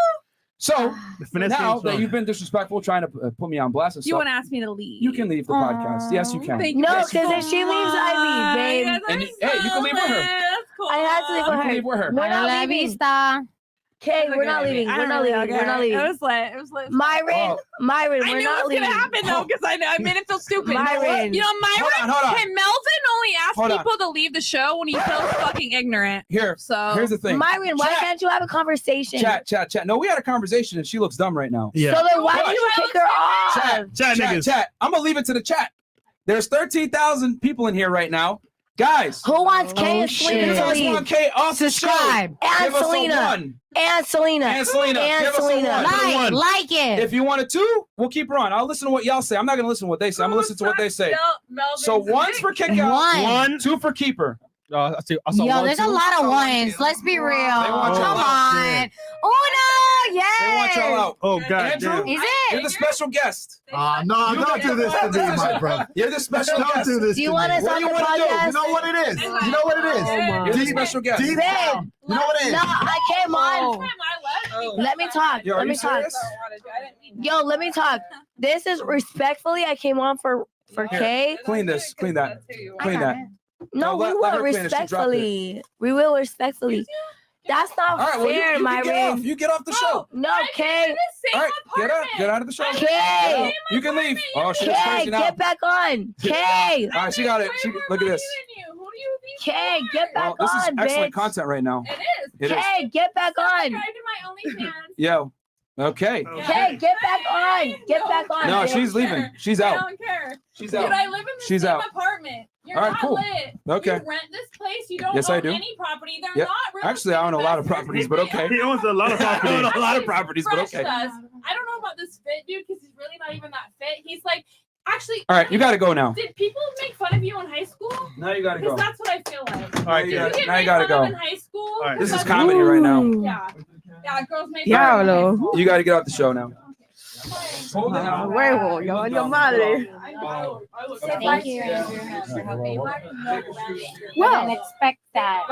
The finesse now game's that on. you've been disrespectful, trying to put me on blast and You stuff, want to ask me to leave? you can leave the podcast. Yes, you can. Thank you. No, Yes, you because if she leaves, I leave, babe. You guys And are hey, you can leave with her. That's cool. I had to leave You with can her. leave with her. We're not La leaving. vista. Okay, we're not leaving. We're not leaving. We're not leaving. It was lit. It was lit. Myron, Oh. Myron, I we're knew not it was leaving. gonna happen though, because I made it feel stupid. Myron. You know, Myron. Hold on. Hey, Melvin only asks Hold on. people to leave the show when he feels fucking ignorant. Here, So here's the thing. Myron, why Chat. can't you have a conversation? Chat. No, we had a conversation, and she looks dumb right now. Yeah. So then why But- did you kick her off? Chat niggas. Chat. I'm gonna leave it to the chat. There's 13,000 people in here right now. Guys, Who wants Kay and shit. Selena you to guys leave? want Kay off the show? Subscribe. And Give us a Selena. 1. And Selena. And Selena. And Give us a Selena. 1. Like it. If you want a 2, we'll keep her on. I'll listen to what y'all say. I'm not gonna listen to what they say. I'm gonna listen to what they say. Melvin's So 1's for kick out, One. 2 for keeper. I saw Yo, one, there's a two. lot of ones. Let's be real. want Come y'all out. on. Uno, They want y'all yes. out. Oh god Andrew, damn. Is you're it? the special guest. No, You don't do this to me, my brother. You're the special Don't guest. do this Do you to want me. us What on do the you wanna do? podcast? You know what it is. You know what it is. You're the special guest. Deep down. You know what it is. No, I came on. Let me talk. Yo, are Let you me talk. serious? Yo, let me talk. This is respectfully. I came on for Kay. Clean this. Clean that. Clean that. No, No, we let will her clean it. She dropped it. respectfully. We will respectfully. That's not All right, well, fair, you can get off. Myron. You get off the show. No, Kay. All right, get out of the show. Kay. Get out. You can leave. Oh, she's Kay, crazy now. get back on. Kay. All right, she got it. Look at this. Kay, get back Well, this is on, excellent bitch. content right now. It is. Kay, get back on. Yo. Okay. Kay, get back on. Get back on. No, bitch. she's leaving. She's I out. don't care. She's Dude, out. I live in the She's same out. apartment. You're All right, not cool. lit. Okay. You rent this place. You don't Yes, own I do. any property. They're Yep. not real Actually, I own a lot of properties, but okay. He owns a lot of I property. own a lot of properties, but Fresh okay. does. I don't know about this fit, dude, because he's really not even that fit. He's like, actually. All right, you gotta go now. Did people make fun of you in high school? Now you gotta Because go. that's what I feel like. All right, Did you you get now you made gotta fun of go. in high school? All right, This is Because comedy right now. Yeah. Yeah, girls make fun of me in high Diablo. school. You gotta get off the show now. Hold it out. Huevo, yo, your madre. Thank you, Andrew, for helping. You Well, didn't expect that.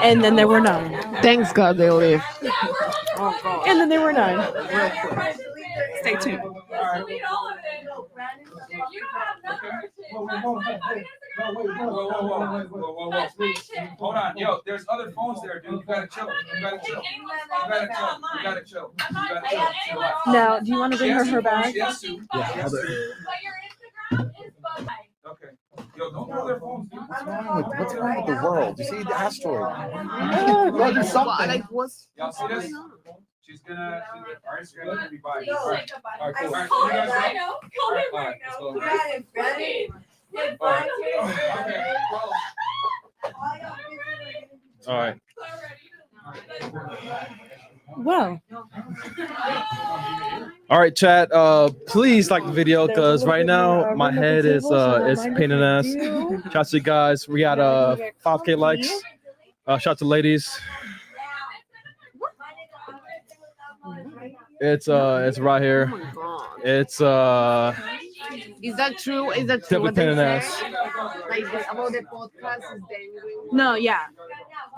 And then there were none. Thanks God they live. And then there were none. Stay tuned. Delete all of it. You don't have none of our shit. That's why I Whoa. Hold on, yo. There's other phones there, dude. You gotta chill. Now, do you want to bring her bag? Yeah. Okay. Yo, don't throw their phones, dude. What's wrong with the world? You see the asteroid? Bro, do something. Y'all see this? She's gonna. All right, she's gonna be by. No, All right, I cool. saw All right, it right now. Call him all right let's now. go. You got it, Freddie. Goodbye to All right. Well, All right, chat. Please like the video because right now my head is pain in the ass. Shout out to you guys. We got 5K likes. Shout out to ladies. It's right here. It's Is that true? Is that true? definitely What pain they in the say? ass. Like about the podcast is dangling. no, yeah. I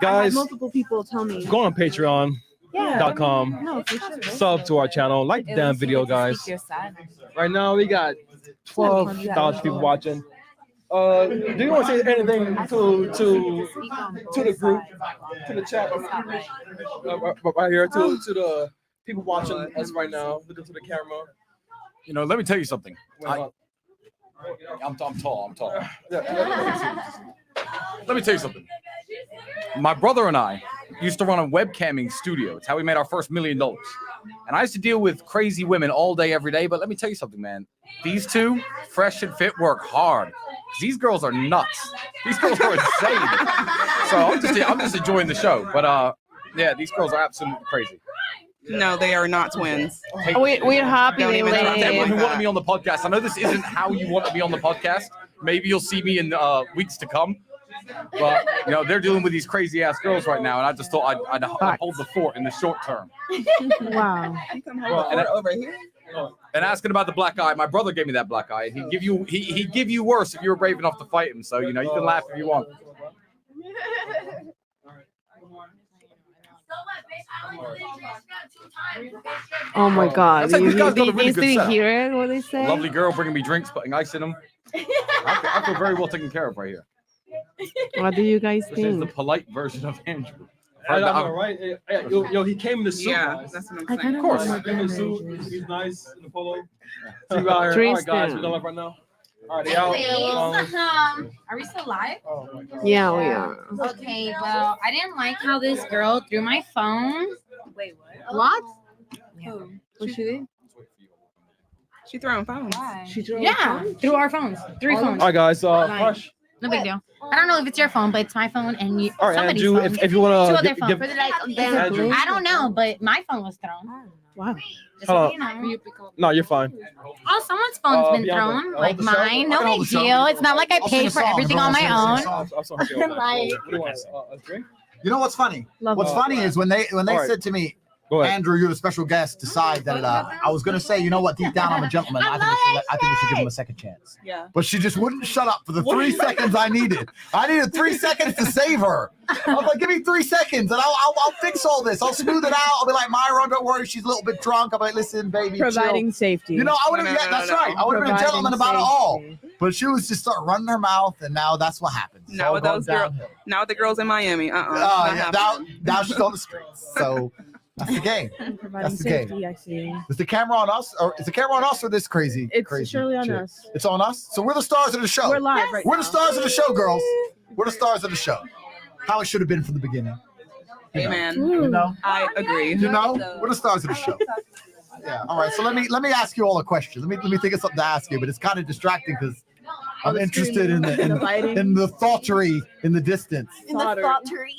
Guys, had multiple people tell me. go on Patreon.com. No, for sure. Sub to our channel. Like the damn video, guys. Right now we got 12,000 people watching. Do you want to say anything to the group, to the chat, right here, to the people watching us right now, looking to the camera? You know, let me tell you something. I'm tall. Let me tell you something. My brother and I used to run a webcamming studio. It's how we made our first $1 million. And I used to deal with crazy women all day, every day. But let me tell you something, man. These two, Fresh and Fit, work hard. These girls are nuts. These girls are insane. So I'm just enjoying the show. But yeah, these girls are absolutely crazy. No, they are not twins. Hey, We're happy Don't they even shout out to everyone who live. wanted me on the podcast. I know this isn't how you want to be on the podcast. Maybe you'll see me in weeks to come. But you know, they're dealing with these crazy ass girls right now, and I just thought I'd hold the fort in the short term. Wow. Over here. And asking about the black eye, my brother gave me that black eye. He'd give you worse if you were brave enough to fight him. So you know, you can laugh if you want. Oh my God! That's like these guys got a really They good didn't setup. hear it. What they say? Lovely girl bringing me drinks, putting ice in them. I feel very well taken care of right here. What do you guys This is the think? polite version of Andrew. I know, right? Yo, he came in the suit. Yeah, guys. that's what I'm I saying. kind Of course. want Came in the suit. He's nice in the polo. So you out here. All right, Tristan. guys, we're going live right now. All right, they out. Are we still live? Oh my God. Yeah, we are. Okay, well, I didn't like how this girl threw my phone. Wait, what? What? Yeah. What she did? She throwing phones. She drove. Yeah, through our phones. 3 phones. All right, guys. Fresh. No big deal. I don't know if it's your phone, but it's my phone and you. All right, somebody's Andrew. phone. If you 2 want other to phones. give, Andrew. I don't know, but my phone was thrown. Wow. Just so Hold you know. no, you're fine. Oh, someone's phone's been Bianca, thrown, hold like the show. mine. No I can hold big the show. deal. It's not like I I'll sing paid a for song, everything bro. on I'll my sing a own. song. I'm so happy about that. Like- What do you want? A drink? You know what's funny? Love What's it. funny is when they All right. said to me, Go ahead. Andrew, you're the special guest, decide that I was gonna say, you know what, deep down I'm a gentleman. I think we should give him a second chance. Yeah. But she just wouldn't shut up for the 3 seconds I needed. I needed 3 seconds to save her. I was like, give me 3 seconds and I'll fix all this. I'll smooth it out. I'll be like, Myra, don't worry, she's a little bit drunk. I'll be like, listen, baby, Providing chill. safety. You know, I would have, No, yeah, that's no. right. I would have been a Providing gentleman about it all. safety. But she was just start running her mouth, and now that's what happens. It's Now all with gone those girls, downhill. now with the girls in Miami. Yeah, now she's on the streets. So that's the game. Providing That's the game. safety, I see. Is the camera on us, or is the camera on us, or this crazy? It's crazy surely on chick? us. It's on us. So we're the stars of the show. We're live right We're now. the stars of the show, girls. We're the stars of the show. How it should have been from the beginning. You know? Amen. You know. I agree. You know. We're the stars of the show. Yeah. All right. So let me ask you all a question. Let me think of something to ask you, but it's kind of distracting because I'm interested in the biting. in the thoughterry in the distance. In the thoughterry.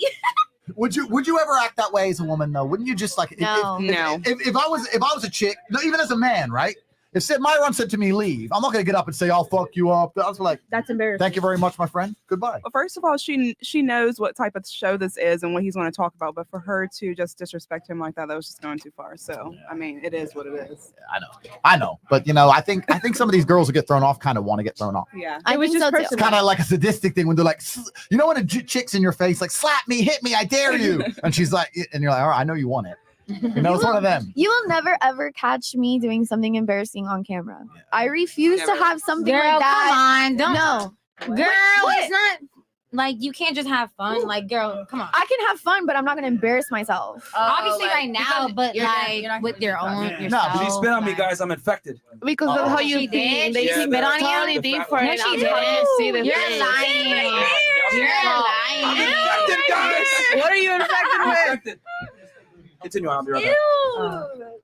Would you ever act that way as a woman though? Wouldn't you just like No. if I was a chick, no, even as a man, right? If Myron said to me, leave, I'm not gonna get up and say, I'll fuck you up. I was like, That's embarrassing. thank you very much, my friend. Goodbye. Well, first of all, she knows what type of show this is and what he's going to talk about. But for her to just disrespect him like that was just going too far. So I mean, it is what it is. I know, but you know, I think some of these girls who get thrown off kind of want to get thrown off. Yeah, I think so too. It's kind of like a sadistic thing when they're like, you know, when a chick's in your face, like, slap me, hit me, I dare you, and she's like, and you're like, all right, I know you want it. You know, it's one of them. You will never ever catch me doing something embarrassing on camera. I refuse to have something Girl, like that. come on, don't. No. Girl, What? it's not like you can't just have fun. Like, girl, come on. I can have fun, but I'm not gonna embarrass myself. Obviously, right now, but like with your own yourself. She spit on me, guys. I'm infected. Because that's how you she think. did? They She keep spit on you? totally different. No, she I'm didn't. trying to see the You're thing. lying. You're lying. I'm infected, guys. What are you infected I'm with? infected. Continue. I'll be right back.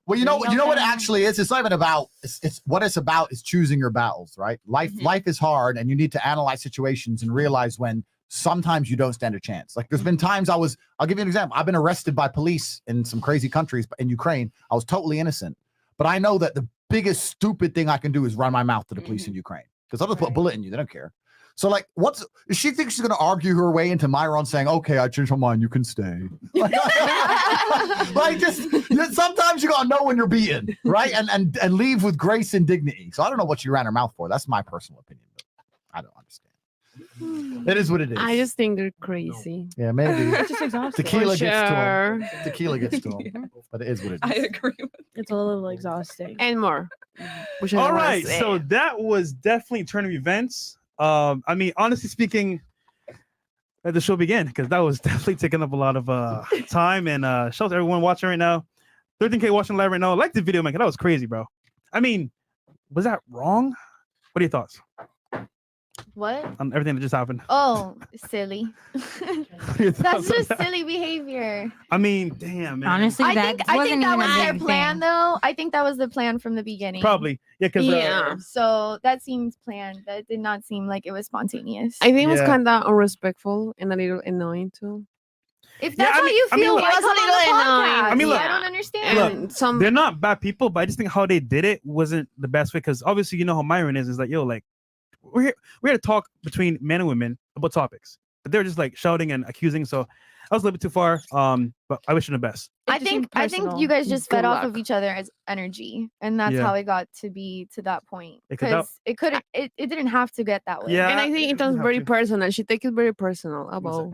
Well, you know what it actually is. It's not even about. It's what it's about is choosing your battles, right? Life is hard, and you need to analyze situations and realize when sometimes you don't stand a chance. Like there's been times I'll give you an example. I've been arrested by police in some crazy countries, but in Ukraine, I was totally innocent. But I know that the biggest stupid thing I can do is run my mouth to the police in Ukraine because thi'll just put a bullet in you. They don't care. So like, she thinks she's going to argue her way into Myron saying, okay, I changed my mind. You can stay. Like sometimes you got to know when you're beaten, right? And leave with grace and dignity. So I don't know what she ran her mouth for. That's my personal opinion. But I don't understand. It is what it is. I just think they're crazy. Yeah, maybe. It's just exhausting. Tequila For gets to sure. him. Tequila gets to him. But it is what it is. I agree with It's a little exhausting. And more. All right, so that was definitely turn of events. I mean, honestly speaking, let the show begin because that was definitely taking up a lot of time. And shout out to everyone watching right now. 13K watching live right now. I like the video, man. That was crazy, bro. I mean, was that wrong? What are your thoughts What? on everything that just happened? Oh, silly. Your That's thoughts on just that? silly behavior. I mean, damn, man. Honestly, I that think wasn't that even was a their big plan, thing. though. I think that was the plan from the beginning. Probably, yeah, because So that seems planned. That did not seem like it was spontaneous. I think it was Yeah. kind of unrespectful and a little annoying too. If Yeah, that's I how mean- you I mean, feel, look- why It was come a on the little annoying. podcast? I mean, look- I don't understand. Look, they're not bad people, but I just think how they did it wasn't the best way. Because obviously, you know how Myron is like, yo, like we're here to talk between men and women about topics, but they're just like shouting and accusing. So I was a little bit too far. But I wish them the best. I think you guys just fed off of each other as energy, and that's Yeah. how it got to be to that point. Because that- Because it didn't have to get that way. Yeah, And I think it was have very to. personal. She take it very personal about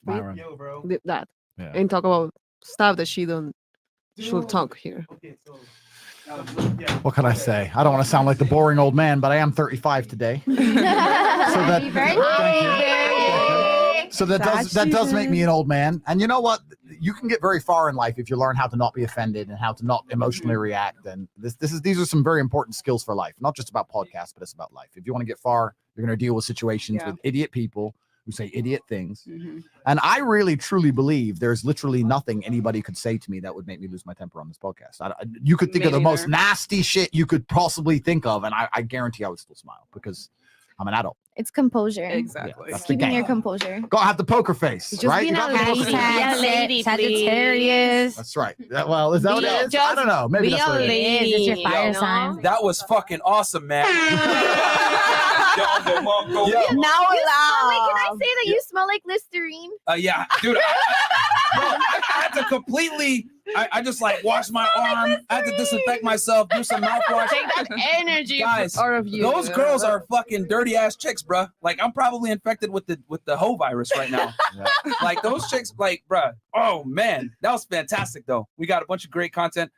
Myron. Yo, bro. that Yeah. and talk about stuff that she don't should talk here. What can I say? I don't want to sound like the boring old man, but I am 35 today. Happy birthday. So that does make me an old man. And you know what? You can get very far in life if you learn how to not be offended and how to not emotionally react. And these are some very important skills for life. Not just about podcasts, but it's about life. If you want to get far, you're going to deal with situations with idiot people who say idiot things. And I really truly believe there's literally nothing anybody could say to me that would make me lose my temper on this podcast. You could think Me of the most neither. nasty shit you could possibly think of, and I guarantee I would still smile because I'm an adult. It's composure. Exactly. That's the Keeping game. your composure. Gotta have the poker face, Just right? being You a gotta have the poker lady. face. Be a lady, Sagittarius. That's right. Well, is that what it is? I don't know. Maybe be that's a what it is. lady. It's your fire you know? sign. That was fucking awesome, man. You smell like, can I say that you smell like Listerine? Yeah, dude. I had to completely. I just like wash my arm. I had to disinfect myself. Do some mouthwash. Take that energy Guys, out of you. those girls are fucking dirty ass chicks, bruh. Like I'm probably infected with the hoe virus right now. Like those chicks, like, bruh. Oh man, that was fantastic though. We got a bunch of great content.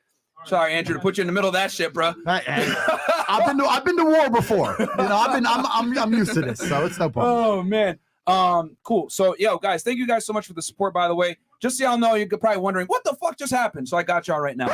Sorry, Andrew, to put you in the middle of that shit, bruh. I've been to war before. You know, I'm used to this, so it's no problem. Oh man. Cool. So yo, guys, thank you guys so much for the support, by the way. Just so y'all know, you're probably wondering what the fuck just happened. So I got y'all right now.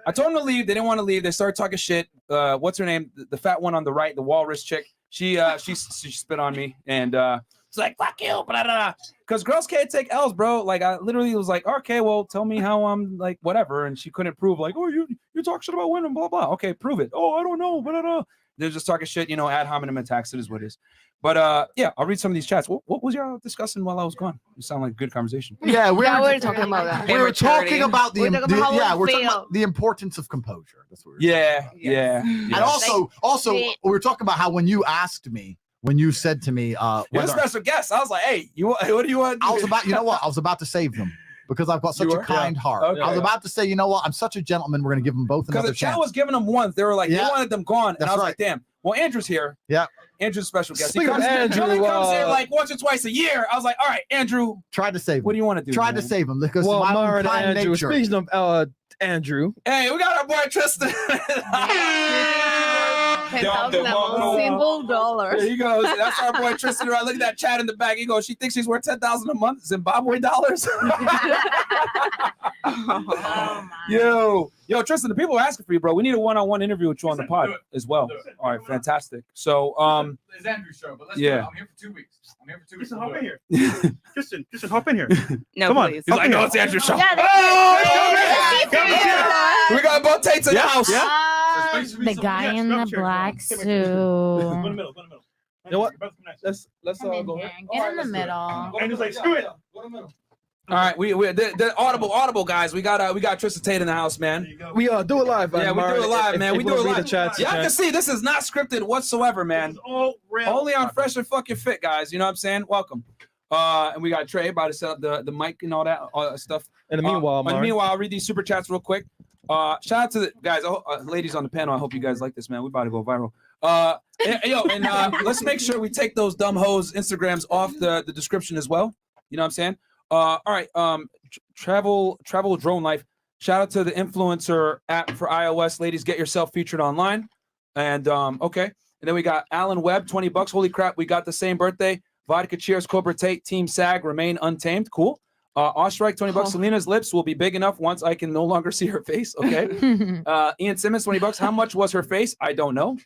I told them to leave. They didn't want to leave. They started talking shit. What's her name? The fat one on the right, the walrus chick. She spit on me and it's like fuck you, blah, blah, blah. Because girls can't take L's, bro. Like I literally was like, okay, well, tell me how I'm like whatever, and she couldn't prove like, oh, you talk shit about women, blah blah. Okay, prove it. Oh, I don't know, blah, blah, blah. They're just talking shit, you know, ad hominem attacks. It is what it is. But yeah, I'll read some of these chats. What was y'all discussing while I was gone? You sound like a good conversation. Yeah, we're talking about that. We were talking about We're talking about how we we're talking feel. about the importance of composure. That's what we're Yeah. And also we were talking about how when you asked me, when you said to me, You're a whether- special guest. I was like, hey, what do you want? I was about, you know what? I was about to save them because I've got such You a were? kind Yeah. heart. Okay. I was about to say, you know what? I'm such a gentleman. We're going to give them both Because another the chat chance. was giving them one. They were like, they Yeah. wanted them gone. And That's I was right. like, damn. Well, Andrew's here. Yeah. Andrew's a special guest. Speaking of he Andrew, only comes here uh, like once or twice a year. I was like, all right, Andrew, Tried to save him. what do you want to do? Tried to man? save him because Well, my own Myron kind Andrew. nature. Speaking of Andrew, Hey, we got our boy Tristan. 10,000 a month, single dollars. There you go. That's our boy Tristan. Right? Look at that chat in the back. He goes, she thinks she's worth 10,000 a month, Zimbabwe dollars. Yo, Tristan, the people are asking for you, bro. We need a one-on-one interview with you on the pod as well. All right, fantastic. So, It's Andrew's show, but let's yeah. do it. I'm here for 2 weeks. Tristan, hop in here. Tristan, hop in here. No, Come on. please. He's like, no, it's Andrew's show. Yeah, We got both Tates in the house. The guy in the black suit. Go in the middle. You know what? Let's go. Get in the middle. And he's like, screw it. All right, the audible guys. We got Tristan Tate in the house, man. We do it live. Yeah, we do it live, man. We do it live. The chats, Y'all can see this is not scripted whatsoever, man. Only on Fresh and Fucking Fit, guys. You know what I'm saying? Welcome. And we got Trey about to set up the mic and all that stuff. In the meanwhile, I'll read these super chats real quick. Shout out to the guys, ladies on the panel. I hope you guys like this, man. We about to go viral. Let's make sure we take those dumb hoes Instagrams off the description as well. You know what I'm saying? All right. Travel drone life. Shout out to the influencer app for iOS. Ladies, get yourself featured online. And okay. And then we got Alan Webb, $20. Holy crap, we got the same birthday. Vodka cheers, Cobra Tate, Team SAG, remain untamed. Cool. Ostrike, $20. Selena's lips will be big enough once I can no longer see her face. Okay. Ian Simmons, $20. How much was her face? I don't know.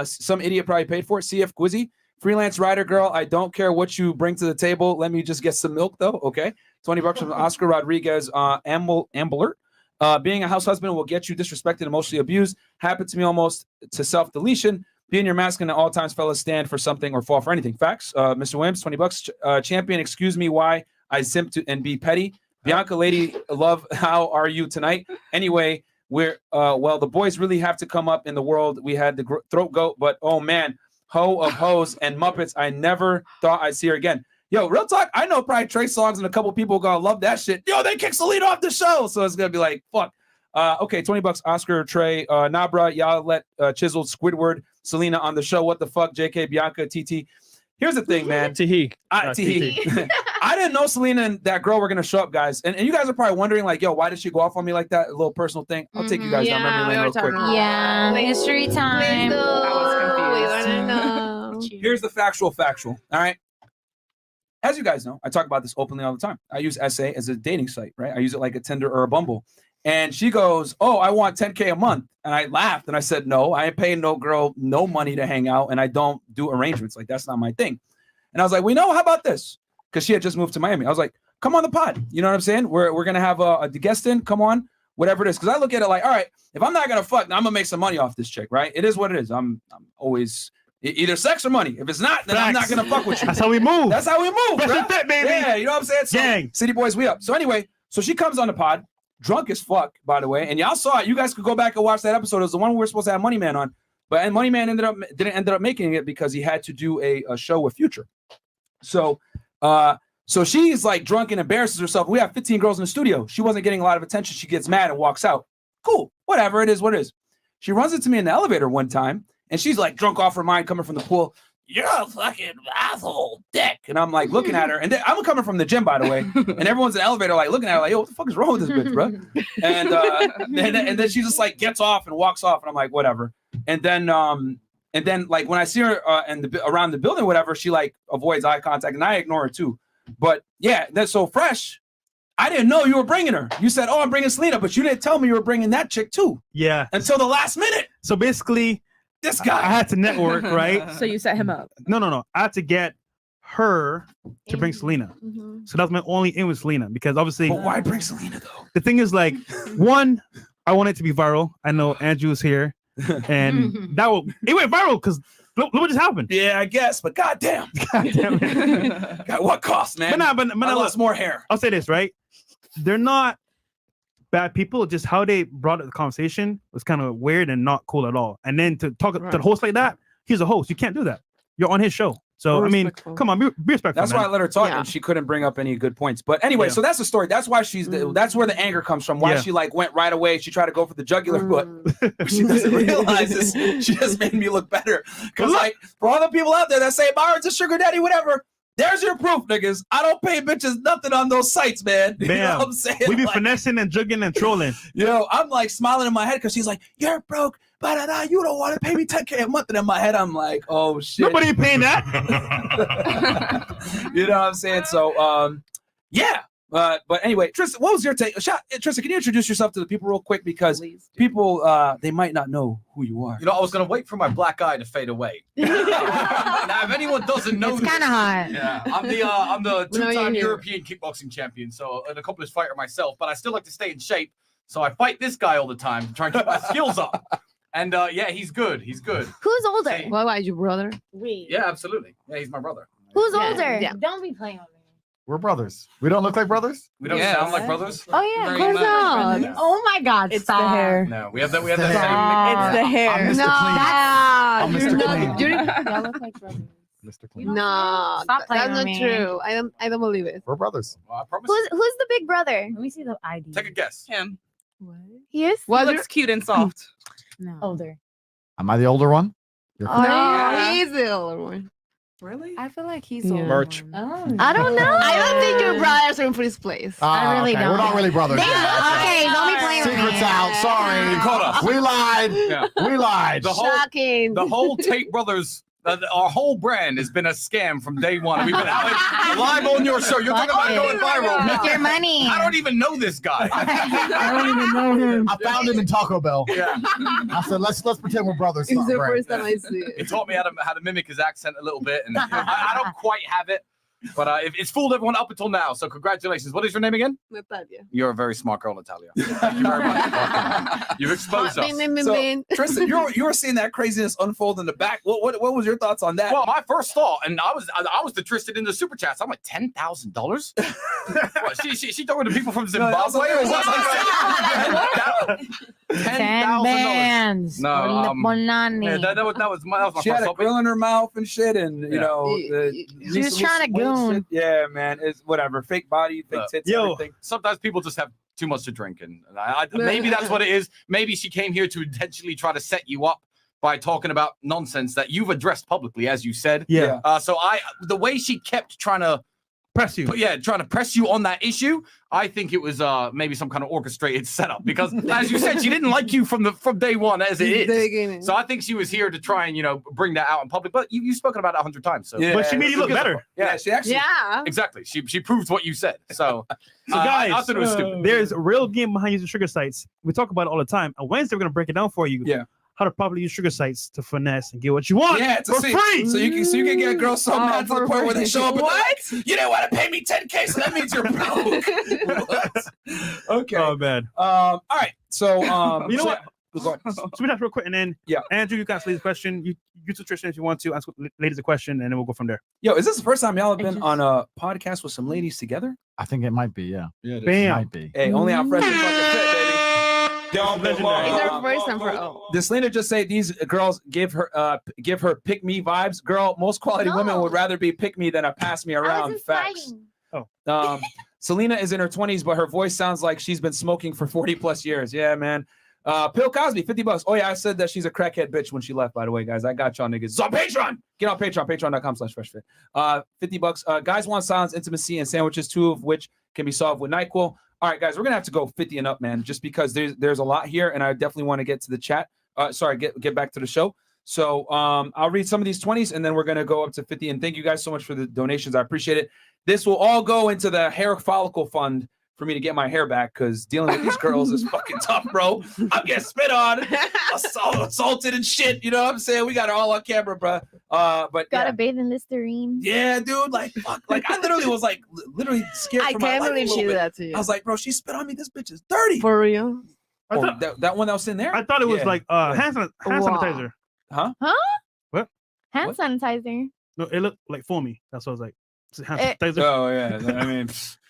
Some idiot probably paid for it. CF Gwizzy. Freelance writer girl, I don't care what you bring to the table. Let me just get some milk, though. Okay. $20 from Oscar Rodriguez, Ambler. Being a house husband will get you disrespected, emotionally abused. Happened to me almost to self-deletion. Being your masculine at all times, fellas, stand for something or fall for anything. Facts. Mr. Williams, $20. Champion, excuse me why I simp to and be petty. Bianca, lady, love, how are you tonight? Anyway, well, the boys really have to come up in the world. We had the throat goat, but oh man, hoe of hoes and Muppets. I never thought I'd see her again. Yo, real talk. I know probably Trey songs and a couple people gonna love that shit. Yo, they kicked Celina off the show, so it's gonna be like fuck. Okay, $20. Oscar, Trey, Nabra, y'all let Chiseled, Squidward, Celina on the show. What the fuck, JK, Bianca, TT. Here's the thing, man. Teehee. Teehee. I didn't know Celina and that girl were gonna show up, guys. And you guys are probably wondering, like, yo, why did she go off on me like that? A little personal thing. I'll take you guys down memory lane real quick. Yeah, history time. I was confused. We want to know. Here's the factual. All right. As you guys know, I talk about this openly all the time. I use SA as a dating site, right? I use it like a Tinder or a Bumble. And she goes, oh, I want 10K a month. And I laughed and I said, no, I ain't paying no girl no money to hang out. And I don't do arrangements. Like, that's not my thing. And I was like, how about this? Because she had just moved to Miami. I was like, come on the pod. You know what I'm saying? We're going to have a guest in. Come on, whatever it is. Because I look at it like, all right, if I'm not going to fuck, I'm going to make some money off this chick, right? It is what it is. I'm always either sex or money. If it's not, then I'm not going to fuck with you. That's how we move. That's how we move, bro. Fit, baby. Yeah, you know what I'm saying? So, gang. City Boys, we up. So anyway, so she comes on the pod, drunk as fuck, by the way. And y'all saw it. You guys could go back and watch that episode. It was the one we were supposed to have Money Man on. And Money Man didn't end up making it because he had to do a show with Future. So she's like drunk and embarrasses herself. We have 15 girls in the studio. She wasn't getting a lot of attention. She gets mad and walks out. Cool. Whatever. It is what it is. She runs into me in the elevator one time and she's like drunk off her mind coming from the pool. You're a fucking asshole dick. And I'm like looking at her. And I'm coming from the gym, by the way. And everyone's in the elevator like looking at her like, yo, what the fuck is wrong with this bitch, bro? And then she just like gets off and walks off. And I'm like, whatever. And then like when I see her around the building, whatever, she like avoids eye contact and I ignore her too. But yeah, that's so fresh. I didn't know you were bringing her. You said, oh, I'm bringing Celina, but you didn't tell me you were bringing that chick too. Yeah. Until the last minute. So basically, this guy. I had to network, right? So you set him up. No. I had to get her to bring Celina. So that was my only in with Celina because obviously. But why bring Celina though? The thing is, like, one, I want it to be viral. I know Andrew's here, and it went viral because look what just happened. Yeah, I guess, but goddamn. It. God, what cost, man? But I lost more hair. I'll say this, right? They're not bad people. Just how they brought up the conversation was kind of weird and not cool at all. And then to talk to the host like that, he's a host. You can't do that. You're on his show. So, I mean, come on, be respectful. That's why I let her talk, and she couldn't bring up any good points. But anyway, so that's the story. That's why that's where the anger comes from. Why she like went right away. She tried to go for the jugular, but what she doesn't realize is she just made me look better. Because like for all the people out there that say Byron's a sugar daddy, whatever, there's your proof, niggas. I don't pay bitches nothing on those sites, man. You know what I'm saying? We be finessing and jugging and trolling. Yo, I'm like smiling in my head because she's like, you're broke, You don't want to pay me $10K a month. And in my head, I'm like, oh shit. Nobody ain't paying that. You know what I'm saying? So, yeah. But anyway, Tristan, what was your take? Tristan, can you introduce yourself to the people real quick? Because people, they might not know who you are. You know, I was gonna wait for my black eye to fade away. Now, if anyone doesn't know, It's kinda hot. Yeah, I'm the No, you're two-time here. European kickboxing champion, so an accomplished fighter myself. But I still like to stay in shape, so I fight this guy all the time to try and keep my skills up. And yeah, he's good. He's good. Who's older? What about your brother? Yeah, absolutely. Yeah, he's my brother. Who's Yeah, older? yeah. Don't be playing with me. We're brothers. We don't look like brothers. We don't Yes. sound like brothers. Oh yeah. Of course not. Yeah. Oh my God! It's stop. the hair. No, we have that. We have It's the that. It's the hair. I'm Mr. No, Clean. I'm you're Mr. not. Clean. You're, Y'all look like brothers. Mr. Clean. no, Stop playing that's with not me. true. I don't believe it. We're brothers. Well, I promise. Who's the big brother? Let me see the ID. Take a guess. Him. What? He is. He Well, looks cute and soft. No. Older. Am I the older one? You're Oh, no, yeah. he's the older one. Really? I feel like he's Yeah. older. Merch. Oh. I don't know. I don't think your brothers are in first place. I really okay. don't. We're not really brothers. They, Yeah, okay, don't be playing with me. Secrets out. Sorry. You caught us. We lied. Yeah. We lied. Shocking. The whole Tate Brothers, our whole brand has been a scam from day one. We've been out live on your show. You're talking about going viral. Make your money. I don't even know this guy. I don't even know him. I found him in Taco Bell. Yeah. I said, let's pretend we're brothers. It's Not the right. first time I see He it. taught me how to mimic his accent a little bit, and I don't quite have it, but it's fooled everyone up until now. So congratulations. What is your name again? Natalia. You're a very smart girl, Natalia. Thank you very much. You've exposed us. So, Tristan, you were seeing that craziness unfold in the back. What was your thoughts on that? Well, my first thought, and I was the Tristan in the super chats. I'm like $10,000. She talking to people from Zimbabwe or what? Ten bands. No, Bonani. yeah, that was my She first had a thought. grill in her mouth and shit, and you Yeah. know, She was trying to goon. Yeah, man, it's whatever. Fake body, fake tits, Yo. everything. Sometimes people just have too much to drink, and maybe that's what it is. Maybe she came here to intentionally try to set you up by talking about nonsense that you've addressed publicly, as you said. Yeah. So the way she kept trying to Press you. trying to press you on that issue, I think it was maybe some kind of orchestrated setup because, as you said, she didn't like you from day one as it is. So I think she was here to try and bring that out in public. But you've spoken about it 100 times. So But she made you look better. Yeah, she actually. Yeah. exactly. She proved what you said. So, So guys, I thought it was stupid. there's a real game behind using sugar sites. We talk about it all the time. On Wednesday, we're gonna break it down for you. Yeah. How to properly use sugar sites to finesse and get what you want Yeah, for free. So you can get girls so mad to the for point where they free. show up. And they're like, you didn't want to pay me $10K, so that means you're broke. What? Okay. Oh man. All right. So You know what? Go on. So we have real quick, and then Yeah. Andrew, you can ask ladies a question. You to Tristan if you want to ask ladies a question, and then we'll go from there. Yo, is this the first time y'all have been on a podcast with some ladies together? I think it might be. Yeah. Yeah. Bam. Might be. Hey, only on Fresh and Fucking Fit, baby. Legendary. It's our first time for Does Celina just say these girls give her pick me vibes? Girl, most quality women would rather be pick me than a pass me around. Facts. Celina is in her 20s, but her voice sounds like she's been smoking for 40 plus years. Yeah, man. Pill Cosby, $50. Oh yeah, I said that she's a crackhead bitch when she left. By the way, guys, I got y'all niggas. It's on Patreon. Get on Patreon, patreon.com/freshfit. $50. Guys want silence, intimacy, and sandwiches, 2 of which can be solved with NyQuil. All right, guys, we're gonna have to go 50 and up, man, just because there's a lot here, and I definitely want to get to the chat. Get back to the show. So I'll read some of these 20s, and then we're gonna go up to 50. And thank you guys so much for the donations. I appreciate it. This will all go into the hair follicle fund for me to get my hair back, because dealing with these girls is fucking tough, bro. I'm getting spit on, assaulted and shit. You know what I'm saying? We got it all on camera, bro. But Gotta bathe in Listerine. yeah, dude, like fuck, like I literally was like literally scared. I for my can't life a believe little she did bit. that to you. I was like, bro, she spit on me. This bitch is dirty. For real? I thought, that one that was in there. I thought it was Yeah. like hand sanitizer. Huh? What? Hand What? sanitizer. No, it looked like foamy. That's what I was like. It's hand Eh. sanitizer. Oh yeah, I mean,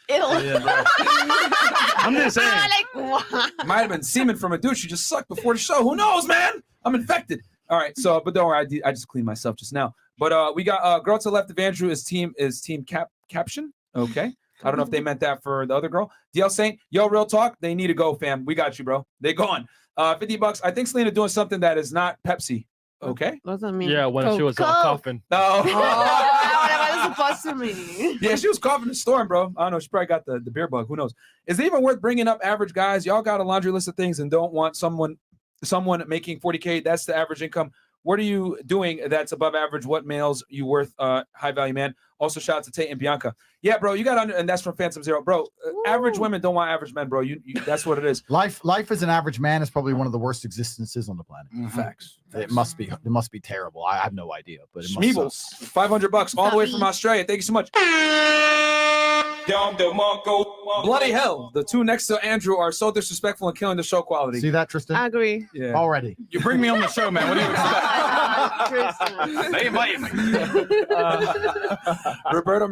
Ew. yeah, bro. I'm just saying. Might have been semen from a dude she just sucked before the show. Who knows, man? I'm infected. All right, so but don't worry, I just cleaned myself just now. But we got girl to the left of Andrew is team caption. Okay. I don't know if they meant that for the other girl. DL Saint, yo, real talk. They need to go, fam. We got you, bro. They gone. $50. I think Celina doing something that is not Pepsi. Okay. What does that mean? Yeah, when she was coughing. No. Oh, what was supposed to mean? Yeah, she was coughing the storm, bro. I don't know. She probably got the beer bug. Who knows? Is it even worth bringing up average guys? Y'all got a laundry list of things and don't want someone someone making 40K, that's the average income. What are you doing that's above average? What males you worth high value man? Also, shout out to Tate and Bianca. Yeah, bro, you got under, and that's from Phantom Zero, bro. Average women don't want average men, bro. You that's what it is. Life as an average man is probably one of the worst existences on the planet. Facts. It must be terrible. I have no idea, but it must Schmeebles, $500 all the way from Australia. Thank you so much. Bloody hell. The two next to Andrew are so disrespectful and killing the show quality. See that, Tristan? I agree. Yeah. Already. You bring me on the show, man. What do you expect? They invited me. Roberto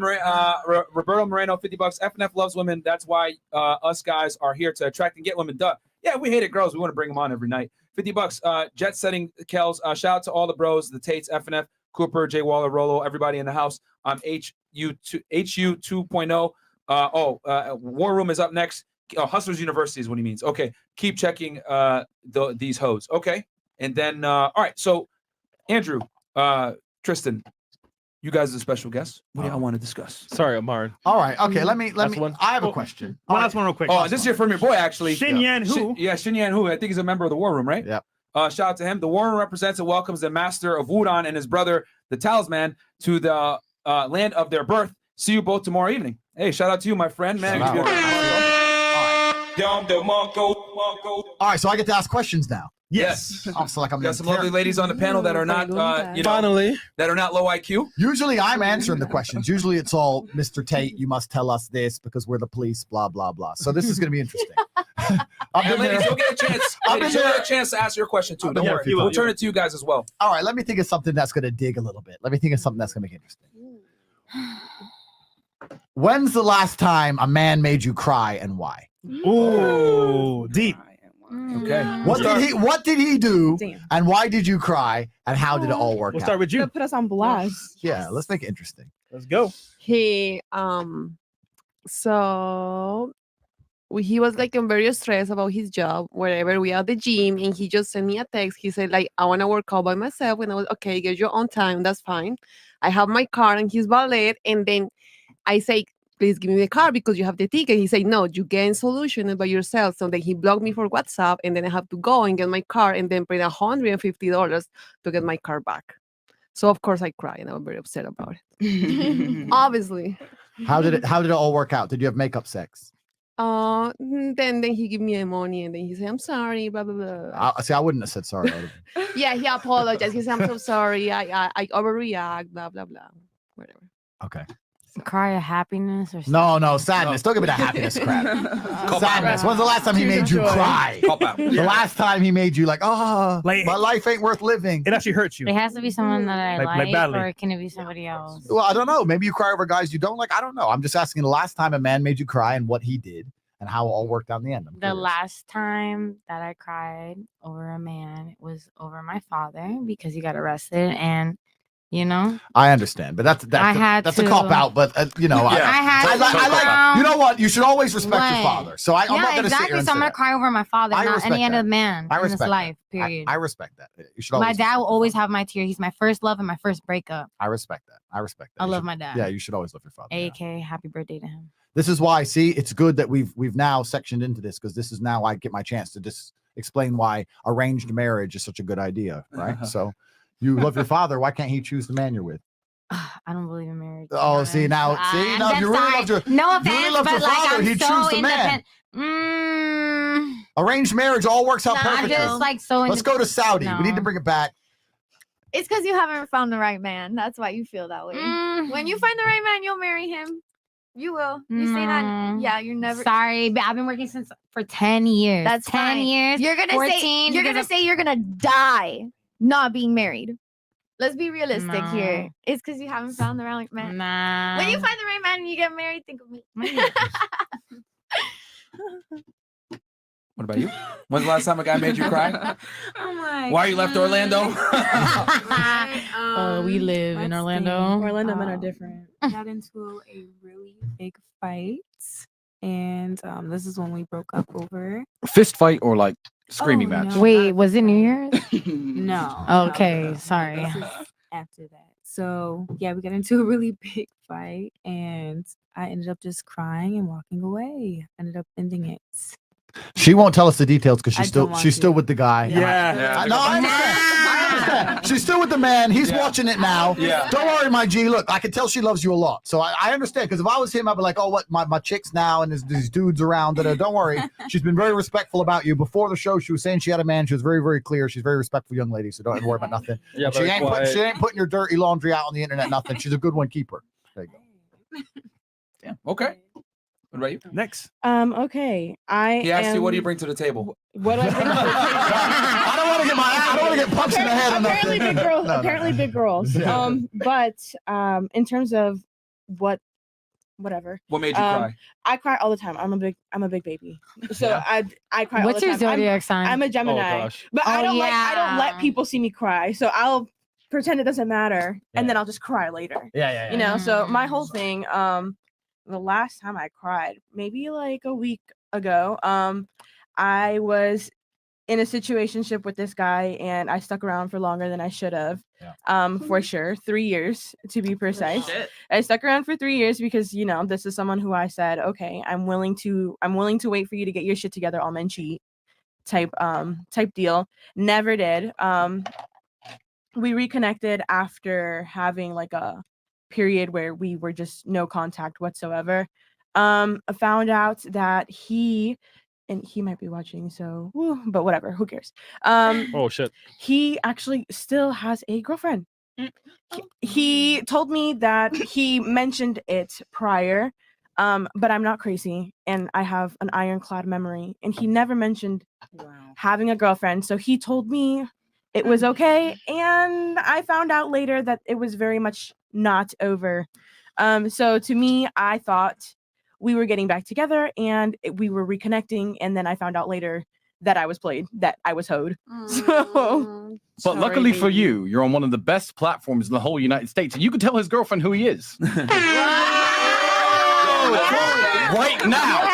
Moreno, $50. FNF loves women. That's why us guys are here to attract and get women. Duh. Yeah, we hated girls. We want to bring them on every night. $50. Jet setting Kels. Shout out to all the bros, the Tates, FNF, Cooper, Jay Waller, Rolo, everybody in the house. HU 2.0. War Room is up next. Hustlers University is what he means. Okay, keep checking these hoes. Okay, and then all right. So Andrew, Tristan, you guys are the special guests. What do y'all want to discuss? Sorry, Amar. All right. Okay. Let me. One. I have a question. One last one real quick. Oh, this is from your boy actually. Shin Yan Hu. Shin Yan Hu. I think he's a member of the War Room, right? Yeah. Shout out to him. The War Room represents and welcomes the master of Wudon and his brother, the Talisman, to the land of their birth. See you both tomorrow evening. Hey, shout out to you, my friend, man. All right. So I get to ask questions now. Yes. I'm so like I'm got some lovely ladies on the panel that are not, Finally, that are not low IQ. Usually I'm answering the questions. Usually it's all Mr. Tate, you must tell us this because we're the police, blah, blah, blah. So this is going to be interesting. And ladies, you'll get a chance. Ladies, you'll get a chance to ask your question too. Don't worry. We'll turn it to you guys as well. All right. Let me think of something that's going to dig a little bit. Let me think of something that's going to make it interesting. When's the last time a man made you cry and why? Ooh, deep. Okay. What did he do? And why did you cry? And how did it all work We'll out? start with you. Put us on blast. Yeah, let's make it interesting. Let's go. He he was like very stressed about his job wherever we are at the gym, and he just sent me a text. He said like, I want to work out by myself, and I was okay, get your own time, that's fine. I have my car and his valet, and then I say, please give me the car because you have the ticket. He said, no, you get in solution by yourself. So then he blocked me for WhatsApp, and then I have to go and get my car and then pay $150 to get my car back. So of course I cried and I was very upset about it. Obviously. How did it all work out? Did you have makeup sex? Then he gave me the money and then he said, I'm sorry, blah blah blah. I wouldn't have said sorry. Yeah, he apologized. He said, I'm so sorry. I overreact, blah blah blah. Whatever. Okay. Cry of happiness or something? No, sadness. Don't give me that happiness crap. Sadness. When's the last time he made you cry? The last time he made you like, oh, my life ain't worth living. It actually hurts you. It has to be someone that I like badly. or can it be somebody else? Well, I don't know. Maybe you cry over guys you don't like. I don't know. I'm just asking the last time a man made you cry and what he did and how it all worked out in the end. The last time that I cried over a man was over my father because he got arrested, and you know, I understand, but that's a cop out. But you know, I like. You know what? You should always respect your father. So I'm not going to sit here and so I'm say gonna cry over my father, not any other man in this life. that. Period. I respect that. You should. My dad will always have my tear. He's my first love and my first breakup. I respect that. I love my dad. Yeah, you should always love your father. AK, happy birthday to him. This is why. See, it's good that we've now sectioned into this because this is now I get my chance to just explain why arranged marriage is such a good idea, right? So, you love your father. Why can't he choose the man you're with? I don't believe in marriage. Oh, see now, if you really loved your, no offense, you really loved your but like father, I'm he'd so choose the man. Arranged marriage all works out perfectly. I'm just like so. Let's go to Saudi. We need to bring it back. It's because you haven't found the right man. That's why you feel that way. When you find the right man, you'll marry him. You will. You say that. Yeah, you're never. Sorry, but I've been working for 10 years. That's 10 fine. years. You're gonna 14, say you're gonna die not being married. Let's be realistic here. It's because you haven't found the right man. Nah. When you find the right man and you get married, think of me. What about you? When's the last time a guy made you cry? Oh my Why you left Orlando? We live in Orlando. Orlando men are different. Got into a really big fight, and this is when we broke up over. Fist fight or like screaming match? No. Wait, was it New Year's? No. Okay, no. sorry. This is after that. So yeah, we got into a really big fight, and I ended up just crying and walking away. Ended up ending it. She won't tell us the details because I she's don't still want she's still to. with the guy. Yeah. No, I understand. I understand. She's still with the man. He's watching it now. Yeah. Don't worry, my G. Look, I can tell she loves you a lot. So I understand. Because if I was him, I'd be like, oh, what? My chick's now, and there's these dudes around. Don't worry. She's been very respectful about you. Before the show, she was saying she had a man. She was very, very clear. She's a very respectful young lady. So don't worry about nothing. Yeah, she ain't putting your dirty laundry out on the internet. Nothing. She's a good one. Keep her. There you go. Yeah. Okay. What about you? Next. Okay. He asked you, what do you bring to the table? What do I bring to the table? I don't want to get punched in the head. Apparently, big girls. No, no. Apparently, big girls. Yeah. But in terms of whatever. What made you cry? I cry all the time. I'm a big baby. So Yeah. I cry. What's all the your time. zodiac sign? I'm a Gemini. gosh. But I Oh, don't I don't let yeah. people see me cry. So I'll pretend it doesn't matter, and then I'll just cry later. Yeah. You know. So my whole thing. The last time I cried, maybe like a week ago, I was in a situationship with this guy, and I stuck around for longer than I should have. For sure, 3 years to be precise. I stuck around for 3 years because this is someone who I said, okay, I'm willing to wait for you to get your shit together, I'll men cheat type deal. Never did. We reconnected after having like a period where we were just no contact whatsoever. I found out that he might be watching, so but whatever, who cares? Oh shit. He actually still has a girlfriend. He told me that he mentioned it prior, but I'm not crazy and I have an ironclad memory, and he never mentioned having a girlfriend. So he told me it was okay, and I found out later that it was very much not over. So to me, I thought we were getting back together and we were reconnecting, and then I found out later that I was played, that I was hoed. So, But luckily for you, you're on one of the best platforms in the whole United States, and you can tell his girlfriend who he is. Right now.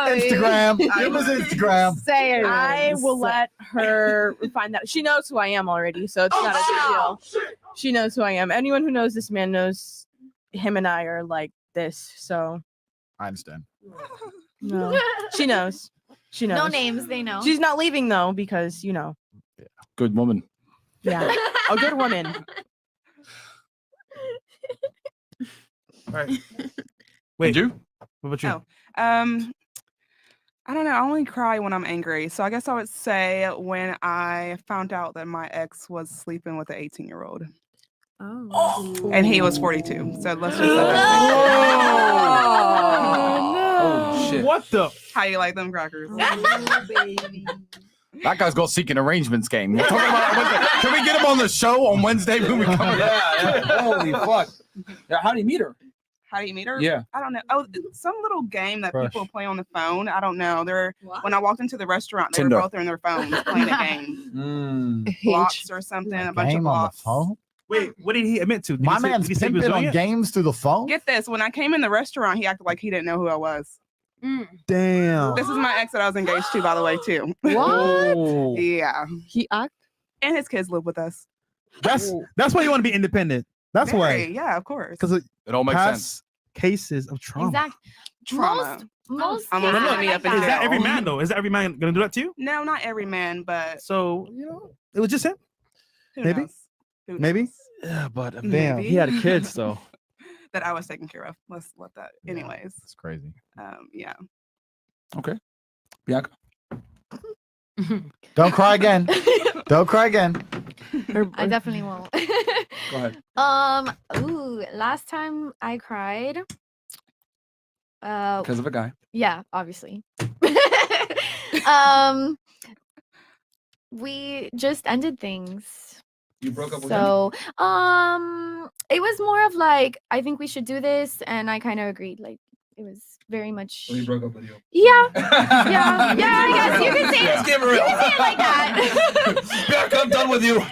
Instagram. Give us Instagram. Say it. I will let her find that. She knows who I am already, so it's not a big deal. She knows who I am. Anyone who knows this man knows him and I are like this. So I understand. no, she knows. She knows. No names, they know. She's not leaving though because Good woman. yeah, a good woman. All right. Wait. Did you? What about you? Oh, I don't know. I only cry when I'm angry. So I guess I would say when I found out that my ex was sleeping with an 18-year-old. Oh. And he was 42. So let's just Oh, shit. What the? How you like them crackers? That guy's got seeking arrangements game. We're talking about it Wednesday. Can we get him on the show on Wednesday when we come? Yeah. Holy fuck. Yeah, how do you meet her? How do you meet her? Yeah. I don't know. Oh, some little game that Crush. people play on the phone. I don't know. When I walked into the restaurant, they Tinder. were both on their phones playing a game. Blocks or something. A bunch of Game on the blocks. phone. Wait, what did he admit to? Did My he say, man's did he say he was pimping doing on it? games through the phone. Get this. When I came in the restaurant, he acted like he didn't know who I was. Damn. This is my ex that I was engaged to, by the way, too. What? Yeah. He act. And his kids live with us. That's why you want to be independent. That's Very, why. yeah, of course. Because It all makes sense. past cases of trauma. Exactly. Trauma. Most Almost cases put me like up in Is that. that every jail. man though? Is that every man gonna do that to you? No, not every man, but So it was just him. who Maybe. knows? Who Maybe. knows? Yeah, but damn, Maybe. he had kids though. That I was taking care of. Let's let that. Anyways, It's crazy. yeah. Okay. Bianca. Don't cry again. Don't cry again. I definitely won't. Go ahead. Last time I cried. Because of a guy. Yeah, obviously. We just ended things. You broke up with So, it was more of like, I think we should do this, and I kind of agreed. Like, it was very much. him? He broke up with you. Yeah, yeah, I guess you can say it. Let's give her You can say it like that. Bianca, I'm done with you.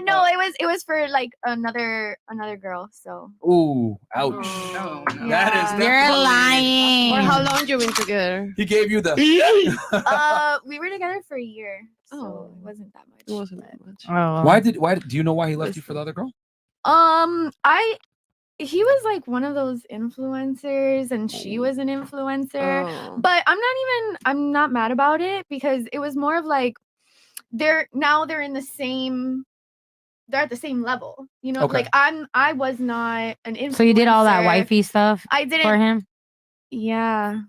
No, it was for like another girl. So. Ooh, ouch. Oh, no. That is You're definitely- lying. Or how long you been together? He gave you the. We were together for a year, so Oh. it wasn't that much. It wasn't that much. Oh. Why do you know why he left you for the other girl? he was like one of those influencers, and she was an influencer. Oh. But I'm not mad about it because it was more of like they're in the same. They're at the same level, you know. Okay. Like I was not an influencer. So you did all that wifey stuff I didn't for him, Yeah.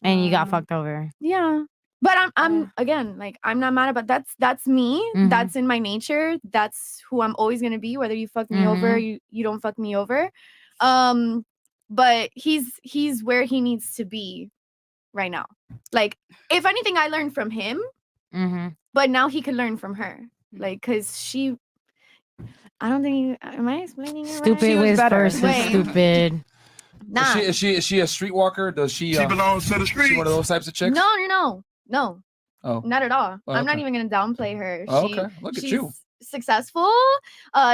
and you got fucked over. Yeah. But I'm again, like, I'm not mad about that's me. Mhm. That's in my nature. That's who I'm always gonna be, whether you fuck me over, you don't fuck me over. But he's where he needs to be right now. Like, if anything, I learned from him, but now he can learn from her. Like, cause I don't think am I explaining it Stupid right? was versus Wait. stupid. Nah. Is she a streetwalker? Does she? She belongs to the She streets. one of those types of chicks? No. Oh. Not at all. Oh, I'm not okay. even gonna downplay her. Oh, okay. Look at she's you. Successful.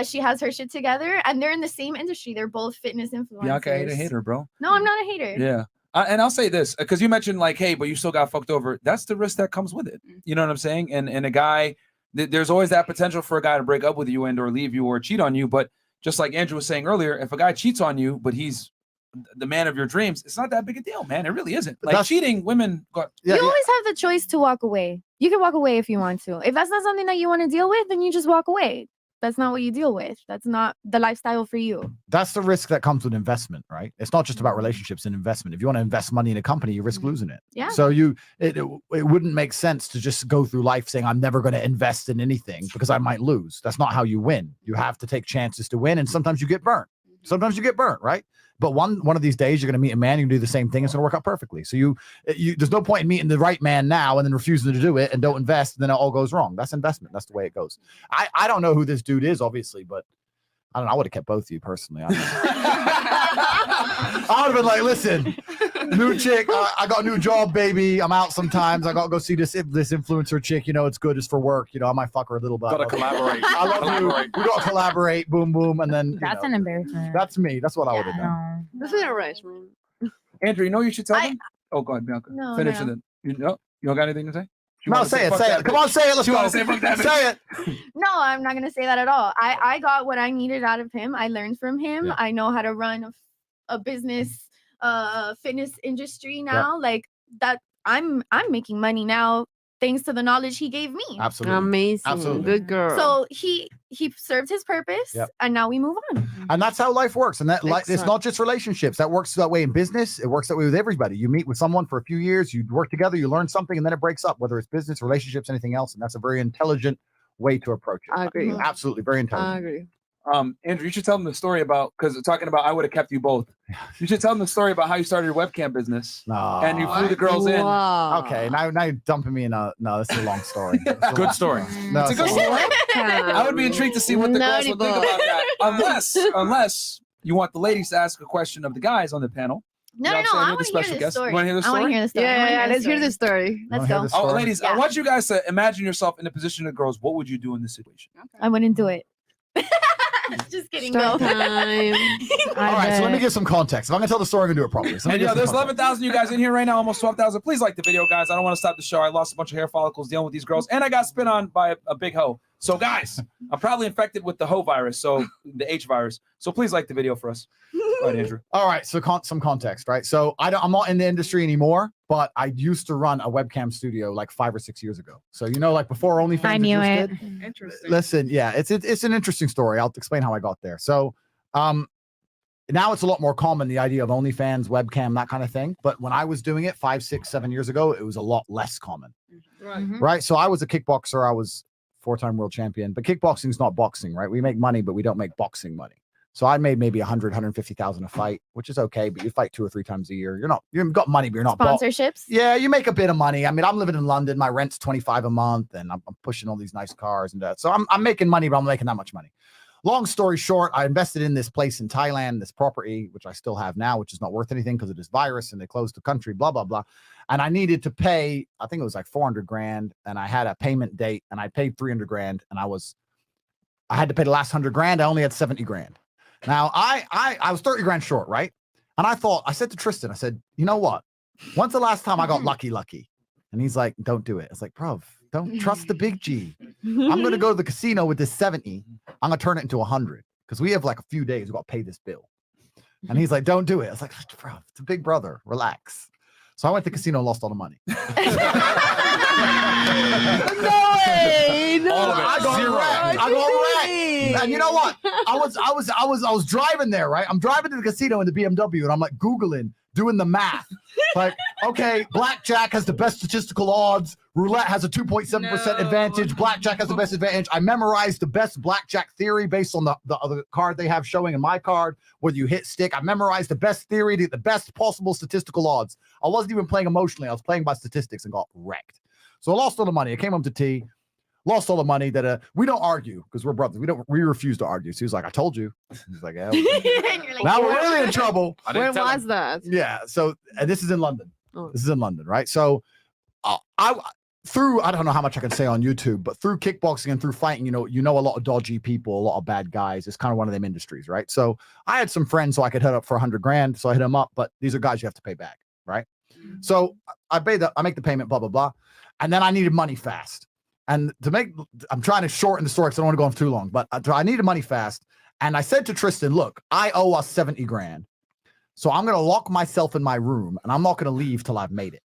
She has her shit together, and they're in the same industry. They're both fitness influencers. Bianca ain't a hater, bro. No, I'm not a hater. Yeah. And I'll say this because you mentioned like, hey, but you still got fucked over. That's the risk that comes with it. You know what I'm saying? And a guy, there's always that potential for a guy to break up with you and or leave you or cheat on you. But just like Andrew was saying earlier, if a guy cheats on you, but he's the man of your dreams, it's not that big a deal, man. It really isn't. Like cheating, women got. You always have the choice to walk away. You can walk away if you want to. If that's not something that you want to deal with, then you just walk away. That's not what you deal with. That's not the lifestyle for you. That's the risk that comes with investment, right? It's not just about relationships and investment. If you want to invest money in a company, you risk losing it. Yeah. So it wouldn't make sense to just go through life saying I'm never going to invest in anything because I might lose. That's not how you win. You have to take chances to win, and sometimes you get burnt. Sometimes you get burnt, right? But one of these days you're going to meet a man, you can do the same thing. It's going to work out perfectly. So you there's no point in meeting the right man now and then refusing to do it and don't invest, and then it all goes wrong. That's investment. That's the way it goes. I don't know who this dude is, obviously, but I don't know. I would have kept both of you personally. I would have been like, listen, new chick, I got a new job, baby. I'm out sometimes. I got to go see this influencer chick. You know, it's good. It's for work. You know, I might fuck her a little bit. Gotta collaborate. I love you. We got to collaborate. Boom, boom. And then That's an embarrassment. that's me. That's what I would have done. This is right, man. Andrew, you know what you should tell them? Oh, go ahead, Bianca. No, Finish no. it then. You don't got anything to say? You No, wanna say it. fuck Say that it. Come bitch? on, say it. Let's You go. wanna say fuck that bitch? Say it. No, I'm not gonna say that at all. I got what I needed out of him. I learned from him. Yeah. I know how to run a business, fitness industry now. Like that, I'm making money now thanks to the knowledge he gave me. Absolutely. Amazing. Absolutely. Good girl. So he served his purpose, Yep. and now we move on. And that's how life works. And that it's Excellent. not just relationships. That works that way in business. It works that way with everybody. You meet with someone for a few years, you work together, you learn something, and then it breaks up, whether it's business, relationships, anything else. And that's a very intelligent way to approach it. I agree. Absolutely. Very intelligent. I agree. Andrew, you should tell them the story about because talking about I would have kept you both. You should tell them the story about how you started your webcam business and you flew the girls in. Okay, now you're dumping me in a this is a long story. Good story. No, It's a good it's a long- story. I would be intrigued to see what the girls would think about that. Unless you want the ladies to ask a question of the guys on the panel. No, You know what I'm saying? I You're the want to special hear this guest. story. You wanna hear the I want to story? hear the story. Yeah, let's hear the story. Let's go. Oh, ladies, I want you guys to imagine yourself in the position of girls. What would you do in this situation? I wouldn't do it. Just kidding. Start Go. time. All right, so let me give some context. If I'm gonna tell the story, I'm gonna do it properly. So let me And give there's some context. 11,000 you guys in here right now, almost 12,000. Please like the video, guys. I don't want to stop the show. I lost a bunch of hair follicles dealing with these girls, and I got spit on by a big hoe. So, guys, I'm probably infected with the hoe virus, so the H virus. So please like the video for us. Go ahead, Andrew. All right, so some context, right? So I'm not in the industry anymore, but I used to run a webcam studio like 5 or 6 years ago. So like before OnlyFans I knew it. existed. Interesting. Listen, yeah, it's an interesting story. I'll explain how I got there. So now it's a lot more common, the idea of OnlyFans, webcam, that kind of thing. But when I was doing it 5, 6, 7 years ago, it was a lot less common. Right. So I was a kickboxer. I was 4-time world champion, but kickboxing is not boxing, right? We make money, but we don't make boxing money. So I made maybe 150,000 a fight, which is okay, but you fight 2 or 3 times a year. You've got money, but you're not Sponsorships. Yeah, you make a bit of money. I mean, I'm living in London. My rent's 25 a month, and I'm pushing all these nice cars and that. So I'm making money, but I'm making that much money. Long story short, I invested in this place in Thailand, this property, which I still have now, which is not worth anything because of this virus and they closed the country, blah, blah, blah. And I needed to pay, I think it was like 400 grand. And I had a payment date and I paid 300 grand. And I had to pay the last 100 grand. I only had 70 grand. Now I was 30 grand short, right? And I said to Tristan, I said, you know what? When's the last time I got lucky? And he's like, don't do it. It's like, bro, don't trust the big G. I'm going to go to the casino with this 70. I'm going to turn it into 100 because we have like a few days. We got to pay this bill. And he's like, don't do it. I was like, bro, it's a big brother. Relax. So I went to the casino and lost all the money. No way! No. All of it. I got Zero. wrecked. I got wrecked. And you know what? I was driving there, right? I'm driving to the casino in the BMW, and I'm like Googling, doing the math. Like, okay, blackjack has the best statistical odds. Roulette has a 2.7% advantage. Blackjack has the best advantage. I memorized the best blackjack theory based on the other card they have showing in my card, whether you hit stick. I memorized the best theory to get the best possible statistical odds. I wasn't even playing emotionally. I was playing by statistics and got wrecked. So I lost all the money. I came home to T, lost all the money. That we don't argue because we're brothers. We refuse to argue. So he was like, I told you. He's like, yeah. Now we're really in trouble. Where was that? Yeah. So and this is in London. Oh. This is in London, right? So I don't know how much I can say on YouTube, but through kickboxing and through fighting, you know a lot of dodgy people, a lot of bad guys. It's kind of one of them industries, right? So I had some friends so I could hit up for $100,000. So I hit them up, but these are guys you have to pay back, right? So I make the payment, blah, blah, blah. And then I needed money fast. And I'm trying to shorten the story because I don't want to go on too long, but I needed money fast. And I said to Tristan, look, I owe us $70,000. So I'm going to lock myself in my room and I'm not going to leave till I've made it.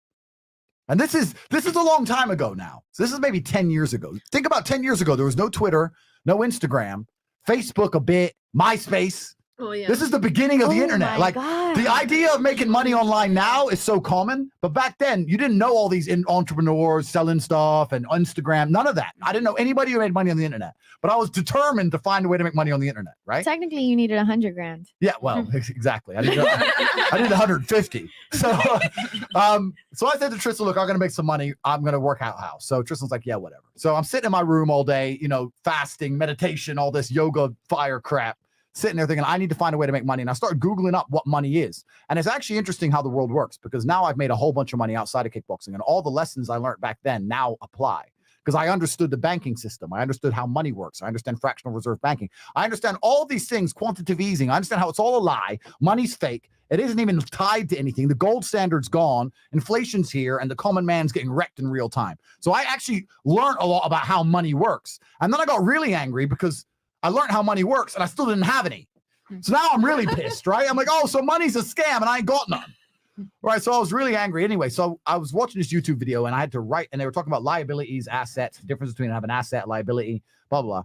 And this is a long time ago now. So this is maybe 10 years ago. Think about 10 years ago. There was no Twitter, no Instagram, Facebook a bit, MySpace. Oh, yeah. This is the beginning of the internet. Like the idea of making money online now is so common, but back then you didn't know all these entrepreneurs selling stuff and Instagram, none of that. I didn't know anybody who made money on the internet, but I was determined to find a way to make money on the internet, right? Technically, you needed $100,000. Yeah, well, exactly. I did 150. So I said to Tristan, look, I'm going to make some money. I'm going to work out how. So Tristan's like, yeah, whatever. So I'm sitting in my room all day, fasting, meditation, all this yoga, fire crap. Sitting there thinking, I need to find a way to make money. And I started Googling up what money is. And it's actually interesting how the world works because now I've made a whole bunch of money outside of kickboxing and all the lessons I learned back then now apply because I understood the banking system. I understood how money works. I understand fractional reserve banking. I understand all these things, quantitative easing. I understand how it's all a lie. Money's fake. It isn't even tied to anything. The gold standard's gone. Inflation's here and the common man's getting wrecked in real time. So I actually learned a lot about how money works. And then I got really angry because I learned how money works and I still didn't have any. So now I'm really pissed, right? I'm like, oh, so money's a scam and I ain't got none. Right. So I was really angry anyway. So I was watching this YouTube video and I had to write, and they were talking about liabilities, assets, the difference between having an asset, liability, blah, blah, blah.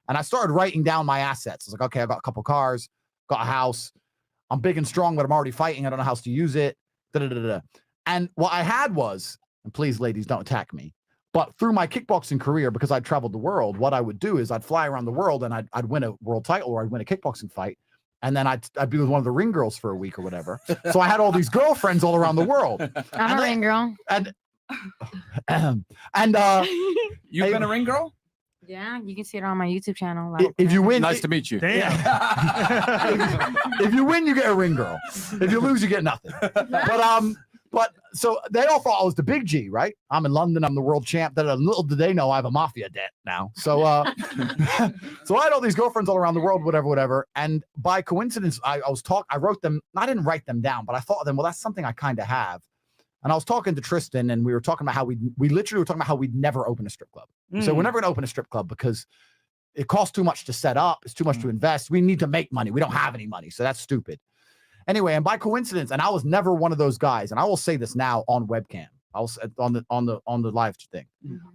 And I started writing down my assets. I was like, okay, I got a couple cars, got a house. I'm big and strong, but I'm already fighting. I don't know how else to use it. Da-da-da-da. And what I had was, and please, ladies, don't attack me. But through my kickboxing career, because I'd traveled the world, what I would do is I'd fly around the world and I'd win a world title or I'd win a kickboxing fight. And then I'd be with one of the ring girls for a week or whatever. So I had all these girlfriends all around the world. I'm a ring girl. You've been a ring girl? Yeah, you can see it on my YouTube channel. If you win, nice to meet you. Damn. If you win, you get a ring girl. If you lose, you get nothing. But so they all thought I was the big G, right? I'm in London. I'm the world champ. That little did they know I have a mafia debt now. So, so I had all these girlfriends all around the world, whatever. And by coincidence, I wrote them. I didn't write them down, but I thought of them. Well, that's something I kind of have. And I was talking to Tristan, and we were talking about how we literally were talking about how we'd never open a strip club. So we're never going to open a strip club because it costs too much to set up. It's too much to invest. We need to make money. We don't have any money, so that's stupid. Anyway, and by coincidence, and I was never one of those guys, and I will say this now on webcam, I was on the live thing.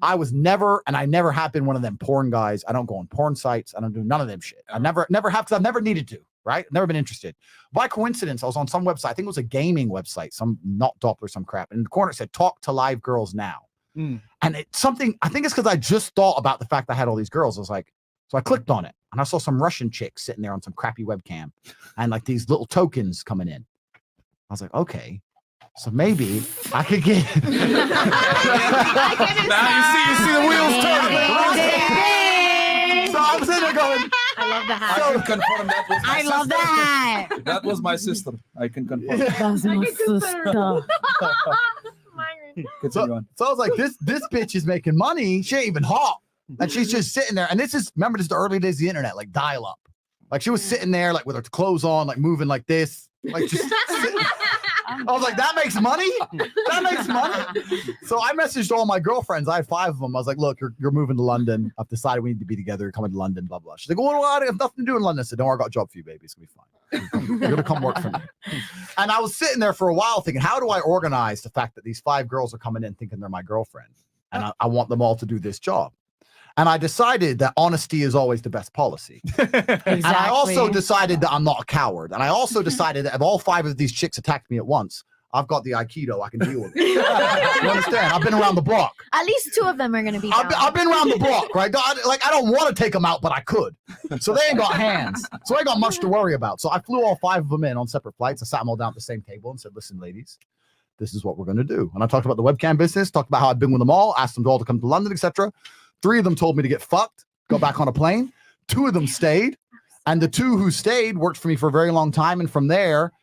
I was never, and I never have been one of them porn guys. I don't go on porn sites. I don't do none of them shit. I never have because I've never needed to. Right? Never been interested. By coincidence, I was on some website. I think it was a gaming website, some not Doppler, some crap. And in the corner it said, "Talk to live girls now." And it's something. I think it's because I just thought about the fact I had all these girls. I was like, so I clicked on it. And I saw some Russian chicks sitting there on some crappy webcam and like these little tokens coming in. I was like, okay, so maybe I could get. Now you see the wheels turning. So I'm sitting there going, I love the hat. I can confirm that was my I love sister. that. That was my sister. I can confirm. That's my sister. Continue on. So I was like, this bitch is making money. She ain't even hot. And she's just sitting there. And remember, this is the early days of the internet, like dial up. Like she was sitting there, like with her clothes on, like moving like this, like just sitting. I was like, that makes money? That makes money? So I messaged all my girlfriends. I had 5 of them. I was like, look, you're moving to London. I've decided we need to be together. You're coming to London, blah, blah. She's like, well, I have nothing to do in London. I said, don't worry, I got a job for you, baby. It's going to be You're gonna come work for me. And I was sitting there for a while thinking, how do I organize the fact that these 5 girls are coming in thinking they're my girlfriend, and I want them all to do this job? And I decided that honesty is always the best policy. And I also decided that I'm not a coward. And I also decided that if all 5 of these chicks attacked me at once, I've got the Aikido. I can deal with it. You understand? I've been around the block. At least 2 of them are gonna be. I've been around the block, right? I don't want to take them out, but I could. So they ain't got hands. So I ain't got much to worry about. So I flew all 5 of them in on separate flights. I sat them all down at the same table and said, listen, ladies, this is what we're going to do. And I talked about the webcam business, talked about how I've been with them all, asked them all to come to London, etc. 3 of them told me to get fucked, go back on a plane. 2 of them stayed. And the 2 who stayed worked for me for a very long time. And from there,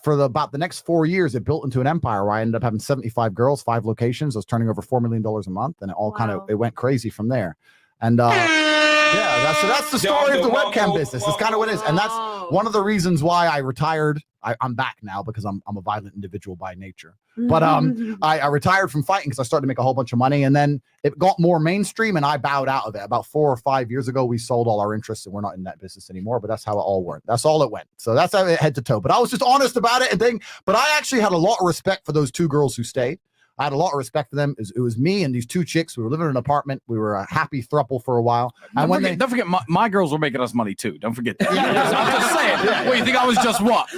for about the next 4 years, it built into an empire where I ended up having 75 girls, 5 locations. I was turning over $4 million a month, and it all it went crazy from there. And yeah, that's the story of the webcam business. That's kind of what it is. And that's one of the reasons why I retired. I'm back now because I'm a violent individual by nature. But I retired from fighting because I started to make a whole bunch of money, and then it got more mainstream, and I bowed out of it. About 4 or 5 years ago, we sold all our interests, and we're not in that business anymore. But that's how it all went. That's all it went. So that's how it head to toe. But I was just honest about it, but I actually had a lot of respect for those 2 girls who stayed. I had a lot of respect for them. It was me and these 2 chicks. We were living in an apartment. We were a happy throuple for a while. And Don't forget, my girls were making us money too. Don't forget that. I'm just saying. What, you think I was just what?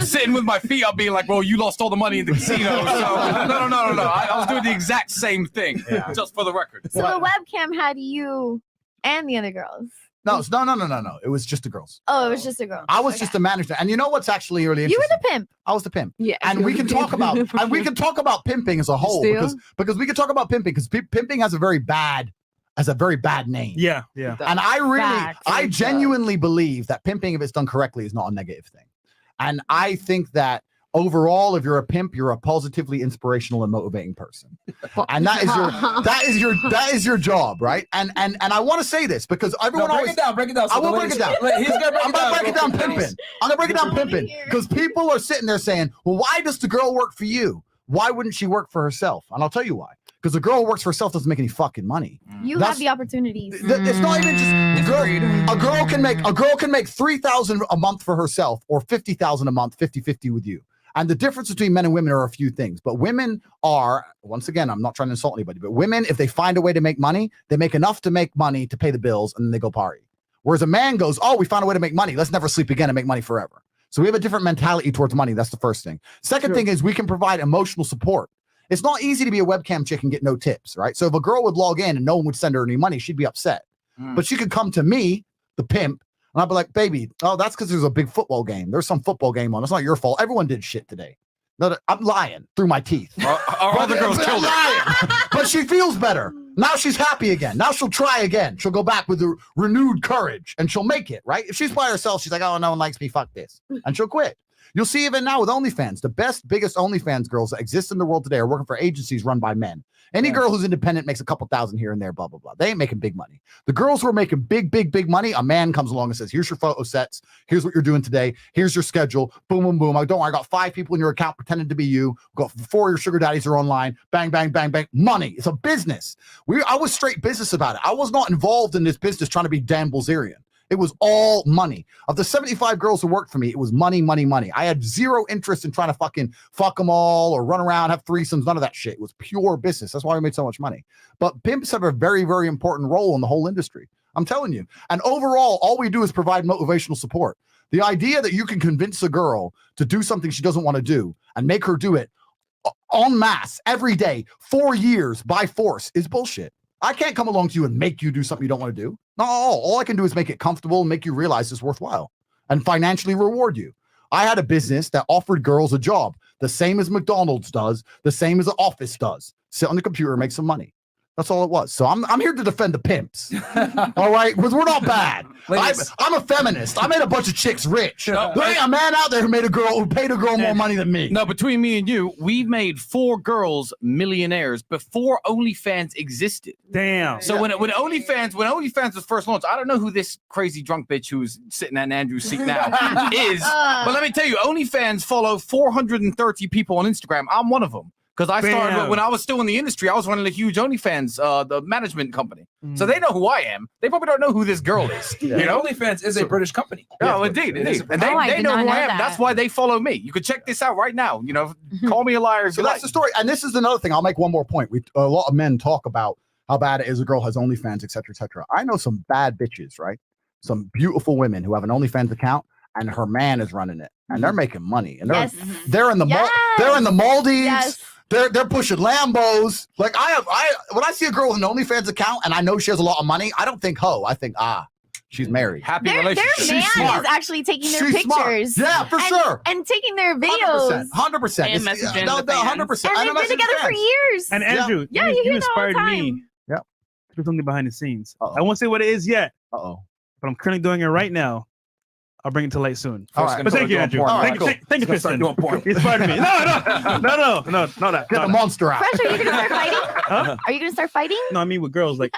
Sitting with my feet up being like, well, you lost all the money in the casino. So no. I was doing the exact same thing, just for the record. So the webcam had you and the other girls. No. It was just the girls. Oh, it was just a girl. I was just a manager. And you know what's actually really You interesting? were the pimp. I was the pimp. Yeah. And we can talk about pimping as a whole because we can talk about pimping because pimping has a very bad name. Yeah. And I genuinely believe that pimping, if it's done correctly, is not a negative thing. And I think that overall, if you're a pimp, you're a positively inspirational and motivating person. And that is your job, right? And I want to say this because everyone break it down. I will break it down. I'm gonna break it down pimping. I'm gonna break it down pimping because people are sitting there saying, well, why does the girl work for you? Why wouldn't she work for herself? And I'll tell you why. Because the girl who works for herself doesn't make any fucking money. You have the opportunities. It's not even just a girl can make $3,000 a month for herself or $50,000 a month, 50-50 with you. And the difference between men and women are a few things. But women are, once again, I'm not trying to insult anybody, but women, if they find a way to make money, they make enough to make money to pay the bills, and then they go party. Whereas a man goes, oh, we found a way to make money. Let's never sleep again and make money forever. So we have a different mentality towards money. That's the first thing. Second thing is we can provide emotional support. It's not easy to be a webcam chick and get no tips, right? So if a girl would log in and no one would send her any money, she'd be upset. But she could come to me, the pimp, and I'd be like, baby, oh, that's because there's a big football game. There's some football game on. It's not your fault. Everyone did shit today. No, I'm lying through my teeth. Our other girls killed her. But she feels better. Now she's happy again. Now she'll try again. She'll go back with renewed courage and she'll make it, right? If she's by herself, she's like, oh, no one likes me. Fuck this. And she'll quit. You'll see even now with OnlyFans, the biggest OnlyFans girls that exist in the world today are working for agencies run by men. Any girl who's independent makes a couple thousand here and there, blah, blah, blah. They ain't making big money. The girls who are making big money, a man comes along and says, here's your photo sets. Here's what you're doing today. Here's your schedule. Boom, boom, boom. Don't worry, I got 5 people in your account pretending to be you. Got 4 of your sugar daddies are online. Bang, bang, bang, bang. Money. It's a business. I was straight business about it. I was not involved in this business trying to be Dan Bilzerian. It was all money. Of the 75 girls who worked for me, it was money. I had zero interest in trying to fucking fuck them all or run around, have threesomes, none of that shit. It was pure business. That's why we made so much money. But pimps have a very, very important role in the whole industry. I'm telling you. And overall, all we do is provide motivational support. The idea that you can convince a girl to do something she doesn't want to do and make her do it en masse every day, 4 years by force is bullshit. I can't come along to you and make you do something you don't want to do. No, all I can do is make it comfortable and make you realize it's worthwhile and financially reward you. I had a business that offered girls a job, the same as McDonald's does, the same as an office does. Sit on the computer and make some money. That's all it was. So I'm here to defend the pimps. All right? Because we're not bad. I'm a feminist. I made a bunch of chicks rich. There ain't a man out there who paid a girl more money than me. No, between me and you, we've made 4 girls millionaires before OnlyFans existed. Damn. So when OnlyFans was first launched, I don't know who this crazy drunk bitch who's sitting at Andrew's seat now is. But let me tell you, OnlyFans follow 430 people on Instagram. I'm one of them. Because I started Bam. when I was still in the industry. I was running a huge OnlyFans, the management company. So Mm. they know who I am. They probably don't know who this girl is. You know, OnlyFans is a British company. No, Yeah, indeed, it is indeed. a And British- they know who I am. that. That's why they follow me. You can check this out right now. You know, call me a liar if So you that's like. the story. And this is another thing. I'll make one more point. A lot of men talk about how bad it is a girl has OnlyFans, et cetera, et cetera. I know some bad bitches, right? Some beautiful women who have an OnlyFans account and her man is running it and they're making money. And Yes. they're in the they're in the Maldives. Yes. They're pushing Lambos. Like when I see a girl with an OnlyFans account and I know she has a lot of money, I don't think I think she's married. Happy Their man is actually taking their She's smart. pictures. Yeah, for sure. And taking their videos. 100%. And messaging the 100%. And they've been together for years. And Andrew, Yeah, you you hear that all the inspired time. me. Yep. To do something behind the scenes. I won't say what it is yet. But I'm currently doing it right now. I'll bring it to light soon. All right. But thank you, Andrew. Thank you, Kristen. You inspired me. No, not that. Get the monster out. Fresh, are you gonna start fighting? Huh? Are you gonna start fighting? No, I mean with girls. Like,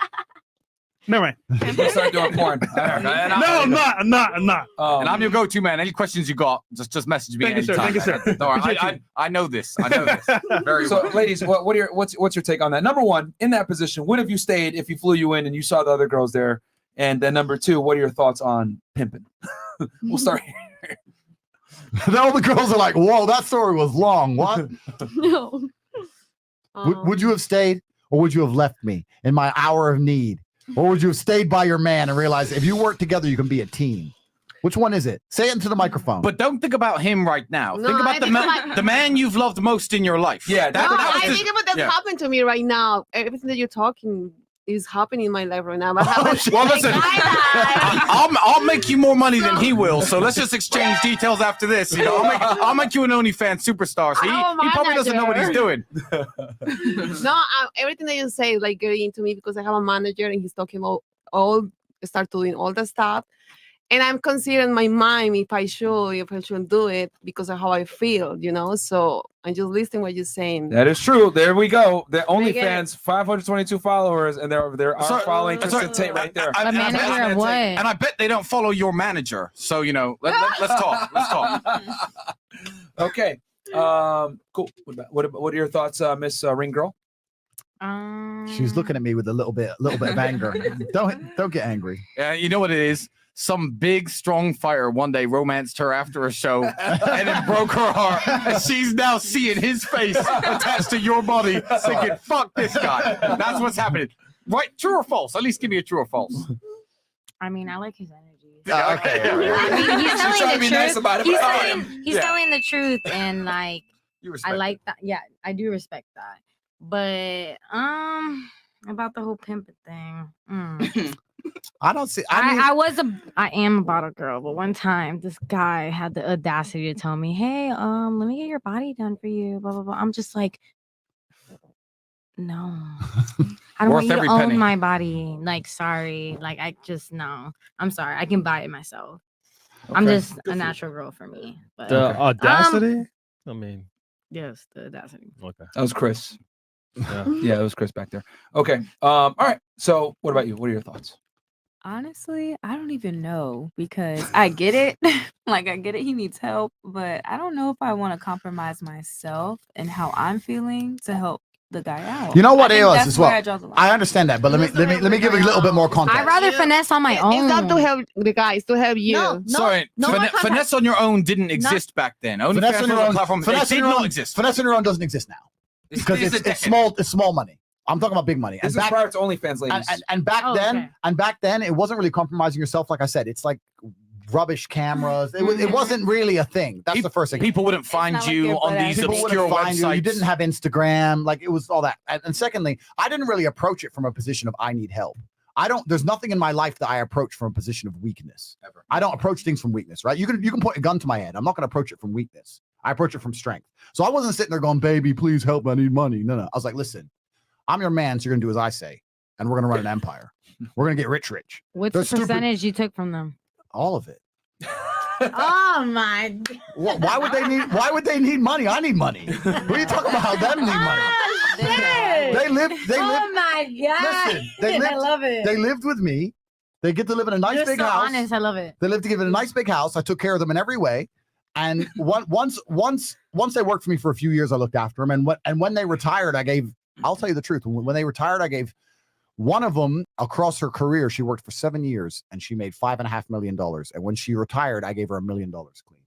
never mind. Start doing porn. No, I'm not. And I'm your go-to man. Any questions you got, just message me. Thank you, sir. anytime. Thank you, sir. Don't worry, Appreciate I know this. I know this. Very So, well. ladies, what's your take on that? Number one, in that position, would have you stayed if he flew you in and you saw the other girls there? And then number two, what are your thoughts on pimping? We'll start here. All the girls are like, whoa, that story was long. What? No. Would you have stayed or would you have left me in my hour of need? Or would you have stayed by your man and realized if you work together, you can be a team? Which one is it? Say it into the microphone. But don't think about him right now. No, think I about think the man you've loved most in your life. Yeah, No, was I just- think about that's yeah. happening to me right now. Everything that you're talking is happening in my life right now. But Well, listen, I'll make you more money than he will. So let's just exchange details after this. You know, I'll make you an OnlyFans superstar. So he probably doesn't know what he's doing. No, everything that you say is like getting into me because I have a manager and he's talking about start doing all the stuff. And I'm considering my mind if I shouldn't do it because of how I feel, you know. So I'm just listening what you're saying. That is true. There we go. The They get OnlyFans, 522 followers, and they're So- following so- Kristen Tate right there. And I bet they don't follow your manager. So you know, let's talk. Let's talk. Okay. Cool. What are your thoughts, Miss Ring Girl? She's looking at me with a little bit of anger. Don't get angry. Yeah, you know what it is. Some big, strong fighter one day romanced her after a show and then broke her heart. And she's now seeing his face attached to your body, thinking, fuck this guy. That's what's happening. Right? True or false? At least give me a true or false. I mean, I like his energy. Okay. I mean, he's She's telling trying to the be truth. nice about it, He's but I telling, am. he's Yeah. telling the truth, and like, You I respect like that. Yeah, I do respect that. But about the whole pimping thing. I don't see. I mean, I am a bottle girl, but one time this guy had the audacity to tell me, "Hey, let me get your body done for you." Blah blah blah. I'm just like, no, I don't want Worth you to every own penny. my body. Like, sorry, like I just no. I'm sorry, I can buy it myself. I'm Okay. just a natural girl for me. But The audacity? I mean, yes, the audacity. okay. That was Chris. Yeah. Yeah, it was Chris back there. Okay. All right. So, what about you? What are your thoughts? Honestly, I don't even know because I get it. Like, I get it. He needs help, but I don't know if I want to compromise myself and how I'm feeling to help the guy out. you know what I it think was that's as where well. I draw the line. I understand that, but let me give you a little bit more context. I'd rather finesse on my own. It's not to help the guys, to help you. No, Sorry, no one finesse on your own didn't exist back then. OnlyFans Finesse on was your a own. platform. It Finesse on did your not own. exist. Finesse on your own doesn't exist now because it's small. It's small money. I'm talking about big money. This And is back, prior to OnlyFans, ladies. and back Oh, then, okay. and back then, it wasn't really compromising yourself. Like I said, it's like rubbish cameras. It wasn't really a thing. That's the first thing. People wouldn't find not like you your on butt these ass. People obscure wouldn't find websites. you didn't have Instagram. Like it was all that. And secondly, I didn't really approach it from a position of I need help. There's nothing in my life that I approach from a position of weakness. Ever. I don't approach things from weakness, right? You can point a gun to my head. I'm not going to approach it from weakness. I approach it from strength. So I wasn't sitting there going, baby, please help. I need money. No. I was like, listen, I'm your man. So you're going to do as I say. And we're going to run an empire. We're going to get rich. What's They're the stupid. percentage you took from them? All of it. Oh my! Why would they need? Why would they need money? I need money. What are you talking about? How them need money? They live. Oh my god! Listen, they lived, I love it. They lived with me. They get to live in a nice You're big so house. honest. I love it. They lived to give it a nice big house. I took care of them in every way. And once they worked for me for a few years, I looked after them. And when they retired, I'll tell you the truth. When they retired, I gave one of them across her career. She worked for 7 years and she made $5.5 million. And when she retired, I gave her $1 million clean.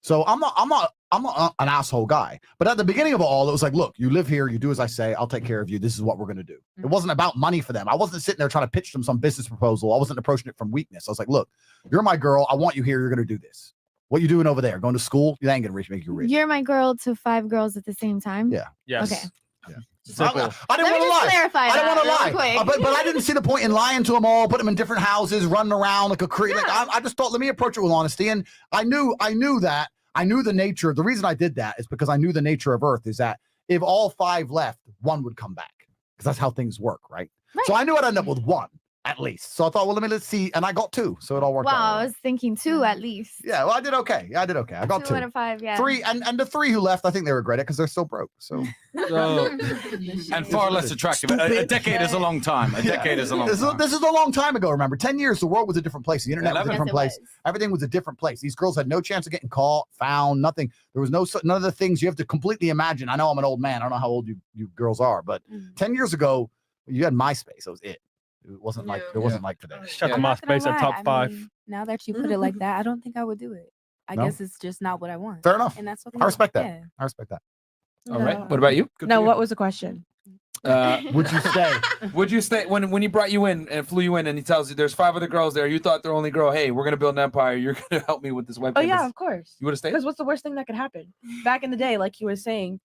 So I'm not an asshole guy. But at the beginning of it all, it was like, look, you live here, you do as I say, I'll take care of you. This is what we're gonna do. It wasn't about money for them. I wasn't sitting there trying to pitch them some business proposal. I wasn't approaching it from weakness. I was like, look, you're my girl. I want you here. You're gonna do this. What you doing over there? Going to school? You ain't gonna make you rich. You're my girl to 5 girls at the same time. Yeah. Yes. Okay. Yeah. Simple. I didn't Let me want to just lie. clarify I don't that want to real lie. quick. But I didn't see the point in lying to them all, put them in different houses, running around like a creep. Like I just thought, let me approach it with honesty. And I knew the nature. The reason I did that is because I knew the nature of Earth is that if all 5 left, 1 would come back because that's how things work, right? So I knew I'd end up with 1 at least. So I thought, well, let's see, and I got 2, so it all worked out. Wow, I was thinking 2 at least. Yeah, well, I did okay. I got 2. 2 out of 5, yeah. 3, and the 3 who left, I think they regret it because they're still broke. So And far less attractive. A decade is a long time. A decade is a long time. This is a long time ago. Remember, 10 years, the world was a different place. The internet was a 11. different place. Everything was a different place. These girls had no chance of getting caught, found, nothing. There was none of the things you have to completely imagine. I know I'm an old man. I don't know how old you girls are, but 10 years ago, you had MySpace. That was it. It wasn't like today. Shut the I'm not gonna MySpace at lie, top I 5. mean, now that you put it like that, I don't think I would do it. I No? guess it's just not what I want. Fair enough. And that's okay. I respect that. Yeah. I respect that. All right. What about you? No, what was the question? Would you stay? Would you stay when he brought you in and flew you in and he tells you there's 5 other girls there? You thought they're only girl. Hey, we're gonna build an empire. You're gonna help me with this webcam. Oh yeah, business." of course. You would have stayed. Because what's the worst thing that could happen? Back in the day, like he was saying,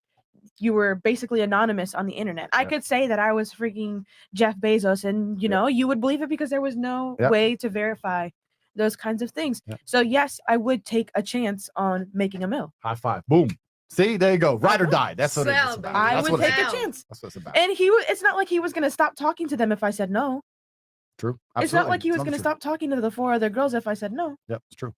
you were basically anonymous on the internet. I could say that I was freaking Jeff Bezos, and you know, you would believe it because there was no way to verify those kinds of things. So yes, I would take a chance on making a mill. High five. Boom. See, there you go. Ride or die. That's what it is about. I That's would what it take is. a chance. That's what it's about. And it's not like he was gonna stop talking to them if I said no. True. It's not Absolutely. like he was It's gonna true. stop talking to the 4 other girls if I said no. Yep, it's true.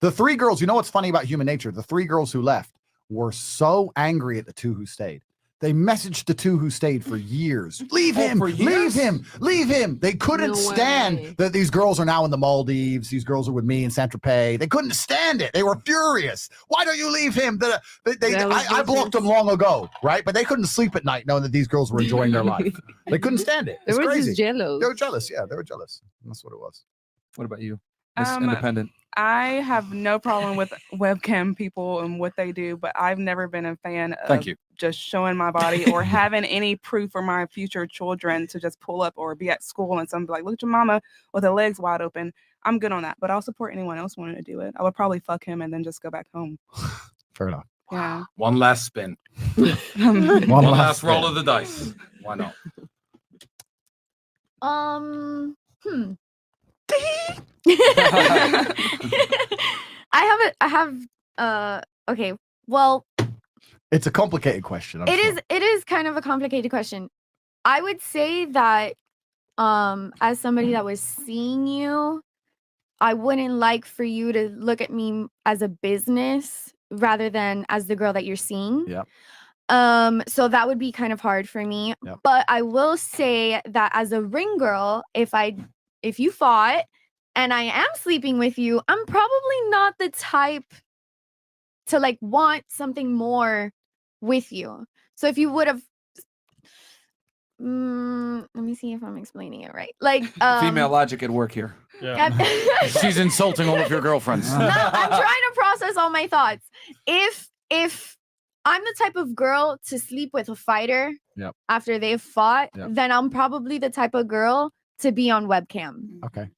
The 3 girls, you know what's funny about human nature? The 3 girls who left were so angry at the 2 who stayed. They messaged the 2 who stayed for years. Leave him, leave him, leave him. They couldn't stand that these girls are now in the Maldives. These girls are with me in Saint-Tropez. They couldn't stand it. They were furious. Why don't you leave him? I blocked them long ago, right? But they couldn't sleep at night knowing that these girls were enjoying their life. They couldn't stand it. They It's were crazy. just jealous. They were jealous. Yeah, they were jealous. That's what it was. What about you, Miss Um, Independent? I have no problem with webcam people and what they do, but I've never been a fan of Thank you. just showing my body or having any proof for my future children to just pull up or be at school and somebody like, look at your mama with her legs wide open. I'm good on that, but I'll support anyone else wanting to do it. I would probably fuck him and then just go back home. Fair enough. Yeah. One last spin. One One last last roll spin. of the dice. Why not? Okay. Well, It's a complicated question. I'm sure. it is kind of a complicated question. I would say that as somebody that was seeing you, I wouldn't like for you to look at me as a business rather than as the girl that you're seeing. Yeah. So that would be kind of hard for me. Yep. But I will say that as a ring girl, if you fought and I am sleeping with you, I'm probably not the type to like want something more with you. So if you would have let me see if I'm explaining it right. Like Female logic at work here. She's insulting all of your girlfriends. No, I'm trying to process all my thoughts. If I'm the type of girl to sleep with a fighter Yep. after they've fought, Yep. then I'm probably the type of girl to be on webcam. Okay.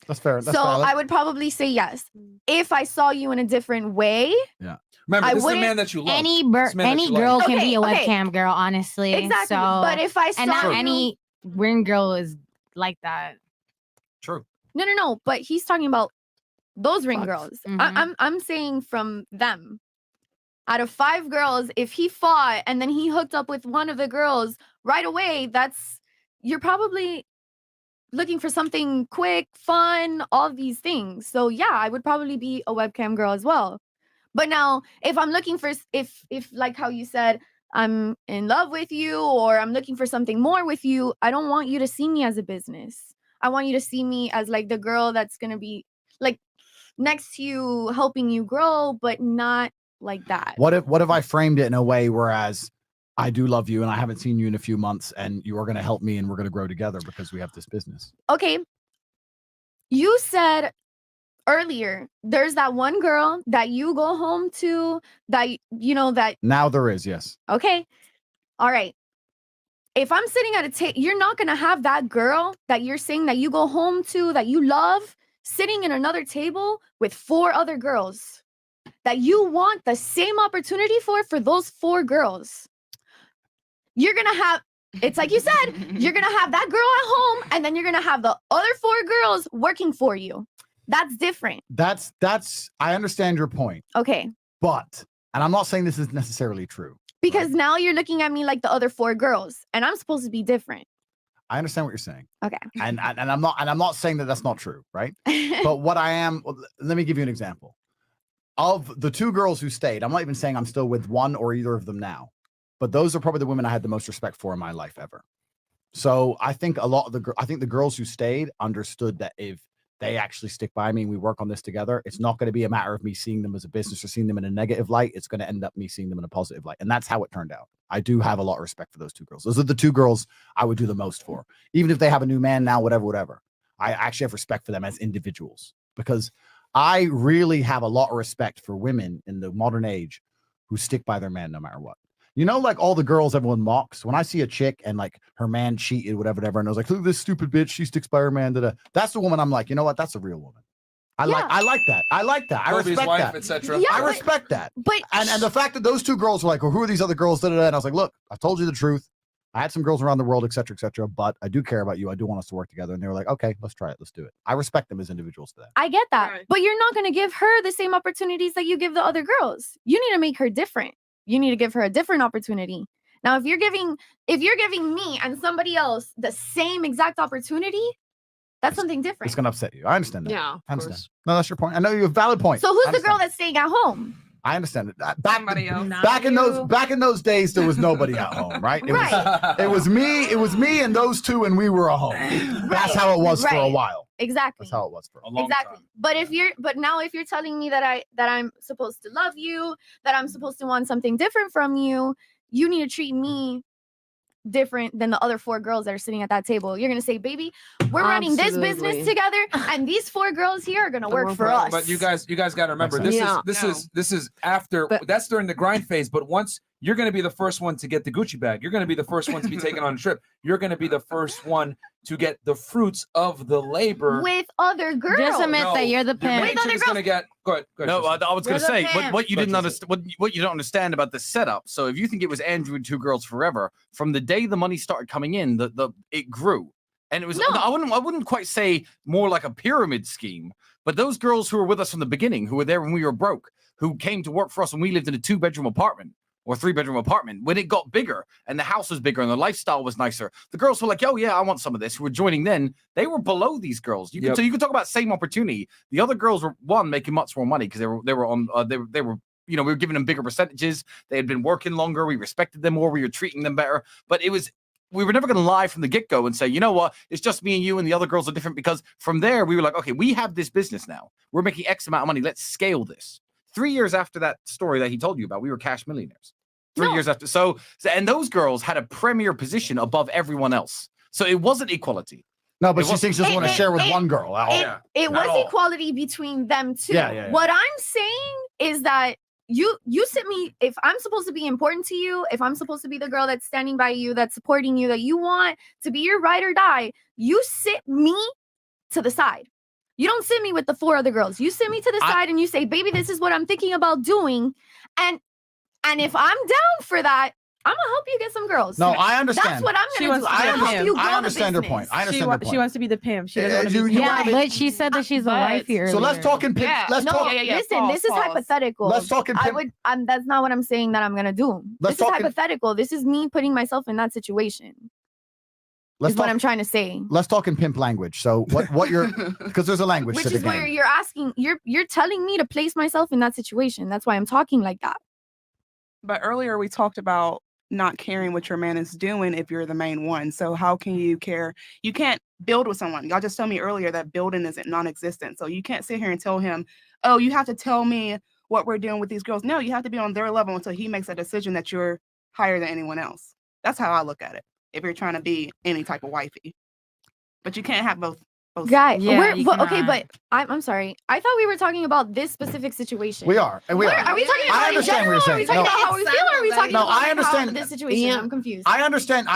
That's fair. That's So valid. I would probably say yes. If I saw you in a different way, yeah. Remember, I this is a wouldn't- man that you love. Any This man that any you girl like. can be a Okay, webcam girl, honestly. Exactly, So, but if I and not saw you- any ring girl is like that. True. no. But he's talking about those ring girls. Mhm. I'm saying from them. Out of 5 girls, if he fought and then he hooked up with one of the girls right away, you're probably looking for something quick, fun, all these things. So yeah, I would probably be a webcam girl as well. But now, if I'm looking for, if like how you said, I'm in love with you or I'm looking for something more with you, I don't want you to see me as a business. I want you to see me as like the girl that's gonna be like next to you, helping you grow, but not like that. What if I framed it in a way whereas I do love you and I haven't seen you in a few months and you are going to help me and we're going to grow together because we have this business? Okay. You said earlier there's that one girl that you go home to that that Now there is, yes. okay. All right. If I'm sitting at a table, you're not going to have that girl that you're saying that you go home to, that you love, sitting in another table with 4 other girls that you want the same opportunity for those 4 girls. You're going to have, it's like you said, you're going to have that girl at home and then you're going to have the other 4 girls working for you. That's different. That's I understand your point. Okay. But, and I'm not saying this is necessarily true. Because now you're looking at me like the other 4 girls and I'm supposed to be different. I understand what you're saying. Okay. And I'm not saying that that's not true, right? But what I am, let me give you an example. Of the 2 girls who stayed, I'm not even saying I'm still with one or either of them now, but those are probably the women I had the most respect for in my life ever. So I think the girls who stayed understood that if they actually stick by me and we work on this together, it's not going to be a matter of me seeing them as a business or seeing them in a negative light. It's going to end up me seeing them in a positive light. And that's how it turned out. I do have a lot of respect for those 2 girls. Those are the 2 girls I would do the most for. Even if they have a new man now, whatever. I actually have respect for them as individuals because I really have a lot of respect for women in the modern age who stick by their man no matter what. You know, like all the girls everyone mocks. When I see a chick and like her man cheated, whatever, and I was like, look at this stupid bitch, she sticks by her man. That's the woman I'm like, you know what? That's a real woman. I like that. I Kobe's respect wife, that. etc. Yeah, I respect that. But and the fact that those 2 girls were like, well, who are these other girls? And I was like, look, I told you the truth. I had some girls around the world, etc., but I do care about you. I do want us to work together. And they were like, okay, let's try it. Let's do it. I respect them as individuals to that. I get that. Right. But you're not going to give her the same opportunities that you give the other girls. You need to make her different. You need to give her a different opportunity. Now, if you're giving me and somebody else the same exact opportunity, that's something different. It's going to upset you. I understand that. Yeah, I understand. No, that's your point. I know you have a valid point. So who's the girl that's staying at home? I understand it. Back in those days, there was nobody at home, right? It was me and those 2, and we were a home. That's how it was for a while. Exactly. That's how it was for a long time. But now if you're telling me that I'm supposed to love you, that I'm supposed to want something different from you, you need to treat me different than the other 4 girls that are sitting at that table. You're gonna say, baby, we're running this business together, and these 4 girls here are gonna work for us. But you guys got to remember, this is after. That's during the grind phase. But once you're going to be the first one to get the Gucci bag, you're going to be the first one to be taken on a trip. You're going to be the first one to get the fruits of the labor with other girls. Just admit that you're the pimp. With other girls. Gonna get, go ahead. No, I was going to say what you didn't understand. What you don't understand about the setup. So if you think it was Andrew and 2 girls forever, from the day the money started coming in, it grew, and it was. No. I wouldn't quite say more like a pyramid scheme, but those girls who were with us from the beginning, who were there when we were broke, who came to work for us when we lived in a 2-bedroom apartment or 3-bedroom apartment, when it got bigger and the house was bigger and the lifestyle was nicer, the girls were like, oh yeah, I want some of this, who were joining then, they were below these girls. So you could talk about same opportunity. The other girls were making much more money because they were we were giving them bigger percentages. They had been working longer. We respected them more. We were treating them better. But we were never going to lie from the get-go and say, you know what, it's just me and you and the other girls are different, because from there we were like, okay, we have this business now. We're making X amount of money. Let's scale this. 3 years after that story that he told you about, we were cash millionaires. 3 years after. So, and those girls had a premier position above everyone else. So it wasn't equality. No, but she thinks she doesn't want to share with one girl. It was equality between them too. Yeah. What I'm saying is that you sit me, if I'm supposed to be important to you, if I'm supposed to be the girl that's standing by you, that's supporting you, that you want to be your ride or die, you sit me to the side. You don't sit me with the 4 other girls. You sit me to the side and you say, baby, this is what I'm thinking about doing. And if I'm down for that, I'm gonna help you get some girls. No, I understand. That's what I'm gonna do. I understand your point. I understand your point. She wants to be the pimp. She doesn't want to be. But she said that she's a wife here. So let's talk in pimp. Listen, this is hypothetical. Let's talk in pimp. That's not what I'm saying that I'm gonna do. This is hypothetical. This is me putting myself in that situation. Is what I'm trying to say. Let's talk in pimp language. So what you're, because there's a language which to the is game. where you're asking, you're telling me to place myself in that situation. That's why I'm talking like that. But earlier we talked about not caring what your man is doing if you're the main one. So how can you care? You can't build with someone. Y'all just told me earlier that building isn't non-existent. So you can't sit here and tell him, oh, you have to tell me what we're doing with these girls. No, you have to be on their level until he makes a decision that you're higher than anyone else. That's how I look at it. If you're trying to be any type of wifey, but you can't have both. Guy, Yeah, you okay, cannot. but I'm sorry. I thought we were talking about this specific situation. We are, and we are. Are we talking I about in understand what you're general? Or are we saying. talking No. about how we feel? Or are we talking No, about I understand this situation? I'm confused. I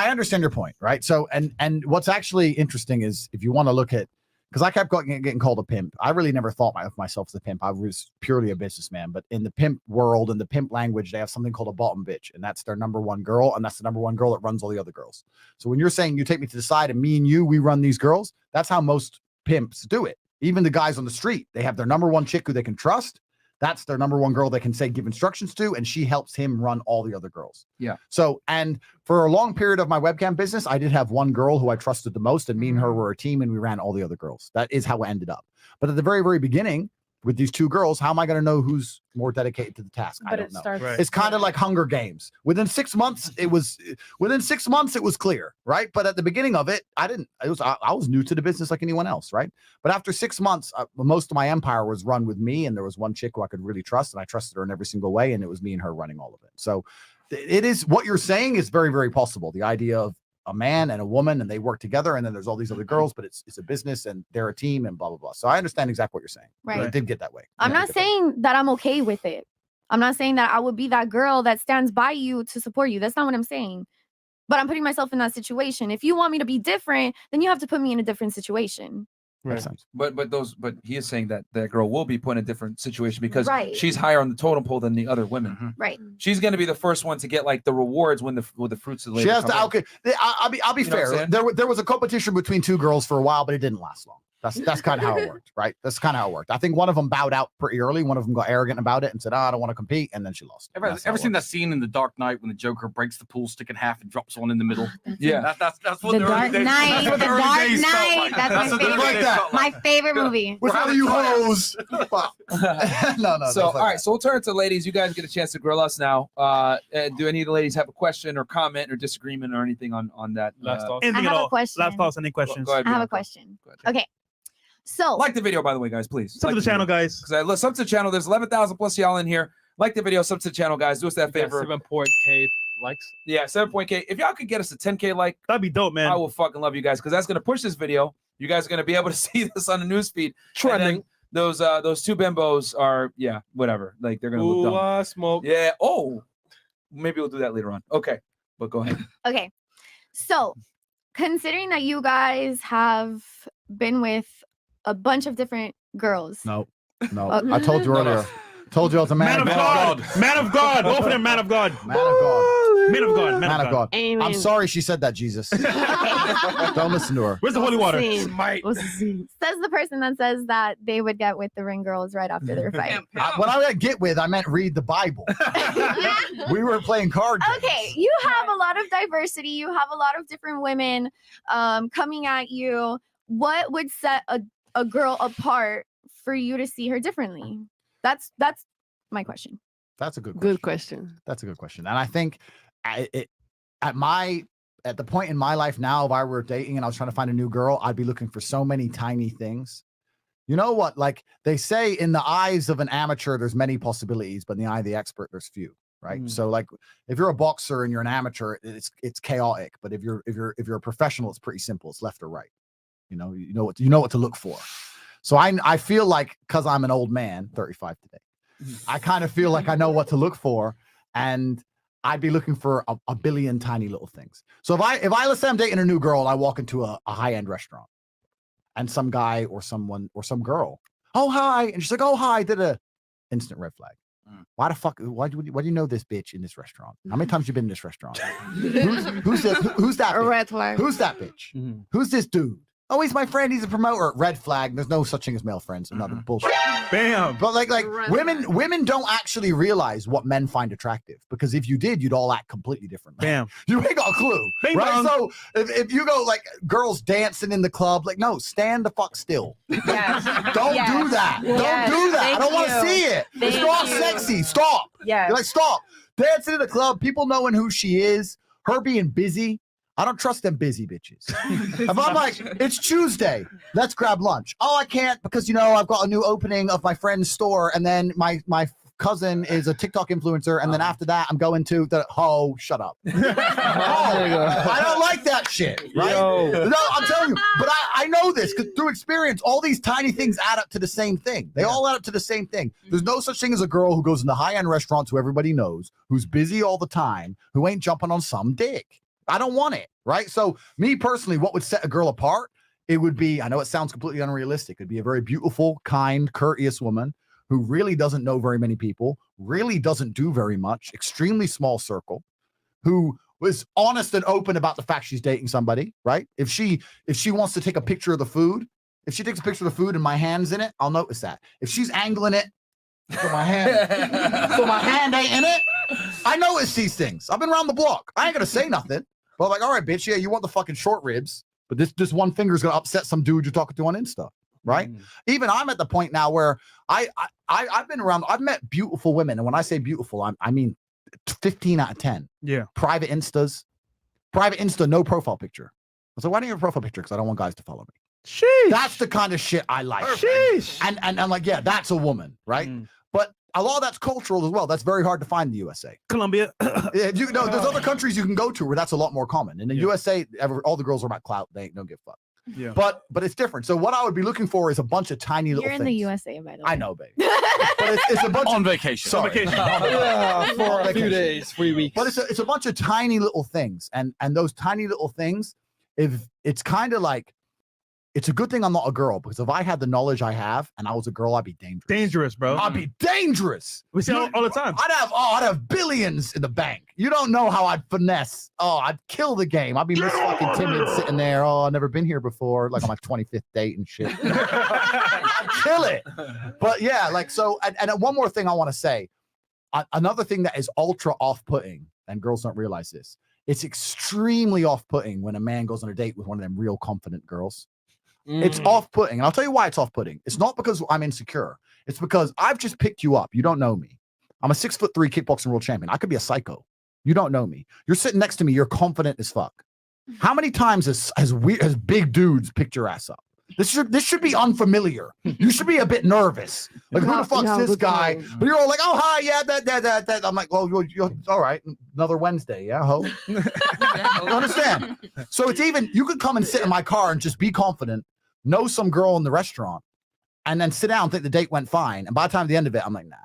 understand your point, right? So, and what's actually interesting is if you want to look at, because I kept getting called a pimp. I really never thought of myself as a pimp. I was purely a businessman. But in the pimp world, in the pimp language, they have something called a bottom bitch, and that's their number one girl, and that's the number one girl that runs all the other girls. So when you're saying you take me to the side and me and you, we run these girls, that's how most pimps do it. Even the guys on the street, they have their number one chick who they can trust. That's their number one girl they can say, give instructions to, and she helps him run all the other girls. Yeah. So, and for a long period of my webcam business, I did have one girl who I trusted the most, and me and her were a team, and we ran all the other girls. That is how it ended up. But at the very, very beginning, with these two girls, how am I going to know who's more dedicated to the task? I don't know. It's kind of like Hunger Games. Within 6 months, it was clear, right? But at the beginning of it, I was new to the business like anyone else, right? But after 6 months, most of my empire was run with me, and there was one chick who I could really trust, and I trusted her in every single way, and it was me and her running all of it. So it is what you're saying is very, very possible. The idea of a man and a woman, and they work together, and then there's all these other girls, but it's a business and they're a team and blah blah blah. So I understand exactly what you're saying. Right. It did get that way. I'm not saying that I'm okay with it. I'm not saying that I would be that girl that stands by you to support you. That's not what I'm saying. But I'm putting myself in that situation. If you want me to be different, then you have to put me in a different situation. Right. But he is saying that that girl will be put in a different situation because Right. she's higher on the totem pole than the other women. Right. She's going to be the first one to get like the rewards when the fruits of the labor. She has come to. in. Okay, I'll be You know what I'm fair. saying? There was a competition between two girls for a while, but it didn't last long. That's kind of how it worked, right? That's kind of how it worked. I think one of them bowed out pretty early. One of them got arrogant about it and said, I don't want to compete," and then she lost. Ever seen that scene in The Dark Knight when the Joker breaks the pool stick in half and drops one in the middle? Yeah, that's what The the Dark early days. Knight. That's what The the early Dark days felt Knight. like. That's what the my early days favorite. felt like. My favorite movie. Which one of you hoes? No. So all right, so we'll turn to ladies. You guys get a chance to grill us now. Do any of the ladies have a question or comment or disagreement or anything on that? Anything I at have a all. question. Last thoughts, any questions? Go ahead, I have a Bianca. question. Okay. So Like the video, by the way, guys, please. Sub to the channel, guys. Because sub to the channel. There's 11,000 plus y'all in here. Like the video, sub to the channel, guys. Do us that favor. 7.K likes. Yeah, 7.K. If y'all could get us a 10K like, that'd be dope, man. I will fucking love you guys because that's gonna push this video. You guys are gonna be able to see this on the newsfeed. Trending. Those two bimbos are whatever. Like they're gonna look dumb. Smoke. Yeah. Oh, maybe we'll do that later on. Okay, but go ahead. Okay. So, considering that you guys have been with a bunch of different girls. No. Oh. I told you earlier. Told you I was a man, Man of God. Man of God. Both of them, man of God. Man of God. Man of God. Man of God. Amen. I'm sorry she said that, Jesus. Don't listen to her. Where's the holy water? What's the scene? Says the person that says that they would get with the ring girls right after their fight. When I get with, I meant read the Bible. We were playing card games. Okay, you have a lot of diversity. You have a lot of different women coming at you. What would set a girl apart for you to see her differently? That's my question. That's a good question. Good question. That's a good question. And I think at the point in my life now, if I were dating and I was trying to find a new girl, I'd be looking for so many tiny things. You know what? Like they say, in the eyes of an amateur, there's many possibilities, but in the eye of the expert, there's few. Right. So like if you're a boxer and you're an amateur, it's chaotic. But if you're a professional, it's pretty simple. It's left or right. You know what to look for. So I feel like, because I'm an old man, 35 today, I kind of feel like I know what to look for, and I'd be looking for a billion tiny little things. So if I let's say I'm dating a new girl, I walk into a high-end restaurant, and some guy or someone or some girl, oh hi, and she's like, oh hi, did a instant red flag. Why the fuck? Why do you know this bitch in this restaurant? How many times you been in this restaurant? Who's that? A bitch? red flag. Who's that bitch? Who's this dude? Oh, he's my friend. He's a promoter. Red flag. There's no such thing as male friends. Another bullshit. Bam. But like women don't actually realize what men find attractive, because if you did, you'd all act completely differently. Bam. You ain't got a clue, Bing right? bong. So if you go like girls dancing in the club, like no, stand the fuck still. Yes. Don't Yes. do that. Yes. Don't do that. I Thank don't want to you. see it. It's Thank not you. sexy. Stop. Yes. You're like, stop. dancing in the club, people knowing who she is, her being busy. I don't trust them busy bitches. If I'm like, it's Tuesday, let's grab lunch. Oh, I can't because, I've got a new opening of my friend's store. And then my cousin is a TikTok influencer. And then after that, I'm going to shut up. I don't like that shit, right? No, I'm telling you. But I know this because through experience, all these tiny things add up to the same thing. They all add up to the same thing. There's no such thing as a girl who goes into high-end restaurants who everybody knows, who's busy all the time, who ain't jumping on some dick. I don't want it, right? So me personally, what would set a girl apart? It would be, I know it sounds completely unrealistic. It'd be a very beautiful, kind, courteous woman who really doesn't know very many people, really doesn't do very much, extremely small circle, who was honest and open about the fact she's dating somebody, right? If she wants to take a picture of the food, if she takes a picture of the food and my hand's in it, I'll notice that. If she's angling it, so my hand ain't in it, I notice these things. I've been around the block. I ain't gonna say nothing. But I'm like, all right, bitch, yeah, you want the fucking short ribs, but this one finger is gonna upset some dude you're talking to on Insta, right? Even I'm at the point now where I've been around, I've met beautiful women, and when I say beautiful, I mean 15 out of 10. Yeah. Private Insta, no profile picture. I was like, why don't you have a profile picture? Because I don't want guys to follow me. Sheesh. That's the kind of shit I like. Sheesh. And I'm like, yeah, that's a woman, right? But a lot of that's cultural as well. That's very hard to find in the USA. Colombia. There's other countries you can go to where that's a lot more common. In the USA, all the girls are about clout. They ain't no give fuck. Yeah. But it's different. So what I would be looking for is a bunch of tiny little You're in things. the USA, by the way. I know, baby. But it's a bunch on of vacation. Sorry. Yeah, for a few Vacation. days, 3 weeks. But it's a bunch of tiny little things, and those tiny little things, if it's kind of like, it's a good thing I'm not a girl, because if I had the knowledge I have and I was a girl, I'd be dangerous. Dangerous, bro. I'd be dangerous. We see it all the time. I'd have billions in the bank. You don't know how I'd finesse. Oh, I'd kill the game. I'd be Miss fucking timid sitting there. Oh, I've never been here before. Like on my 25th date and shit. I'd kill it. But yeah, like, so, and one more thing I want to say. Another thing that is ultra off-putting, and girls don't realize this, it's extremely off-putting when a man goes on a date with one of them real confident girls. It's off-putting. And I'll tell you why it's off-putting. It's not because I'm insecure. It's because I've just picked you up. You don't know me. I'm a 6'3" kickboxing world champion. I could be a psycho. You don't know me. You're sitting next to me. You're confident as fuck. How many times has big dudes picked your ass up? This should be unfamiliar. You should be a bit nervous. Like, who the fuck's this guy? But you're all like, oh, hi, yeah, that. I'm like, well, you're all right. Another Wednesday, yeah, ho. You understand? So it's even, you could come and sit in my car and just be confident, know some girl in the restaurant, and then sit down and think the date went fine. And by the time at the end of it, I'm like, nah,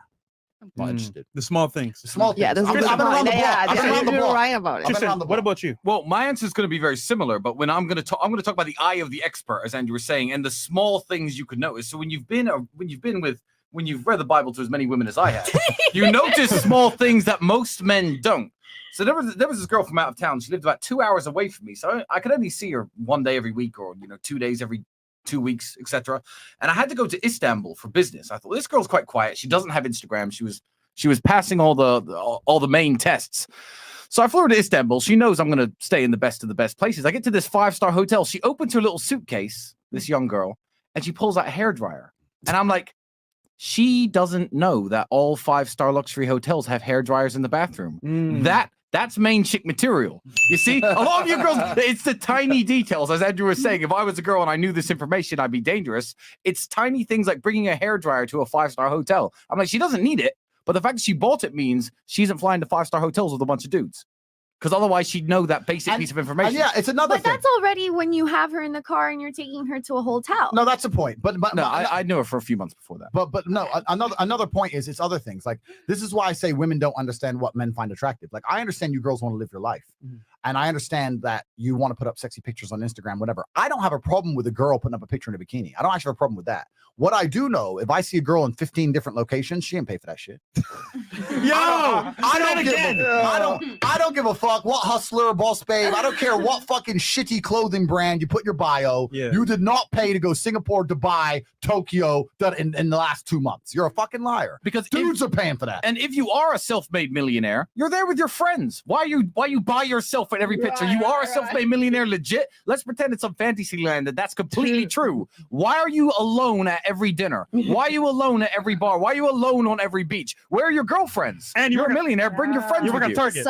I'm not interested. The small things. The small things. Yeah, I've been around the block. I've been around the block. Right about it. Tristan, what about you? Well, my answer is going to be very similar, but when I'm going to talk about the eye of the expert, as Andrew was saying, and the small things you could notice. So when you've read the Bible to as many women as I have, you notice small things that most men don't. So there was this girl from out of town. She lived about 2 hours away from me, so I could only see her one day every week, or 2 days every 2 weeks, etc. And I had to go to Istanbul for business. I thought, this girl's quite quiet. She doesn't have Instagram. She was passing all the main tests. So I flew her to Istanbul. She knows I'm going to stay in the best of the best places. I get to this 5-star hotel. She opens her little suitcase, this young girl, and she pulls out a hairdryer. And I'm like, she doesn't know that all 5-star luxury hotels have hairdryers in the bathroom. That's main chick material. You see, a lot of you girls, it's the tiny details. As Andrew was saying, if I was a girl and I knew this information, I'd be dangerous. It's tiny things like bringing a hairdryer to a 5-star hotel. I'm like, she doesn't need it. But the fact that she bought it means she isn't flying to 5-star hotels with a bunch of dudes. Because otherwise she'd know that basic piece of information. Yeah, it's another But thing. that's already when you have her in the car and you're taking her to a hotel. No, that's the point. But no, I knew her for a few months before that. But no, another point is it's other things. Like, this is why I say women don't understand what men find attractive. Like, I understand you girls want to live your life. And I understand that you want to put up sexy pictures on Instagram, whatever. I don't have a problem with a girl putting up a picture in a bikini. I don't actually have a problem with that. What I do know, if I see a girl in 15 different locations, she ain't pay for that shit. I don't give a fuck what hustler, boss babe. I don't care what fucking shitty clothing brand you put in your bio. Yeah. You did not pay to go Singapore, Dubai, Tokyo in the last 2 months. You're a fucking liar. Because dudes are paying for that. And if you are a self-made millionaire, you're there with your friends. Why you by yourself stuff in every picture. You are a self-made millionaire, legit. Let's pretend it's some fantasy land that's completely true. Why are you alone at every dinner? Why are you alone at every bar? Why are you alone on every beach? Where are your girlfriends? And you're a millionaire. Bring your friends with you. Target.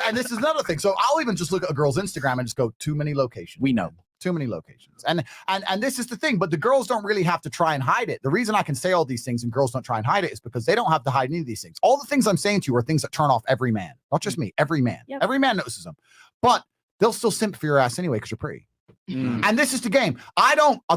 And this is another thing. So I'll even just look at a girl's Instagram and just go, too many locations. We know. Too many locations. And this is the thing, but the girls don't really have to try and hide it. The reason I can say all these things and girls don't try and hide it is because they don't have to hide any of these things. All the things I'm saying to you are things that turn off every man. Not just me, every man. Yep. Every man notices them. But they'll still simp for your ass anyway because you're pretty. And this is the game.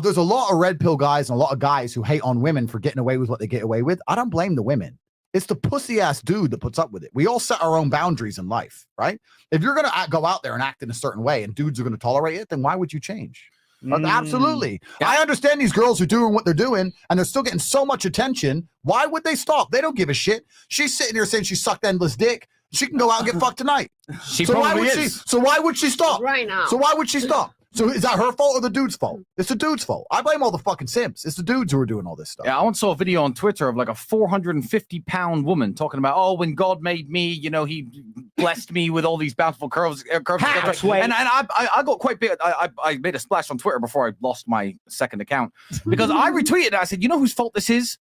There's a lot of red pill guys and a lot of guys who hate on women for getting away with what they get away with. I don't blame the women. It's the pussy ass dude that puts up with it. We all set our own boundaries in life, right? If you're going to go out there and act in a certain way and dudes are going to tolerate it, then why would you change? Absolutely. I understand these girls are doing what they're doing and they're still getting so much attention. Why would they stop? They don't give a shit. She's sitting here saying she sucked endless dick. She can go out and get fucked tonight. So why would she stop? Right now. So why would she stop? So is that her fault or the dude's fault? It's the dude's fault. I blame all the fucking simps. It's the dudes who are doing all this stuff. Yeah, I once saw a video on Twitter of like a 450-pound woman talking about, oh, when God made me, you know, he blessed me with all these bountiful curves. And I got quite big. I made a splash on Twitter before I lost my second account because I retweeted it. I said, you know whose fault this is?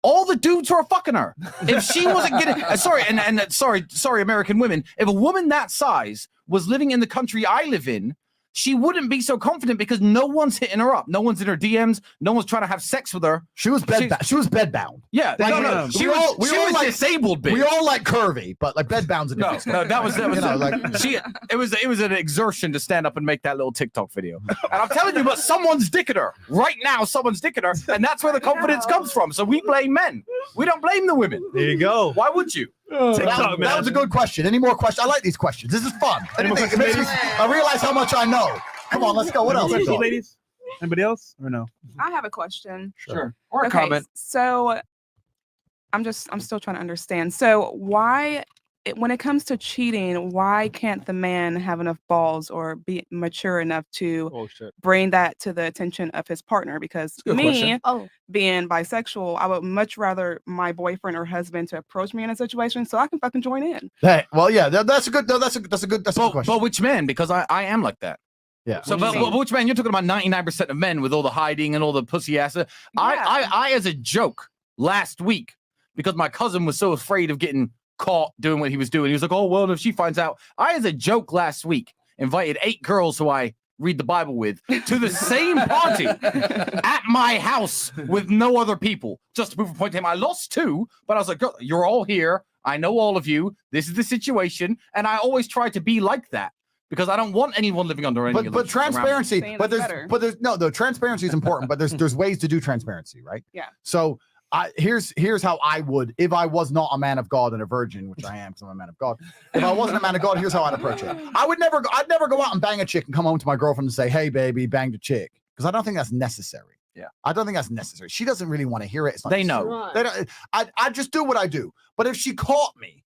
All the dudes who are fucking her. If she wasn't getting, sorry, American women. If a woman that size was living in the country I live in, she wouldn't be so confident because no one's hitting her up. No one's in her DMs. No one's trying to have sex with her. She was bedbound. Yeah, no. She was like disabled. Bitch. We all like curvy, but like bedbound's a different. No, that was it was an exertion to stand up and make that little TikTok video. And I'm telling you, but someone's dicking her right now. Someone's dicking her, and that's where the confidence comes from. So we blame men. We don't blame the women. There you go. Why would you? TikTok, that was a good question. Any more questions? I like these questions. This is fun. I realize how much I know. Come on, let's go. What else? Ladies? Anybody else or no? I have a question. Sure. Or a comment. So I'm still trying to understand. So why, when it comes to cheating, why can't the man have enough balls or be mature enough to bring that to the attention of his partner? Because me, being bisexual, I would much rather my boyfriend or husband to approach me in a situation so I can fucking join in. Hey, well, yeah, that's a good question. But which man? Because I am like that. Yeah. So, but which man? You're talking about 99% of men with all the hiding and all the pussy ass. I, as a joke last week, because my cousin was so afraid of getting caught doing what he was doing. He was like, oh, well, if she finds out. I, as a joke last week, invited 8 girls who I read the Bible with to the same party at my house with no other people. Just to prove a point to him. I lost 2, but I was like, girl, you're all here. I know all of you. This is the situation. And I always try to be like that because I don't want anyone living under any But transparency, the transparency is important, but there's ways to do transparency, right? Yeah. So here's how I would, if I was not a man of God and a virgin, which I am because I'm a man of God. If I wasn't a man of God, here's how I'd approach it. I'd never go out and bang a chick and come home to my girlfriend and say, hey, baby, banged a chick. Because I don't think that's necessary. Yeah. I don't think that's necessary. She doesn't really want to hear it. It's not they necessary. know. They don't, I just do what I do. But if she caught me,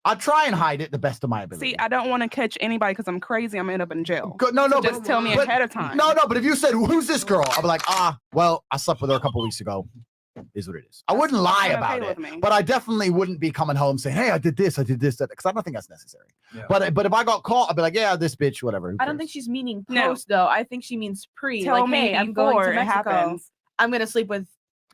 I try and hide it the best of my ability. See, I don't want to catch anybody because I'm crazy. I'm gonna end up in jail. No, so just tell me ahead of time. No, but if you said, who's this girl? I'll be like, well, I slept with her a couple weeks ago. Is what it is. I wouldn't lie about it, but I definitely wouldn't be coming home saying, hey, I did this, that, because I don't think that's necessary. Yeah. But if I got caught, I'd be like, yeah, this bitch, whatever. I don't think she's meaning post, though. I think she means pre. Tell me hey, I'm going to it Mexico. happens. I'm going to sleep with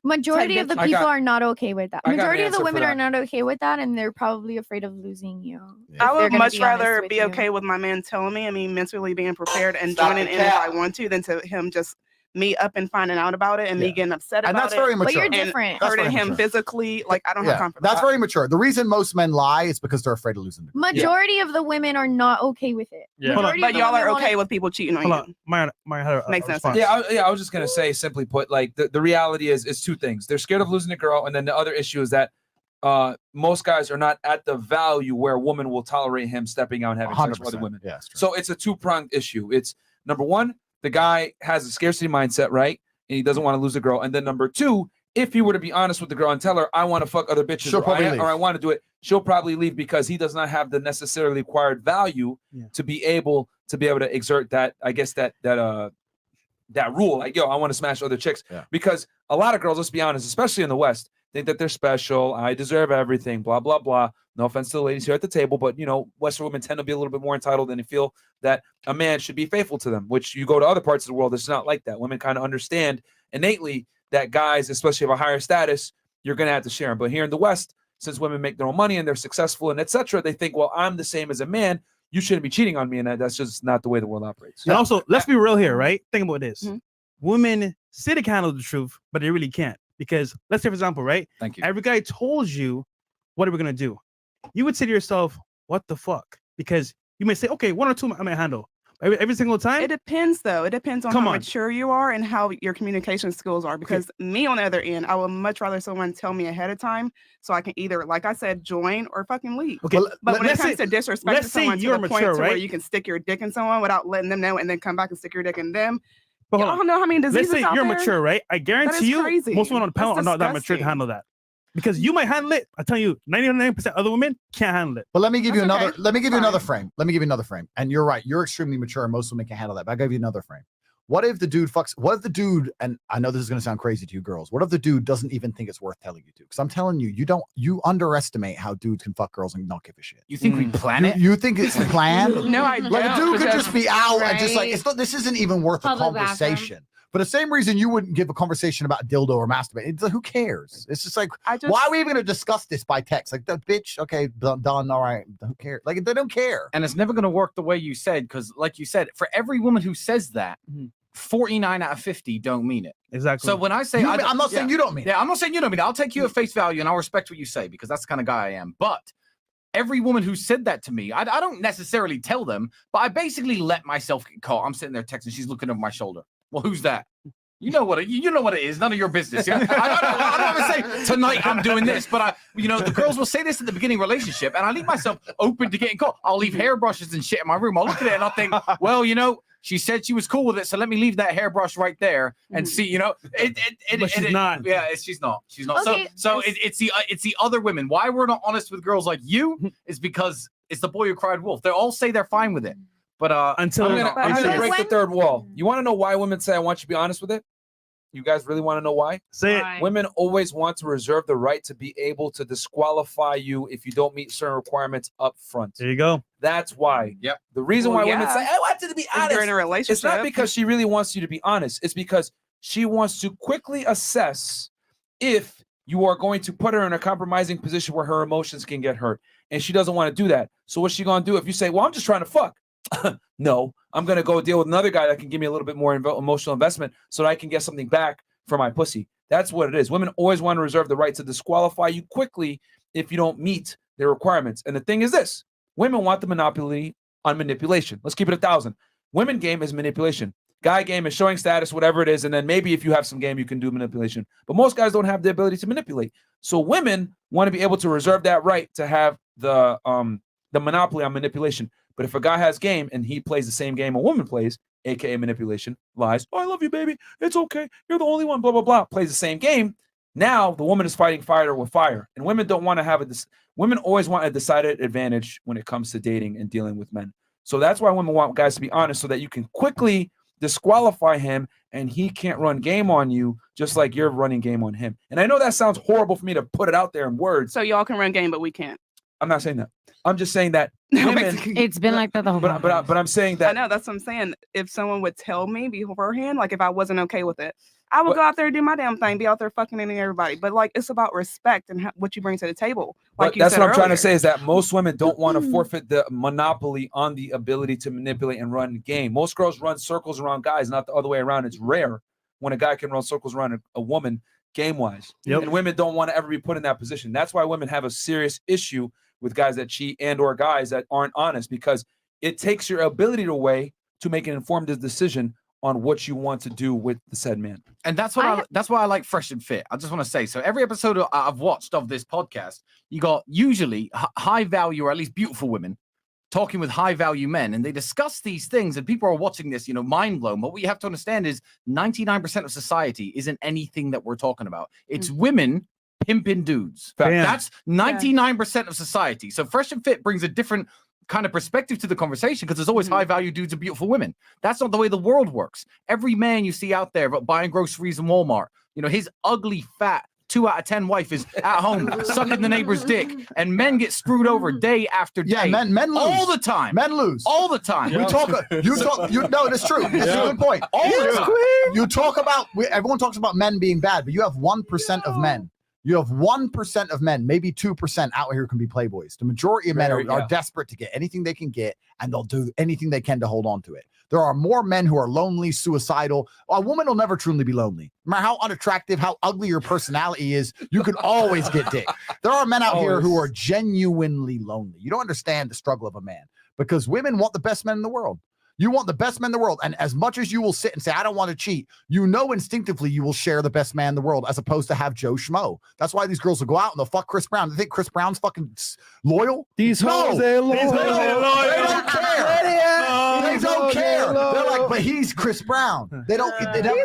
Majority of the people are not okay with that. Majority of the women are not okay with that, and they're probably afraid of losing you. I would much rather be okay with my man telling me, mentally being prepared and joining in if I want to, than to him just me up and finding out about it and me getting upset about it. And that's very mature. But you're different. Hurting him physically. Like, I don't have confidence. That's very mature. The reason most men lie is because they're afraid of losing. Majority of the women are not okay with it. Yeah. But y'all are okay with people cheating on you. Maya makes sense. Yeah, I was just gonna say, simply put, like the reality is 2 things. They're scared of losing a girl, and then the other issue is that most guys are not at the value where a woman will tolerate him stepping out and having sex with other women. Yeah, so it's a 2-pronged issue. It's number 1, the guy has a scarcity mindset, right? And he doesn't want to lose the girl. And then number 2, if he were to be honest with the girl and tell her, I want to fuck other bitches or I want to do it, she'll probably leave because he does not have the necessarily acquired value to be able to exert that, I guess, that rule. Like, yo, I want to smash other chicks. Because a lot of girls, let's be honest, especially in the West, think that they're special. I deserve everything, blah, blah, blah. No offense to the ladies here at the table, but, Western women tend to be a little bit more entitled and they feel that a man should be faithful to them, which you go to other parts of the world, it's not like that. Women kind of understand innately that guys, especially of a higher status, you're going to have to share them. But here in the West, since women make their own money and they're successful and etc., they think, well, I'm the same as a man. You shouldn't be cheating on me. And that's just not the way the world operates. And also, let's be real here, right? Think about this. Women say they can handle the truth, but they really can't. Because let's say, for example, right? Thank you. Every guy told you, what are we going to do? You would say to yourself, what the fuck? Because you may say, okay, 1 or 2 I may handle. Every single time? It depends, though. It depends on how mature you are and how your communication skills are. Because me, on the other end, I would much rather someone tell me ahead of time so I can either, like I said, join or fucking leave. Okay, but when it comes to disrespecting someone to the point mature, to right? where you can stick your dick in someone without letting them know and then come back and stick your dick in them, But y'all don't know how many diseases let's say out you're there? mature, right? I guarantee you, crazy. most women on the panel That's are not that mature to disgusting. handle that. Because you might handle it. I tell you, 99% of other women can't handle it. But let me give you another. Let me give you another frame. Let me give you another frame. And you're right. You're extremely mature, and most women can handle that. But I'll give you another frame. What if the dude fucks? What if the dude? And I know this is going to sound crazy to you girls. What if the dude doesn't even think it's worth telling you to? Because I'm telling you, you underestimate how dudes can fuck girls and not give a shit. You think we plan it? You think it's planned? No, I Like a don't, dude could because- just be out and just like Right. it's not. This isn't even worth a Public bathroom. conversation. For the same reason you wouldn't give a conversation about dildo or masturbate. It's like, who cares? It's just like, why are we even going to discuss this by text? Like, the bitch, okay, done, all right. Who cares? Like, they don't care. And it's never going to work the way you said, because like you said, for every woman who says that, 49 out of 50 don't mean it. Exactly. So when I say, I'm not saying you don't mean it. Yeah, I'm not saying you don't mean it. I'll take you at face value and I'll respect what you say because that's the kind of guy I am. But every woman who said that to me, I don't necessarily tell them, but I basically let myself get caught. I'm sitting there texting, she's looking over my shoulder. Well, who's that? You know what it is. None of your business. Yeah? I don't ever say tonight I'm doing this, but the girls will say this at the beginning of a relationship, and I leave myself open to getting caught. I'll leave hairbrushes and shit in my room. I'll look at it and I'll think, well, she said she was cool with it, so let me leave that hairbrush right there and see. But she's not. Yeah, she's not. She's not. Okay, So it's the other women. Why we're not honest with girls like you is because it's the boy who cried wolf. They all say they're fine with it. But until I'm gonna break the third wall. You want to know why women say I want you to be honest with it? You guys really want to know why? Say it. Women always want to reserve the right to be able to disqualify you if you don't meet certain requirements up front. There you go. That's why. Yep. The reason why women say I want you to be If honest. you're in a relationship. It's not because she really wants you to be honest. It's because she wants to quickly assess if you are going to put her in a compromising position where her emotions can get hurt. And she doesn't want to do that. So what's she going to do if you say, well, I'm just trying to fuck? No, I'm going to go deal with another guy that can give me a little bit more emotional investment so that I can get something back for my pussy. That's what it is. Women always want to reserve the right to disqualify you quickly if you don't meet their requirements. And the thing is this, women want the monopoly on manipulation. Let's keep it 1,000. Women game is manipulation. Guy game is showing status, whatever it is. And then maybe if you have some game, you can do manipulation. But most guys don't have the ability to manipulate. So women want to be able to reserve that right to have the monopoly on manipulation. But if a guy has game and he plays the same game a woman plays, aka manipulation, lies, oh, I love you, baby, it's okay, you're the only one, blah, blah, blah, plays the same game, now the woman is fighting fire with fire. And women don't want to have women always want a decided advantage when it comes to dating and dealing with men. So that's why women want guys to be honest so that you can quickly disqualify him and he can't run game on you just like you're running game on him. And I know that sounds horrible for me to put it out there in words. So y'all can run game, but we can't. I'm not saying that. I'm just saying that women, It's been like that the whole time. but I'm saying that I know, that's what I'm saying. If someone would tell me beforehand, like if I wasn't okay with it, I would go out there and do my damn thing, be out there fucking any everybody. But like, it's about respect and what you bring to the table. Like but you that's said what I'm trying to earlier. say is that most women don't want to forfeit the monopoly on the ability to manipulate and run the game. Most girls run circles around guys, not the other way around. It's rare when a guy can run circles around a woman game-wise. Yep. And women don't want to ever be put in that position. That's why women have a serious issue with guys that cheat and or guys that aren't honest, because it takes your ability away to make an informed decision on what you want to do with the said man. And that's what that's why I like Fresh and Fit. I just want to say, so every episode I've watched of this podcast, you got usually high value or at least beautiful women talking with high value men, and they discuss these things, and people are watching this, mind blown. But what you have to understand is 99% of society isn't anything that we're talking about. It's women pimping dudes. Bam. That's 99% of society. So Fresh and Fit brings a different kind of perspective to the conversation because there's always high value dudes and beautiful women. That's not the way the world works. Every man you see out there buying groceries in Walmart, his ugly, fat 2 out of 10 wife is at home sucking the neighbor's dick, and men get screwed over day after day. Yeah, men lose all the time. Men lose all the time. We talk. No, that's true. That's a good point. You talk about. Everyone talks about men being bad, but you have 1% of men. You have 1% of men, maybe 2% out here can be playboys. The majority of men are desperate to get anything they can get, and they'll do anything they can to hold on to it. There are more men who are lonely, suicidal. A woman will never truly be lonely. No matter how unattractive, how ugly your personality is, you can always get dick. There are men out here who are genuinely lonely. You don't understand the struggle of a man, because women want the best men in the world. You want the best men in the world. And as much as you will sit and say, I don't want to cheat, you know instinctively you will share the best man in the world as opposed to have Joe Schmo. That's why these girls will go out and they'll fuck Chris Brown. They think Chris Brown's fucking loyal? These hoes ain't loyal. They don't care. They don't care. They're like, but he's Chris Brown. They don't,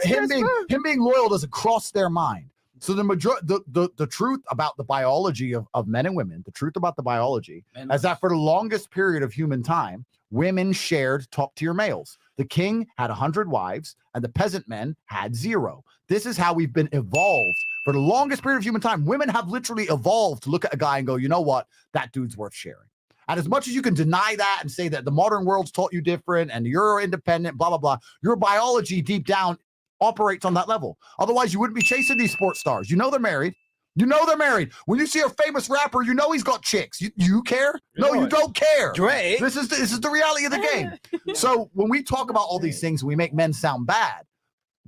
him being loyal doesn't cross their mind. So the truth about the biology of men and women, the truth about the biology is that for the longest period of human time, women shared top-tier males. The king had 100 wives, and the peasant men had 0. This is how we've been evolved. For the longest period of human time, women have literally evolved to look at a guy and go, you know what? That dude's worth sharing. And as much as you can deny that and say that the modern world's taught you different and you're independent, blah, blah, blah, your biology deep down operates on that level. Otherwise, you wouldn't be chasing these sports stars. You know they're married. You know they're married. When you see a famous rapper, you know he's got chicks. You care? No, you don't care. Drake. This is the reality of the game. So when we talk about all these things, we make men sound bad.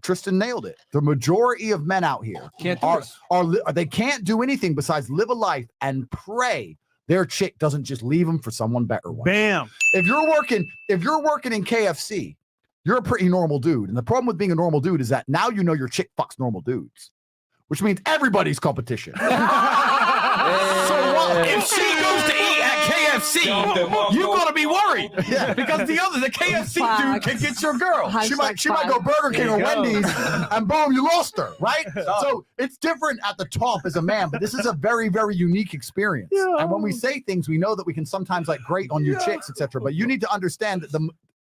Tristan nailed it. The majority of men out here they can't do anything besides live a life and pray their chick doesn't just leave them for someone better. Bam. If you're working in KFC, you're a pretty normal dude. And the problem with being a normal dude is that now you know your chick fucks normal dudes, which means everybody's competition. So what? If she goes to eat at KFC, you're gonna be worried because the KFC dude can get your girl. She might go Burger King or Wendy's, and boom, you lost her, right? So it's different at the top as a man, but this is a very, very unique experience. And when we say things, we know that we can sometimes like grate on you chicks, etc. But you need to understand that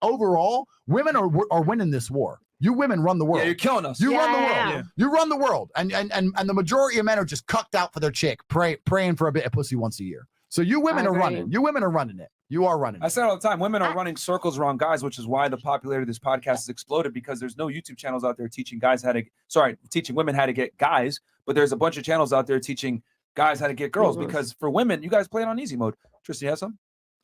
overall, women are winning this war. You women run the world. Yeah, you're killing us. You run the world. Yeah. You run the world. And the majority of men are just cucked out for their chick, praying for a bit of pussy once a year. So you women are running. You women are running it. You are running. I say it all the time. Women are running circles around guys, which is why the popularity of this podcast has exploded, because there's no YouTube channels out there teaching women how to get guys, but there's a bunch of channels out there teaching guys how to get girls, because for women, you guys play it on easy mode. Tristan, you have something?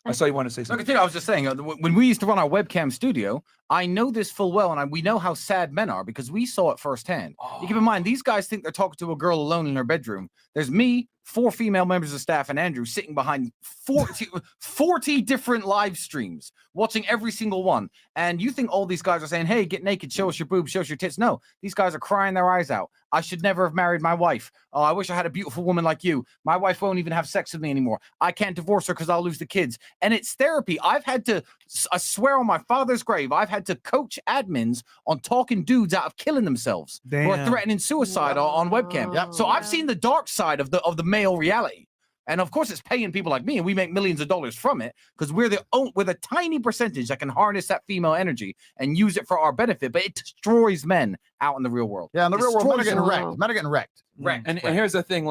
I saw you want to say something. I was just saying, when we used to run our webcam studio, I know this full well, and we know how sad men are because we saw it firsthand. You keep in mind, these guys think they're talking to a girl alone in her bedroom. There's me, 4 female members of staff, and Andrew sitting behind 40 different live streams, watching every single one. And you think all these guys are saying, hey, get naked, show us your boobs, show us your tits. No, these guys are crying their eyes out. I should never have married my wife. Oh, I wish I had a beautiful woman like you. My wife won't even have sex with me anymore. I can't divorce her because I'll lose the kids. And it's therapy. I've had to, I swear on my father's grave, I've had to coach admins on talking dudes out of killing themselves or threatening suicide on webcam. Yep. So I've seen the dark side of the male reality. And of course, it's paying people like me, and we make millions of dollars from it because we're the tiny percentage that can harness that female energy and use it for our benefit. But it destroys men out in the real world. Yeah, in the real world, men are getting wrecked. Men are getting wrecked. And here's the thing,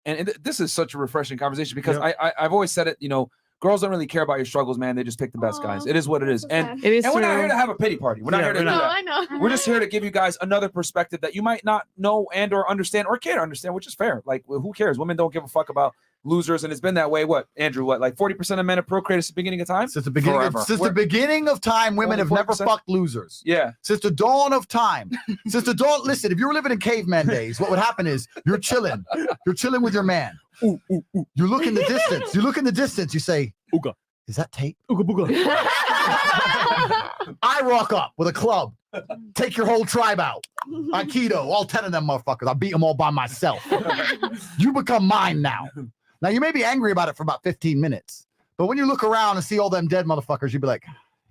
and this is such a refreshing conversation because I've always said it. You know, girls don't really care about your struggles, man. They just pick the best guys. It is what it is, and we're not here to have a pity party. We're not here to do that. I know. We're just here to give you guys another perspective that you might not know and or understand or can't understand, which is fair. Like, who cares? Women don't give a fuck about losers, and it's been that way. What, Andrew? What, like 40% of men have procreated since the beginning of time? Since the beginning of time, women have never fucked losers. Yeah. Since the dawn of time. Listen, if you were living in caveman days, what would happen is you're chilling. You're chilling with your man. You look in the distance. You say, Ooga. Is that Tate? Ooga booga. I rock up with a club. Take your whole tribe out. Aikido, all 10 of them motherfuckers. I beat them all by myself. You become mine now. Now, you may be angry about it for about 15 minutes, but when you look around and see all them dead motherfuckers, you'd be like,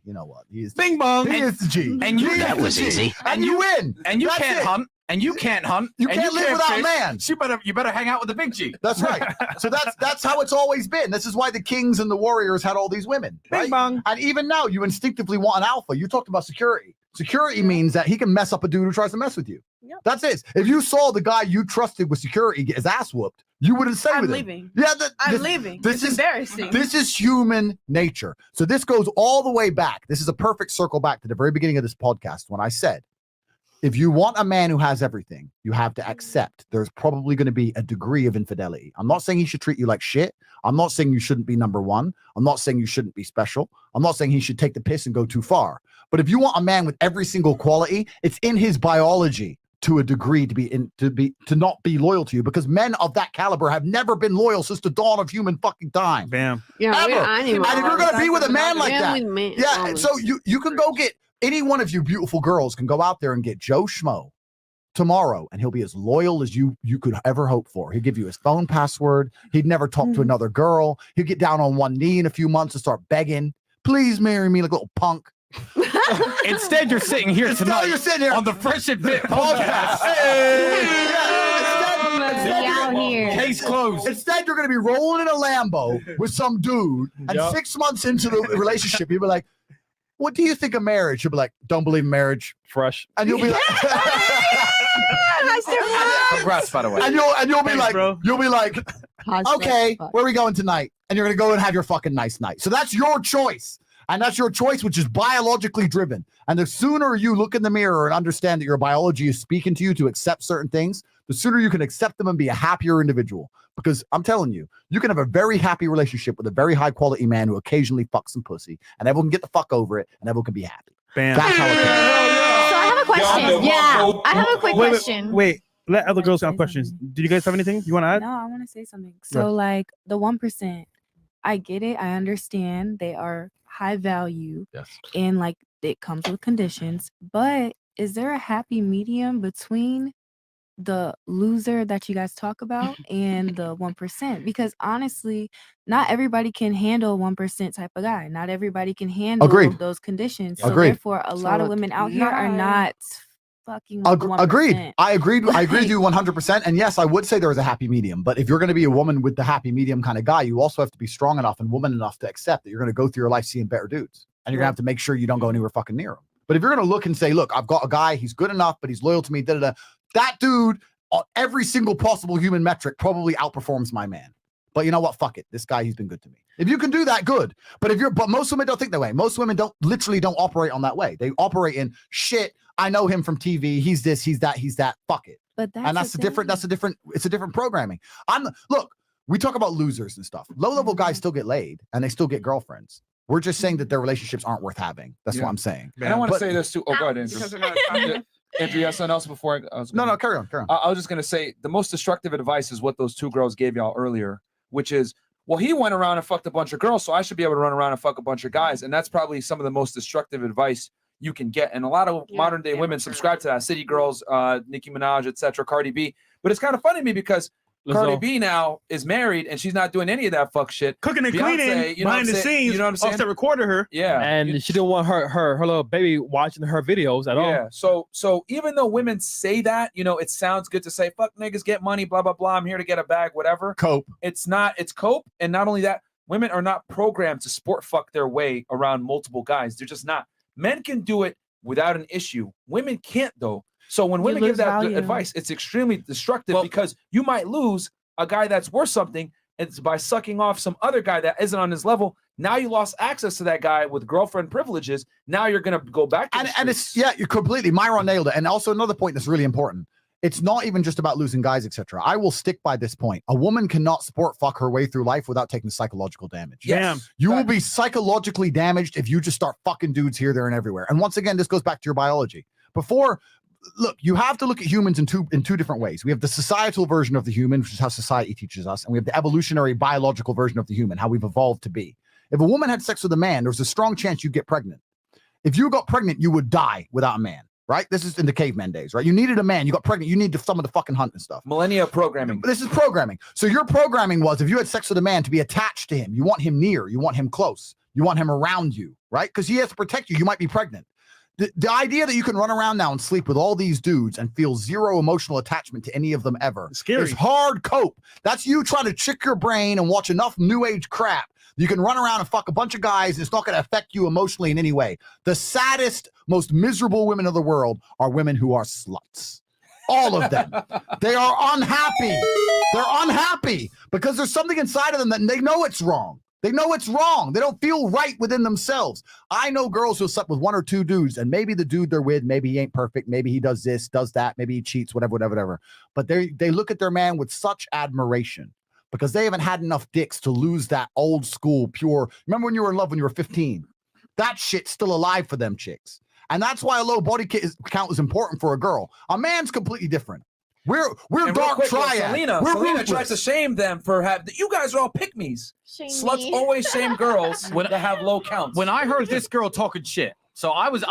you know what? Bing bong. He is the G. And you That was easy. And you win. And you That's can't it. hunt. And you can't hunt. You and can't live without fish. man. You better hang out with the big G. That's right. So that's how it's always been. This is why the kings and the warriors had all these women. Right? Bing bong. And even now, you instinctively want an alpha. You talked about security. Security means that he can mess up a dude who tries to mess with you. That's it. If you saw the guy you trusted with security get his ass whooped, you wouldn't say I'm with him. leaving. Yeah, I'm leaving. It's embarrassing. This is human nature. So this goes all the way back. This is a perfect circle back to the very beginning of this podcast when I said, if you want a man who has everything, you have to accept there's probably going to be a degree of infidelity. I'm not saying he should treat you like shit. I'm not saying you shouldn't be number one. I'm not saying you shouldn't be special. I'm not saying he should take the piss and go too far. But if you want a man with every single quality, it's in his biology to a degree to not be loyal to you, because men of that caliber have never been loyal since the dawn of human fucking time. Bam. Yeah, we're Ever. animals. And if you're gonna be with a man like Men that, with men, yeah. always. So you can go get any one of you beautiful girls can go out there and get Joe Schmo tomorrow, and he'll be as loyal as you could ever hope for. He'll give you his phone password. He'd never talk to another girl. He'll get down on one knee in a few months and start begging, "Please marry me," like a little punk. Instead, you're sitting here tonight you're sitting here on the Fresh and Fit podcast. Case closed. Instead, you're going to be rolling in a Lambo with some dude, and 6 months into the relationship, you'll be like, "What do you think of marriage?" You'll be like, "Don't believe in marriage." Fresh. And you'll be like, Congrats, by the way. and you'll be Thanks, like, bro. you'll be like, "Okay, where are we going tonight?" And you're going to go and have your fucking nice night. So that's your choice. And that's your choice, which is biologically driven. And the sooner you look in the mirror and understand that your biology is speaking to you to accept certain things, the sooner you can accept them and be a happier individual. Because I'm telling you, you can have a very happy relationship with a very high quality man who occasionally fucks some pussy, and everyone can get the fuck over it, and everyone can be happy. Bam. That's how it goes. So I have a question. Yeah, I have a quick Wait, question. Wait, let other girls have questions. Do you guys have anything you want to add? No, I want to say something. So, like the 1%, I get it. I understand they are high value. Yes. And like it comes with conditions. But is there a happy medium between the loser that you guys talk about and the 1%? Because honestly, not everybody can handle 1% type of guy. Not everybody can handle Agreed. those conditions. So Agreed. therefore, a lot of women out here are not fucking with the 1%. Agreed. I agree with you 100%. And yes, I would say there is a happy medium. But if you're going to be a woman with the happy medium kind of guy, you also have to be strong enough and woman enough to accept that you're going to go through your life seeing better dudes. And you're going to have to make sure you don't go anywhere fucking near him. But if you're going to look and say, "Look, I've got a guy, he's good enough, but he's loyal to me," that dude on every single possible human metric probably outperforms my man. But you know what? Fuck it. This guy, he's been good to me. If you can do that, good. But most women don't think that way. Most women don't operate on that way. They operate in shit. I know him from TV. He's this, he's that, Fuck it. But It's a different programming. Look, we talk about losers and stuff. Low-level guys still get laid and they still get girlfriends. We're just saying that their relationships aren't worth having. That's what I'm saying. And I want to say this too. Oh, go ahead, Andrew. Andrew, you have something else before I was No, carry on. I was just going to say the most destructive advice is what those two girls gave y'all earlier, which is, well, he went around and fucked a bunch of girls, so I should be able to run around and fuck a bunch of guys. And that's probably some of the most destructive advice you can get. And a lot of modern day women subscribe to that. City Girls, Nicki Minaj, etc., Cardi B. But it's kind of funny to me because Cardi B now is married and she's not doing any of that fuck shit. Cooking and Beyonce, cleaning you know behind what the I'm saying? scenes. You know what I'm saying? Offset recorded her. Yeah. And she didn't want her little baby watching her videos at all. Yeah. So even though women say that, it sounds good to say, "Fuck niggas, get money, blah, blah, blah. I'm here to get a bag, whatever." Cope. It's cope. And not only that, women are not programmed to sport fuck their way around multiple guys. They're just not. Men can do it without an issue. Women can't though. So when women give that advice, it's extremely destructive because you might lose a guy that's worth something. It's by sucking off some other guy that isn't on his level. Now you lost access to that guy with girlfriend privileges. Now you're gonna go back to and it's you're completely Myron nailed it. And also another point that's really important. It's not even just about losing guys, etc. I will stick by this point. A woman cannot sport fuck her way through life without taking psychological damage. Yes. You will be psychologically damaged if you just start fucking dudes here, there, and everywhere. And once again, this goes back to your biology. Look, you have to look at humans in two different ways. We have the societal version of the human, which is how society teaches us, and we have the evolutionary biological version of the human, how we've evolved to be. If a woman had sex with a man, there's a strong chance you'd get pregnant. If you got pregnant, you would die without a man, right? This is in the caveman days, right? You needed a man, you got pregnant, you need someone to fucking hunt and stuff. Millennia programming. This is programming. So your programming was if you had sex with a man to be attached to him, you want him near, you want him close, you want him around you, right? Because he has to protect you. You might be pregnant. The idea that you can run around now and sleep with all these dudes and feel zero emotional attachment to any of them ever Scary. is hard cope. That's you trying to trick your brain and watch enough new age crap You can run around and fuck a bunch of guys. It's not going to affect you emotionally in any way. The saddest, most miserable women of the world are women who are sluts. All of them. They are unhappy. They're unhappy because there's something inside of them that they know it's wrong. They know it's wrong. They don't feel right within themselves. I know girls who slept with 1 or 2 dudes, and maybe the dude they're with, maybe he ain't perfect. Maybe he does this, does that. Maybe he cheats, whatever. But they look at their man with such admiration because they haven't had enough dicks to lose that old school pure. Remember when you were in love when you were 15? That shit's still alive for them chicks. And that's why a low body count is important for a girl. A man's completely different. We're And dark real quick, triad. Celina We're tries ruthless. to shame them for having. You guys are all pick-me's. Sluts always shame girls that have low counts. When I heard this girl talking shit, so I was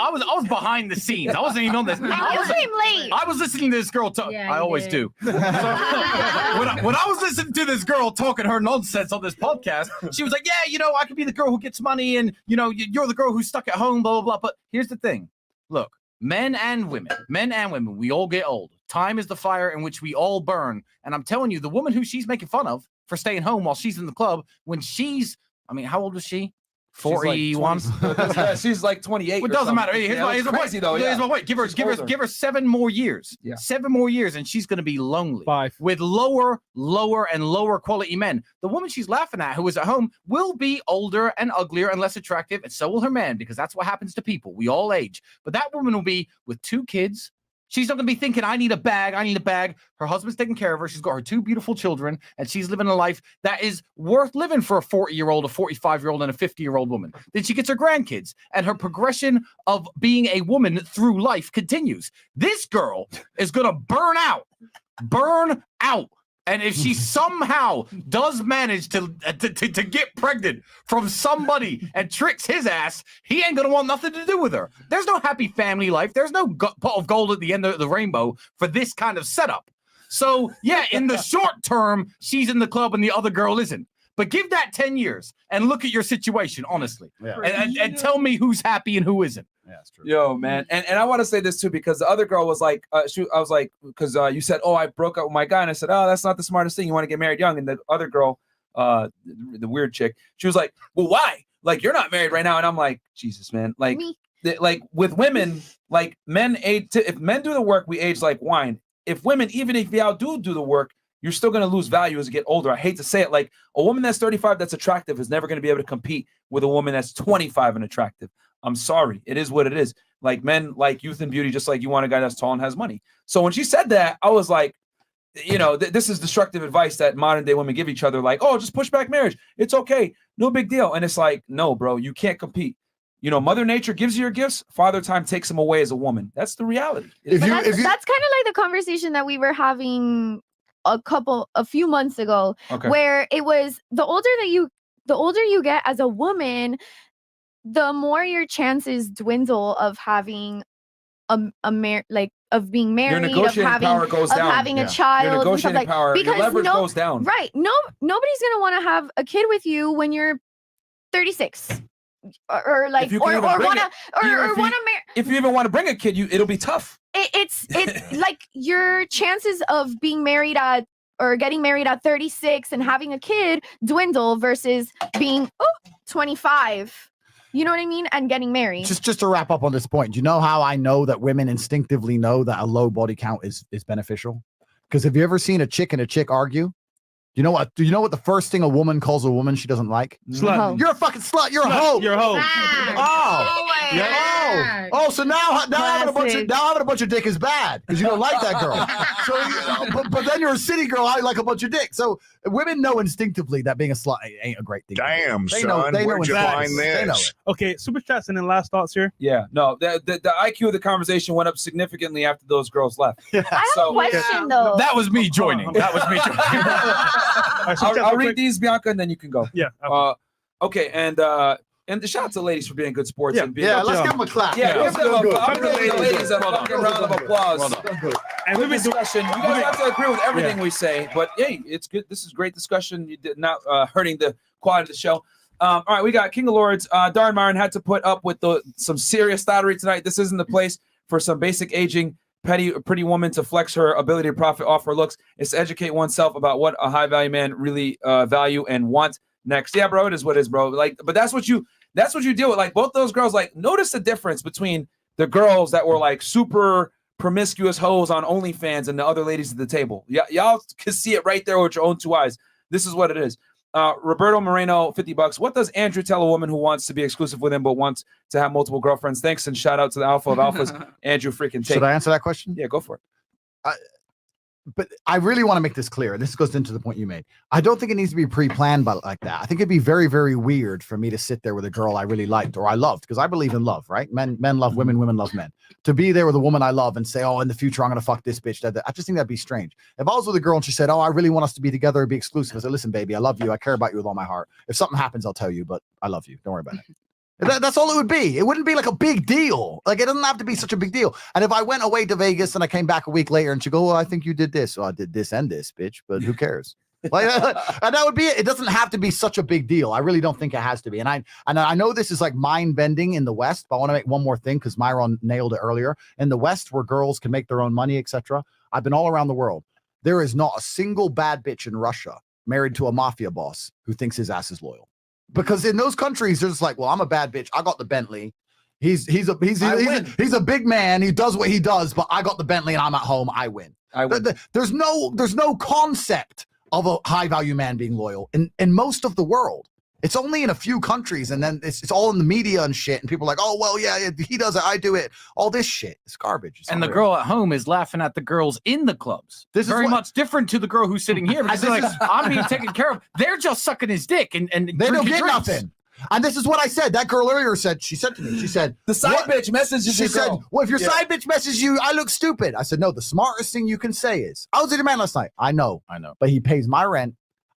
behind the scenes. I wasn't even on this. You came late. I was listening to this girl talk. Yeah, I you always did. do. So, when I was listening to this girl talking her nonsense on this podcast, she was like, "Yeah, you know, I could be the girl who gets money, and you know, you're the girl who's stuck at home, blah blah blah." But here's the thing: look, men and women, we all get old. Time is the fire in which we all burn. And I'm telling you, the woman who she's making fun of for staying home while she's in the club, when she's, I mean, how old was she? 41. Yeah, she's like 28. It or doesn't something. matter. Here's my crazy point. though. Here's Yeah. my point. Give her 7 more years. Yeah. 7 more years, and she's going to be lonely. 5 with lower and lower quality men. The woman she's laughing at, who is at home, will be older and uglier and less attractive, and so will her man, because that's what happens to people. We all age. But that woman will be with 2 kids. She's not going to be thinking, I need a bag. Her husband's taking care of her. She's got her 2 beautiful children, and she's living a life that is worth living for a 40-year-old, a 45-year-old, and a 50-year-old woman. Then she gets her grandkids, and her progression of being a woman through life continues. This girl is going to burn out. And if she somehow does manage to get pregnant from somebody and tricks his ass, he ain't gonna want nothing to do with her. There's no happy family life. There's no pot of gold at the end of the rainbow for this kind of setup. So yeah, in the short term, she's in the club and the other girl isn't. But give that 10 years and look at your situation honestly, and tell me who's happy and who isn't. Yeah, that's true. Yo, man, and I want to say this too because the other girl was like, I was like, because you said, oh, I broke up with my guy, and I said, oh, that's not the smartest thing. You want to get married young, and the other girl, the weird chick, she was like, well, why? Like, you're not married right now, and I'm like, Jesus, man, like, like with women, like men age. If men do the work, we age like wine. If women, even if y'all do the work, you're still going to lose value as you get older. I hate to say it. Like a woman that's 35 that's attractive is never going to be able to compete with a woman that's 25 and attractive. I'm sorry. It is what it is. Like men like youth and beauty, just like you want a guy that's tall and has money. So when she said that, I was like, you know, this is destructive advice that modern day women give each other. Like, oh, just push back marriage. It's okay. No big deal. And it's like, no, bro, you can't compete. You know, Mother Nature gives you your gifts. Father Time takes them away as a woman. That's the reality. That's kind of like the conversation that we were having a few months ago, where it was the older you get as a woman, the more your chances dwindle of having of being married, of having a child, your negotiating power, your leverage goes down. Right. Nobody's gonna want to have a kid with you when you're 36. Or like, or wanna marry. If you even want to bring a kid, it'll be tough. It's like your chances of being married at or getting married at 36 and having a kid dwindle versus being 25. You know what I mean? And getting married. Just to wrap up on this point, do you know how I know that women instinctively know that a low body count is beneficial? Because have you ever seen a chick and a chick argue? You know what? Do you know what the first thing a woman calls a woman she doesn't like? Slut. You're a fucking slut. You're a hoe. You're a hoe. Oh, so now having a bunch of dick is bad because you don't like that girl. So, but then you're a city girl. I like a bunch of dick. So women know instinctively that being a slut ain't a great thing. Damn, they son, know where'd you find They know this? it. Okay, super chats and then last thoughts here. Yeah, no, the IQ of the conversation went up significantly after those girls left. I have a question though. That was me joining. I'll read these, Bianca, and then you can go. Yeah. Okay, and the shout out to ladies for being good sports. Yeah, and being let's give them a clap. Yeah, Yeah, give them good. I'm giving the ladies a fucking round of applause. And Good discussion. You guys have to agree with everything we say, but hey, it's good. This is great discussion. You did not hurting the quality of the show. All right, we got King of Lords. Darren Myron had to put up with some serious thottery tonight. This isn't the place for some basic aging pretty woman to flex her ability to profit off her looks. It's to educate oneself about what a high value man really value and want. next. Yeah, bro, it is what it is, bro. Like, but that's what you deal with. Like both those girls, like notice the difference between the girls that were like super promiscuous hoes on OnlyFans and the other ladies at the table. Y'all can see it right there with your own two eyes. This is what it is. Roberto Moreno, $50. What does Andrew tell a woman who wants to be exclusive with him but wants to have multiple girlfriends? Thanks and shout out to the alpha of alphas, Andrew freaking Tate. Should I answer that question? Yeah, go for it. But I really want to make this clear. This goes into the point you made. I don't think it needs to be pre-planned but like that. I think it'd be very, very weird for me to sit there with a girl I really liked or I loved, because I believe in love, right? Men love women, women love men. To be there with a woman I love and say, oh, in the future, I'm going to fuck this bitch. I just think that'd be strange. If I was with a girl and she said, oh, I really want us to be together and be exclusive, I said, listen, baby, I love you. I care about you with all my heart. If something happens, I'll tell you, but I love you. Don't worry about it. That's all it would be. It wouldn't be like a big deal. Like, it doesn't have to be such a big deal. And if I went away to Vegas and I came back a week later and she go, well, I think you did this. Well, I did this and this, bitch, but who cares? Like, and that would be it. It doesn't have to be such a big deal. I really don't think it has to be. And I know this is like mind bending in the West, but I want to make one more thing because Myron nailed it earlier. In the West, where girls can make their own money, etc., I've been all around the world. There is not a single bad bitch in Russia married to a mafia boss who thinks his ass is loyal. Because in those countries, they're just like, well, I'm a bad bitch. I got the Bentley. He's a big man. He does what he does, but I got the Bentley and I'm at home. I win. There's no concept of a high value man being loyal in most of the world. It's only in a few countries, and then it's all in the media and shit. And people are like, oh, well, yeah, he does it, I do it. All this shit. It's garbage. It's and the unreal. girl at home is laughing at the girls in the clubs. This is very much different to the girl who's sitting here. Because they're like, I'm being taken care of. They're just sucking his dick and they don't get drinks. nothing. And this is what I said. That girl earlier said to me, she said, the side bitch messages She your said, girl. well, if your side bitch messages you, I look stupid. I said, no, the smartest thing you can say is, I was with your man last night. I know. But he pays my rent.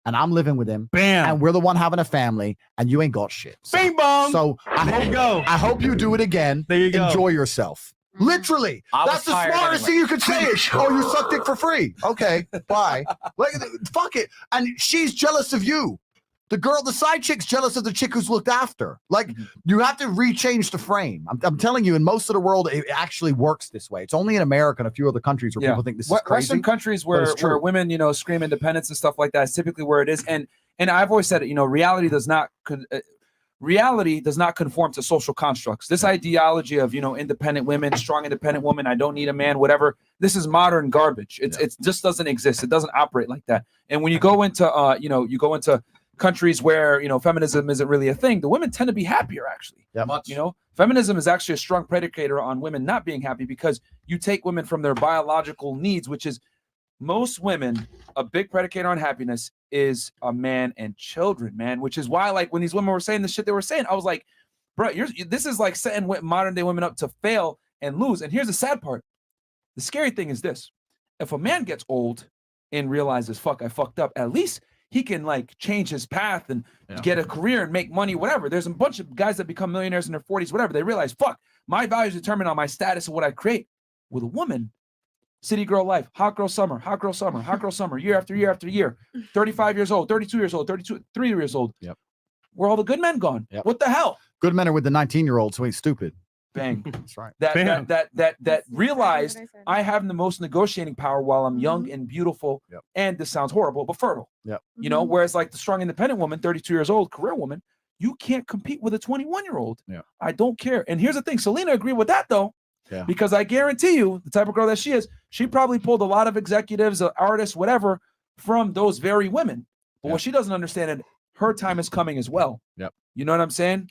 And I'm living with him. Bam. And we're the one having a family, and you ain't got shit. So, Bing bong. So I hope you do it again. There you go. Enjoy yourself. Literally. That's the smartest thing you could say is, oh, you suck dick for free. Okay, bye. Like, fuck it. And she's jealous of you. The side chick's jealous of the chick who's looked after. Like, you have to rechange the frame. I'm telling you, in most of the world, it actually works this way. It's only in America and a few other countries where people think this is crazy. Western countries where women, scream independence and stuff like that is typically where it is. And I've always said it, reality does not conform to social constructs. This ideology of, independent women, strong independent woman, I don't need a man, whatever. This is modern garbage. It just doesn't exist. It doesn't operate like that. And when you go into, you go into countries where feminism isn't really a thing, the women tend to be happier actually. Feminism is actually a strong predicator on women not being happy, because you take women from their biological needs, which is most women, a big predicator on happiness is a man and children, man, which is why, like, when these women were saying the shit they were saying, I was like, bro, this is like setting modern day women up to fail and lose. And here's the sad part. The scary thing is this: if a man gets old and realizes, fuck, I fucked up, at least he can like change his path and get a career and make money, whatever. There's a bunch of guys that become millionaires in their 40s, whatever. They realize, fuck, my value is determined on my status and what I create. With a woman, city girl life, hot girl summer, hot girl summer, hot girl summer, year after year after year, 35 years old, 32 years old, 33 years old. Yep. Where all the good men gone? Yep. What the hell? Good men are with the 19-year-olds who ain't stupid. Bang. That's right. That realized I have the most negotiating power while I'm young and beautiful. And this sounds horrible, but fertile. Whereas like the strong independent woman, 32 years old, career woman, you can't compete with a 21-year-old. I don't care. And here's the thing, Celina agreed with that though. Because I guarantee you, the type of girl that she is, she probably pulled a lot of executives, artists, whatever, from those very women. But what she doesn't understand is her time is coming as well. You know what I'm saying?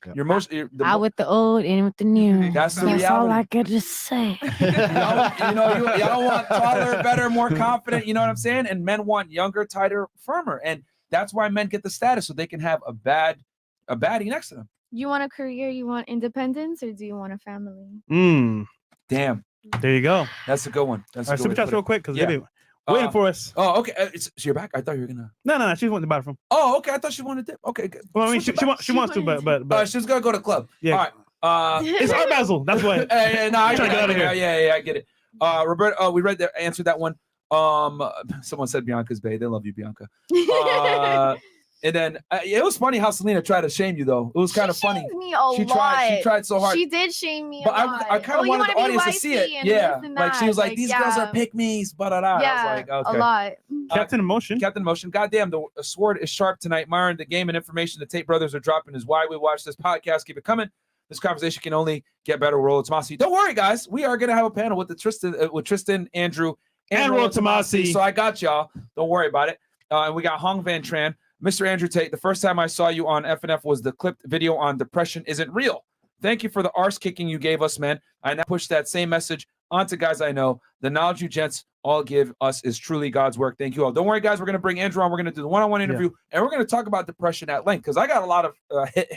Out with the old, in with the new. That's the That's all reality. I could just say. Y'all want taller, better, more confident. You know what I'm saying? And men want younger, tighter, firmer. And that's why men get the status, so they can have a baddie next to them. You want a career, you want independence, or do you want a family? Damn. There you go. That's a good one. All right, super chats real quick because they're waiting for us. Oh, okay. So you're back? I thought you were gonna. No. She wanted to buy it from. Oh, okay. I thought she wanted to. Okay, good. Well, I mean, she wants to, but she's gonna go to club. Yeah. All right. It's Art Basel. That's why. No, I trying to get out of here. Yeah, I get it. Roberto, we answered that one. Someone said Bianca's Bay. They love you, Bianca. And then it was funny how Celina tried to shame you, though. It was kind of funny. shamed me a She lot. tried so hard. She did shame me But a lot. I kind of wanted the audience to see it. Yeah, like she was like, "These girls are pick me's," but I was like, "Okay." a lot. Captain Emotion. Captain Emotion. Goddamn, the sword is sharp tonight. Myron, the game and information the Tate brothers are dropping is why we watch this podcast. Keep it coming. This conversation can only get better. Roll Tomasi. Don't worry, guys. We are gonna have a panel with Tristan, Andrew, and Roll Tomasi. So I got y'all. Don't worry about it. And we got Hong Van Tran. Mr. Andrew Tate, the first time I saw you on FNF was the clipped video on depression isn't real. Thank you for the arse kicking you gave us, man. I now push that same message onto guys I know. The knowledge you gents all give us is truly God's work. Thank you all. Don't worry, guys. We're going to bring Andrew on. We're going to do the one-on-one interview, and we're going to talk about depression at length because I got a lot of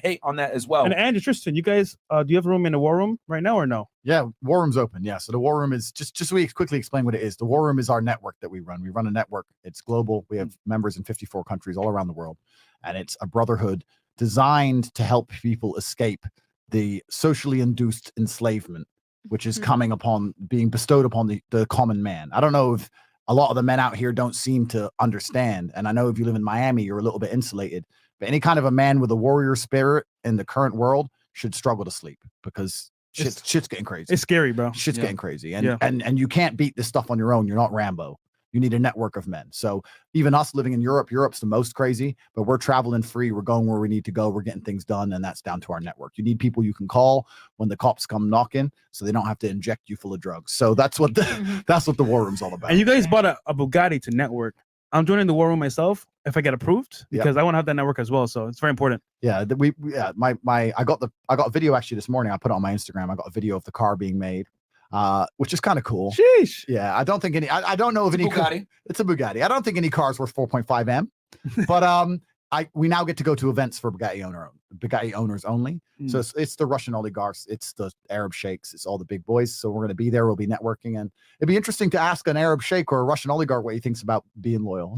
hate on that as well. And Andrew, Tristan, you guys, do you have room in the war room right now or no? Yeah, War Room's open. Yeah, so the War Room is just so we quickly explain what it is. The War Room is our network that we run. We run a network. It's global. We have members in 54 countries all around the world, and it's a brotherhood designed to help people escape the socially induced enslavement, which is coming upon being bestowed upon the common man. I don't know if a lot of the men out here don't seem to understand, and I know if you live in Miami, you're a little bit insulated. But any kind of a man with a warrior spirit in the current world should struggle to sleep because shit's getting crazy. It's scary, bro. Shit's getting crazy. And you can't beat this stuff on your own. You're not Rambo. You need a network of men. So even us living in Europe's the most crazy, but we're traveling free. We're going where we need to go. We're getting things done. And that's down to our network. You need people you can call when the cops come knocking so they don't have to inject you full of drugs. So that's what the War Room's all about. And you guys bought a Bugatti to network. I'm joining the War Room myself if I get approved because I want to have that network as well. So it's very important. Yeah, I got a video actually this morning. I put it on my Instagram. I got a video of the car being made, which is kind of cool. Sheesh. Yeah, I don't think any. I don't know if any. Bugatti. It's a Bugatti. I don't think any cars worth 4.5 M, but we now get to go to events for Bugatti owners only. So it's the Russian oligarchs, it's the Arab sheikhs, it's all the big boys. So we're going to be there. We'll be networking, and it'd be interesting to ask an Arab sheikh or a Russian oligarch what he thinks about being loyal.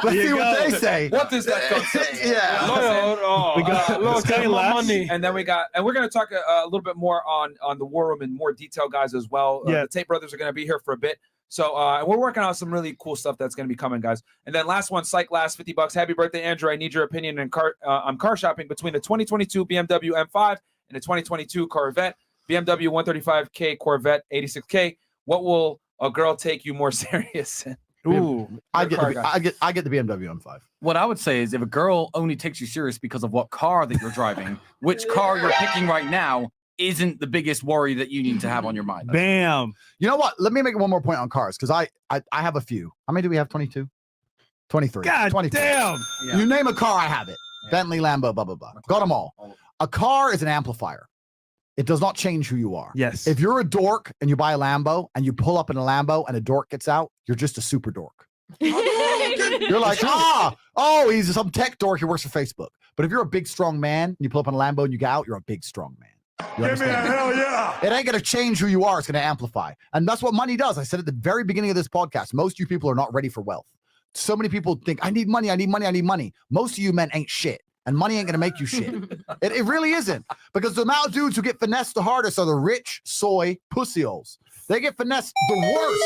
Let's see what they say. What does that concept? Yeah. We got money. And then we're going to talk a little bit more on the War Room in more detail, guys, as well. The Tate brothers are going to be here for a bit. So we're working on some really cool stuff that's going to be coming, guys. And then last one, Psych Last, $50. Happy birthday, Andrew. I need your opinion on car shopping between the 2022 BMW M5 and the 2022 Corvette. BMW 135K, Corvette 86K. What will a girl take you more serious in? Ooh, I get the BMW M5. What I would say is if a girl only takes you serious because of what car that you're driving, which car you're picking right now isn't the biggest worry that you need to have on your mind. Bam. You know what? Let me make one more point on cars because I have a few. How many do we have? 22? 23. God 23. damn. Yeah. You name a car, I have it. Yeah. Bentley, Lambo, blah, blah, blah. Got them all. A car is an amplifier. It does not change who you are. Yes. If you're a dork and you buy a Lambo and you pull up in a Lambo and a dork gets out, you're just a super dork. You're like, he's some tech dork who works for Facebook. But if you're a big, strong man and you pull up in a Lambo and you get out, you're a big, strong man. Give me a hell yeah. It ain't going to change who you are. It's going to amplify. And that's what money does. I said at the very beginning of this podcast, most of you people are not ready for wealth. So many people think, I need money, I need money, I need money. Most of you men ain't shit. And money ain't going to make you shit. It really isn't. Because the amount of dudes who get finessed the hardest are the rich soy pussy-holes. They get finessed the worst.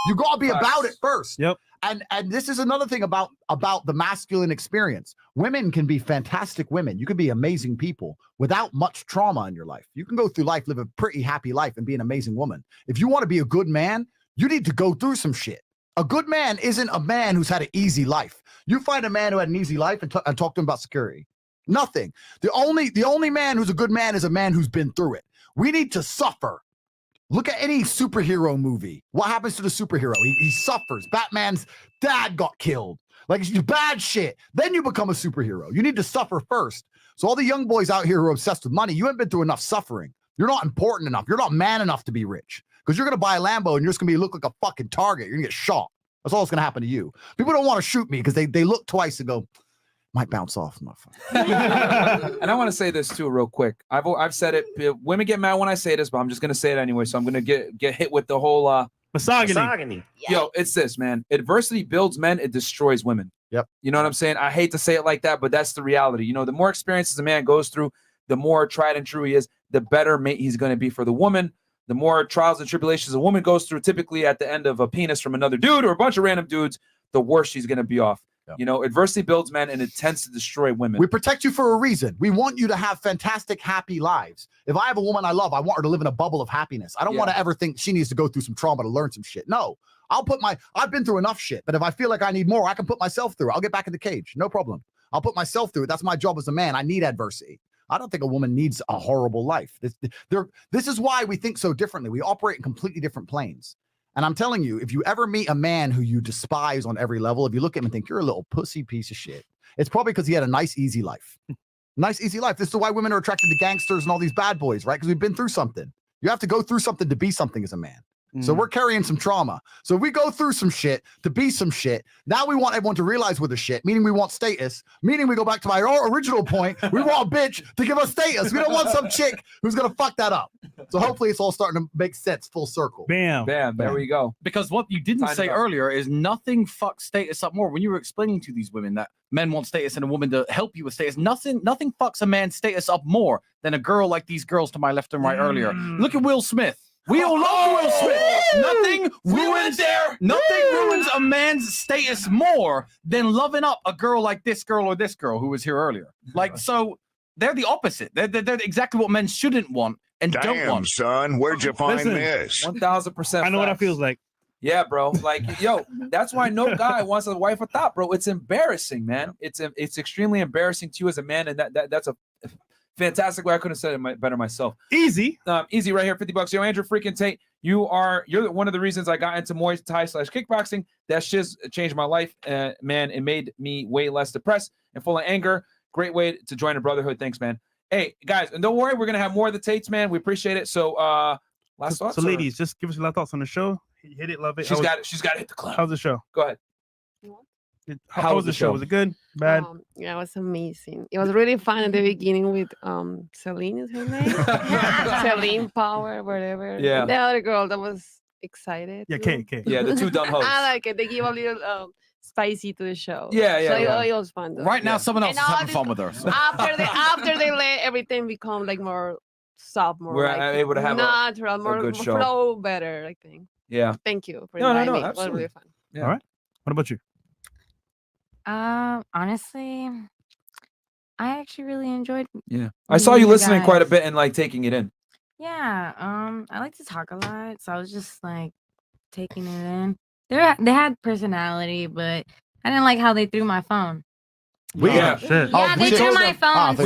You got to be about it first. Yep. And this is another thing about the masculine experience. Women can be fantastic women. You can be amazing people without much trauma in your life. You can go through life, live a pretty happy life, and be an amazing woman. If you want to be a good man, you need to go through some shit. A good man isn't a man who's had an easy life. You find a man who had an easy life and talk to him about security. Nothing. The only man who's a good man is a man who's been through it. We need to suffer. Look at any superhero movie. What happens to the superhero? He suffers. Batman's dad got killed. Like, it's bad shit. Then you become a superhero. You need to suffer first. So all the young boys out here who are obsessed with money, you haven't been through enough suffering. You're not important enough. You're not man enough to be rich. Because you're going to buy a Lambo and you're just going to look like a fucking target. You're going to get shot. That's all that's going to happen to you. People don't want to shoot me because they look twice and go, might bounce off. And I want to say this too, real quick. I've said it. Women get mad when I say this, but I'm just gonna say it anyway. So I'm gonna get hit with the whole misogyny. Yo, it's this, man. Adversity builds men. It destroys women. Yep. You know what I'm saying? I hate to say it like that, but that's the reality. You know, the more experiences a man goes through, the more tried and true he is, the better mate he's gonna be for the woman. The more trials and tribulations a woman goes through, typically at the end of a penis from another dude or a bunch of random dudes, the worse she's gonna be off. You know, adversity builds men and it tends to destroy women. We protect you for a reason. We want you to have fantastic, happy lives. If I have a woman I love, I want her to live in a bubble of happiness. I don't want to ever think she needs to go through some trauma to learn some shit. No, I've been through enough shit, but if I feel like I need more, I can put myself through it. I'll get back in the cage. No problem. I'll put myself through it. That's my job as a man. I need adversity. I don't think a woman needs a horrible life. This is why we think so differently. We operate in completely different planes. And I'm telling you, if you ever meet a man who you despise on every level, if you look at him and think you're a little pussy piece of shit, it's probably because he had a nice, easy life. Nice, easy life. This is why women are attracted to gangsters and all these bad boys, right? Because we've been through something. You have to go through something to be something as a man. So we're carrying some trauma. So we go through some shit to be some shit. Now we want everyone to realize we're the shit, meaning we want status, meaning we go back to my original point. We want a bitch to give us status. We don't want some chick who's going to fuck that up. So hopefully it's all starting to make sense full circle. Bam. Bam. There we go. Because what you didn't say earlier is nothing fucks status up more. When you were explaining to these women that men want status and a woman to help you with status, nothing fucks a man's status up more than a girl like these girls to my left and right earlier. Look at Will Smith. We all love Will Smith. Nothing ruins a man's status more than loving up a girl like this girl or this girl who was here earlier. Like, so they're the opposite. They're exactly what men shouldn't want and don't want. Son, where'd you find this? 1000%. I know what it feels like. Yeah, bro. Like, yo, that's why no guy wants a wife a thought, bro. It's embarrassing, man. It's extremely embarrassing to you as a man, and that's a fantastic way. I couldn't have said it better myself. Easy. Easy right here, $50. Yo, Andrew freaking Tate, you're one of the reasons I got into Muay Thai / kickboxing. That shit's changed my life, man. It made me way less depressed and full of anger. Great way to join a brotherhood. Thanks, man. Hey, guys, and don't worry, we're gonna have more of the Tates, man. We appreciate it. So last thoughts. So ladies, just give us your last thoughts on the show. Hit it, love it. She's got to hit the club. How's the show? Go ahead. How was the show? Was it good? Bad? Yeah, it was amazing. It was really fun at the beginning with Celina is her name. Celine Power, whatever. Yeah. The other girl that was excited. Yeah, too. Kate. Yeah, the two dumb hosts. I like it. They give a little spicy to the show. Yeah. So it was fun though. Right now, someone else is having fun with her. So. After they let everything become like more soft, more We're like able to have natural, more good show. flow better, I think. Yeah. Thank you for No, inviting me. It was absolutely. really fun. Yeah. All right. What about you? Honestly, I actually really enjoyed. Yeah. I saw you listening guys. quite a bit and like taking it in. Yeah. I like to talk a lot, so I was just like taking it in. They had personality, but I didn't like how they threw my phone. Yeah. Shit. Yeah, they threw my phone.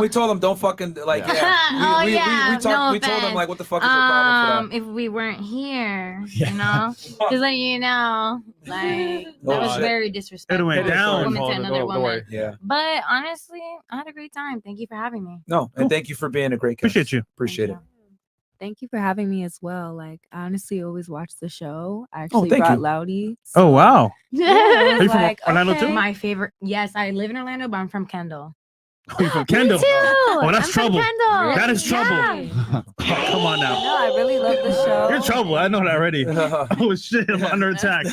We told them don't fucking like Oh, yeah, no we told them offense. like what the fuck is your problem for that? If we weren't here, you know, just letting you know, like that was very disrespectful. It went down. Woman to another woman. Yeah. But honestly, I had a great time. Thank you for having me. No, and thank you for being a great guest. Appreciate you. Appreciate it. Thank you for having me as well. Like, I honestly always watch the show. I actually thank brought you. Loudy. Oh wow. Yeah, I Are was you from like, Orlando okay. too? My favorite. Yes, I live in Orlando, but I'm from Kendall. Oh, you're from Kendall. too. Oh, that's I'm from trouble. Kendall. That is trouble. Yeah. Oh, come on now. No, I really love the show. You're trouble. I know that already. Oh shit, I'm under attack.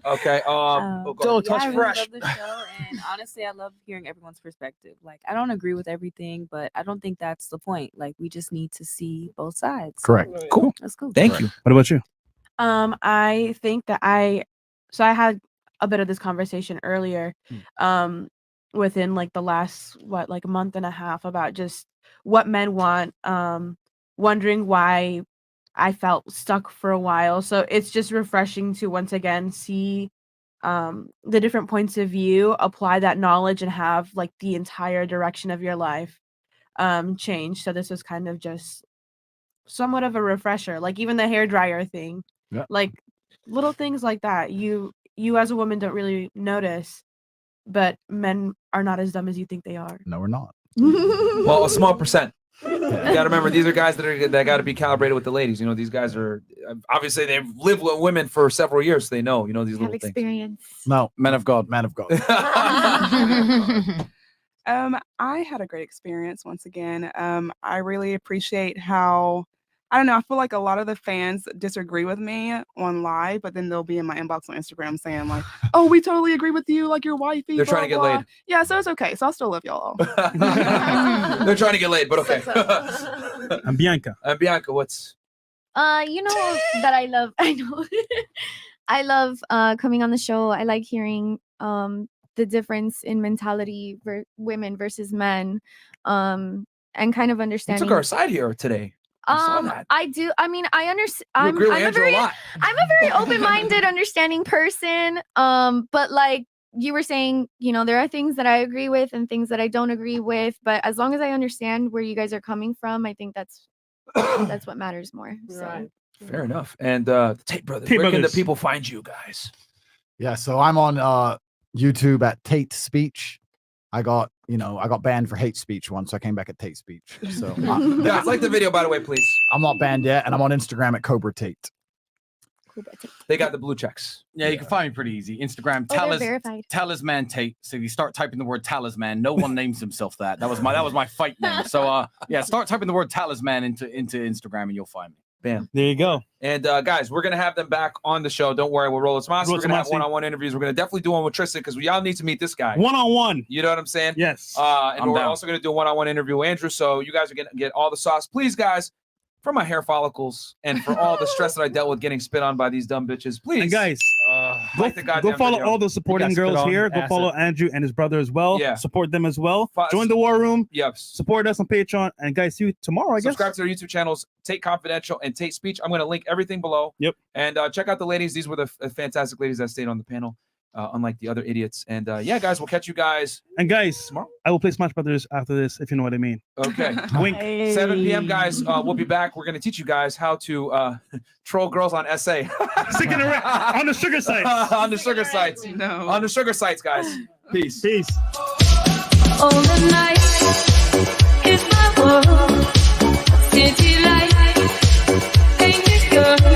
Okay. Don't touch I really fresh. love the show, and honestly, I love hearing everyone's perspective. Like, I don't agree with everything, but I don't think that's the point. Like, we just need to see both sides. Correct. Cool. That's cool. Thank you. What about you? I think that I had a bit of this conversation earlier, within like the last like a month and a half about just what men want, wondering why I felt stuck for a while. So it's just refreshing to once again see the different points of view, apply that knowledge, and have like the entire direction of your life change. So this was kind of just somewhat of a refresher, like even the hair dryer thing. Yeah. Like little things like that you as a woman don't really notice, but men are not as dumb as you think they are. No, we're not. Well, a small percent. You got to remember, these are guys that got to be calibrated with the ladies. You know, these guys are obviously they've lived with women for several years. So they know, you know, these little things. Experience. No, men of God, man of God. I had a great experience once again. I really appreciate how, I don't know, I feel like a lot of the fans disagree with me on live, but then they'll be in my inbox on Instagram saying like, oh, we totally agree with you, like your wifey. They're blah, trying to get blah. laid. Yeah, so it's okay. So I still love y'all. They're trying to get laid, but okay. I'm Bianca. Bianca, what's You know that I love. I know. I love coming on the show. I like hearing the difference in mentality women versus men, and kind of You understanding. took our side here today. I do. I mean, I understand. You agree with Andrew a lot. I'm a very open-minded, understanding person. But like you were saying, you know, there are things that I agree with and things that I don't agree with. But as long as I understand where you guys are coming from, I think that's what matters more. So. Fair enough. And the Tate Brothers, where can the Brothers. people find you guys? Yeah, so I'm on YouTube at Tate Speech. I got banned for hate speech once, so I came back at Tate Speech. So Guys, like the video, by the way, please. I'm not banned yet, and I'm on Instagram at Cobra Tate. They got the blue checks. Yeah, you can find me pretty easy. Instagram, they're verified. Talisman Tate. So if you start typing the word talisman, no one names himself that. That was my fight name. So yeah, start typing the word talisman into Instagram and you'll find me. Bam. There you go. And guys, we're gonna have them back on the show. Don't worry, we'll roll it. We're gonna have one-on-one interviews. We're gonna definitely do one with Tristan because we all need to meet this guy. One-on-one. You know what I'm saying? Yes. And I'm we're down. also gonna do a one-on-one interview with Andrew. So you guys are gonna get all the sauce, please, guys. For my hair follicles and for all the stress that I dealt with getting spit on by these dumb bitches, please. And guys, like the go goddamn follow video. all the supporting girls here. Go follow Andrew and his brother as well. Yeah. Support them as well. Join the war room. Yep. Support us on Patreon. And guys, see you tomorrow, I guess. Subscribe to their YouTube channels, Tate Confidential and Tate Speech. I'm going to link everything below. Yep. And check out the ladies. These were the fantastic ladies that stayed on the panel, unlike the other idiots. And yeah, guys, we'll catch you guys. And guys, I will play Smash Brothers after this, if you know what I mean. Okay. Wink. 7 p.m., guys. We'll be back. We're going to teach you guys how to troll girls on SA. On the sugar sites. On the sugar sites. No. On the sugar sites, guys. Peace. Peace. All the night is my world. City light, ain't it good?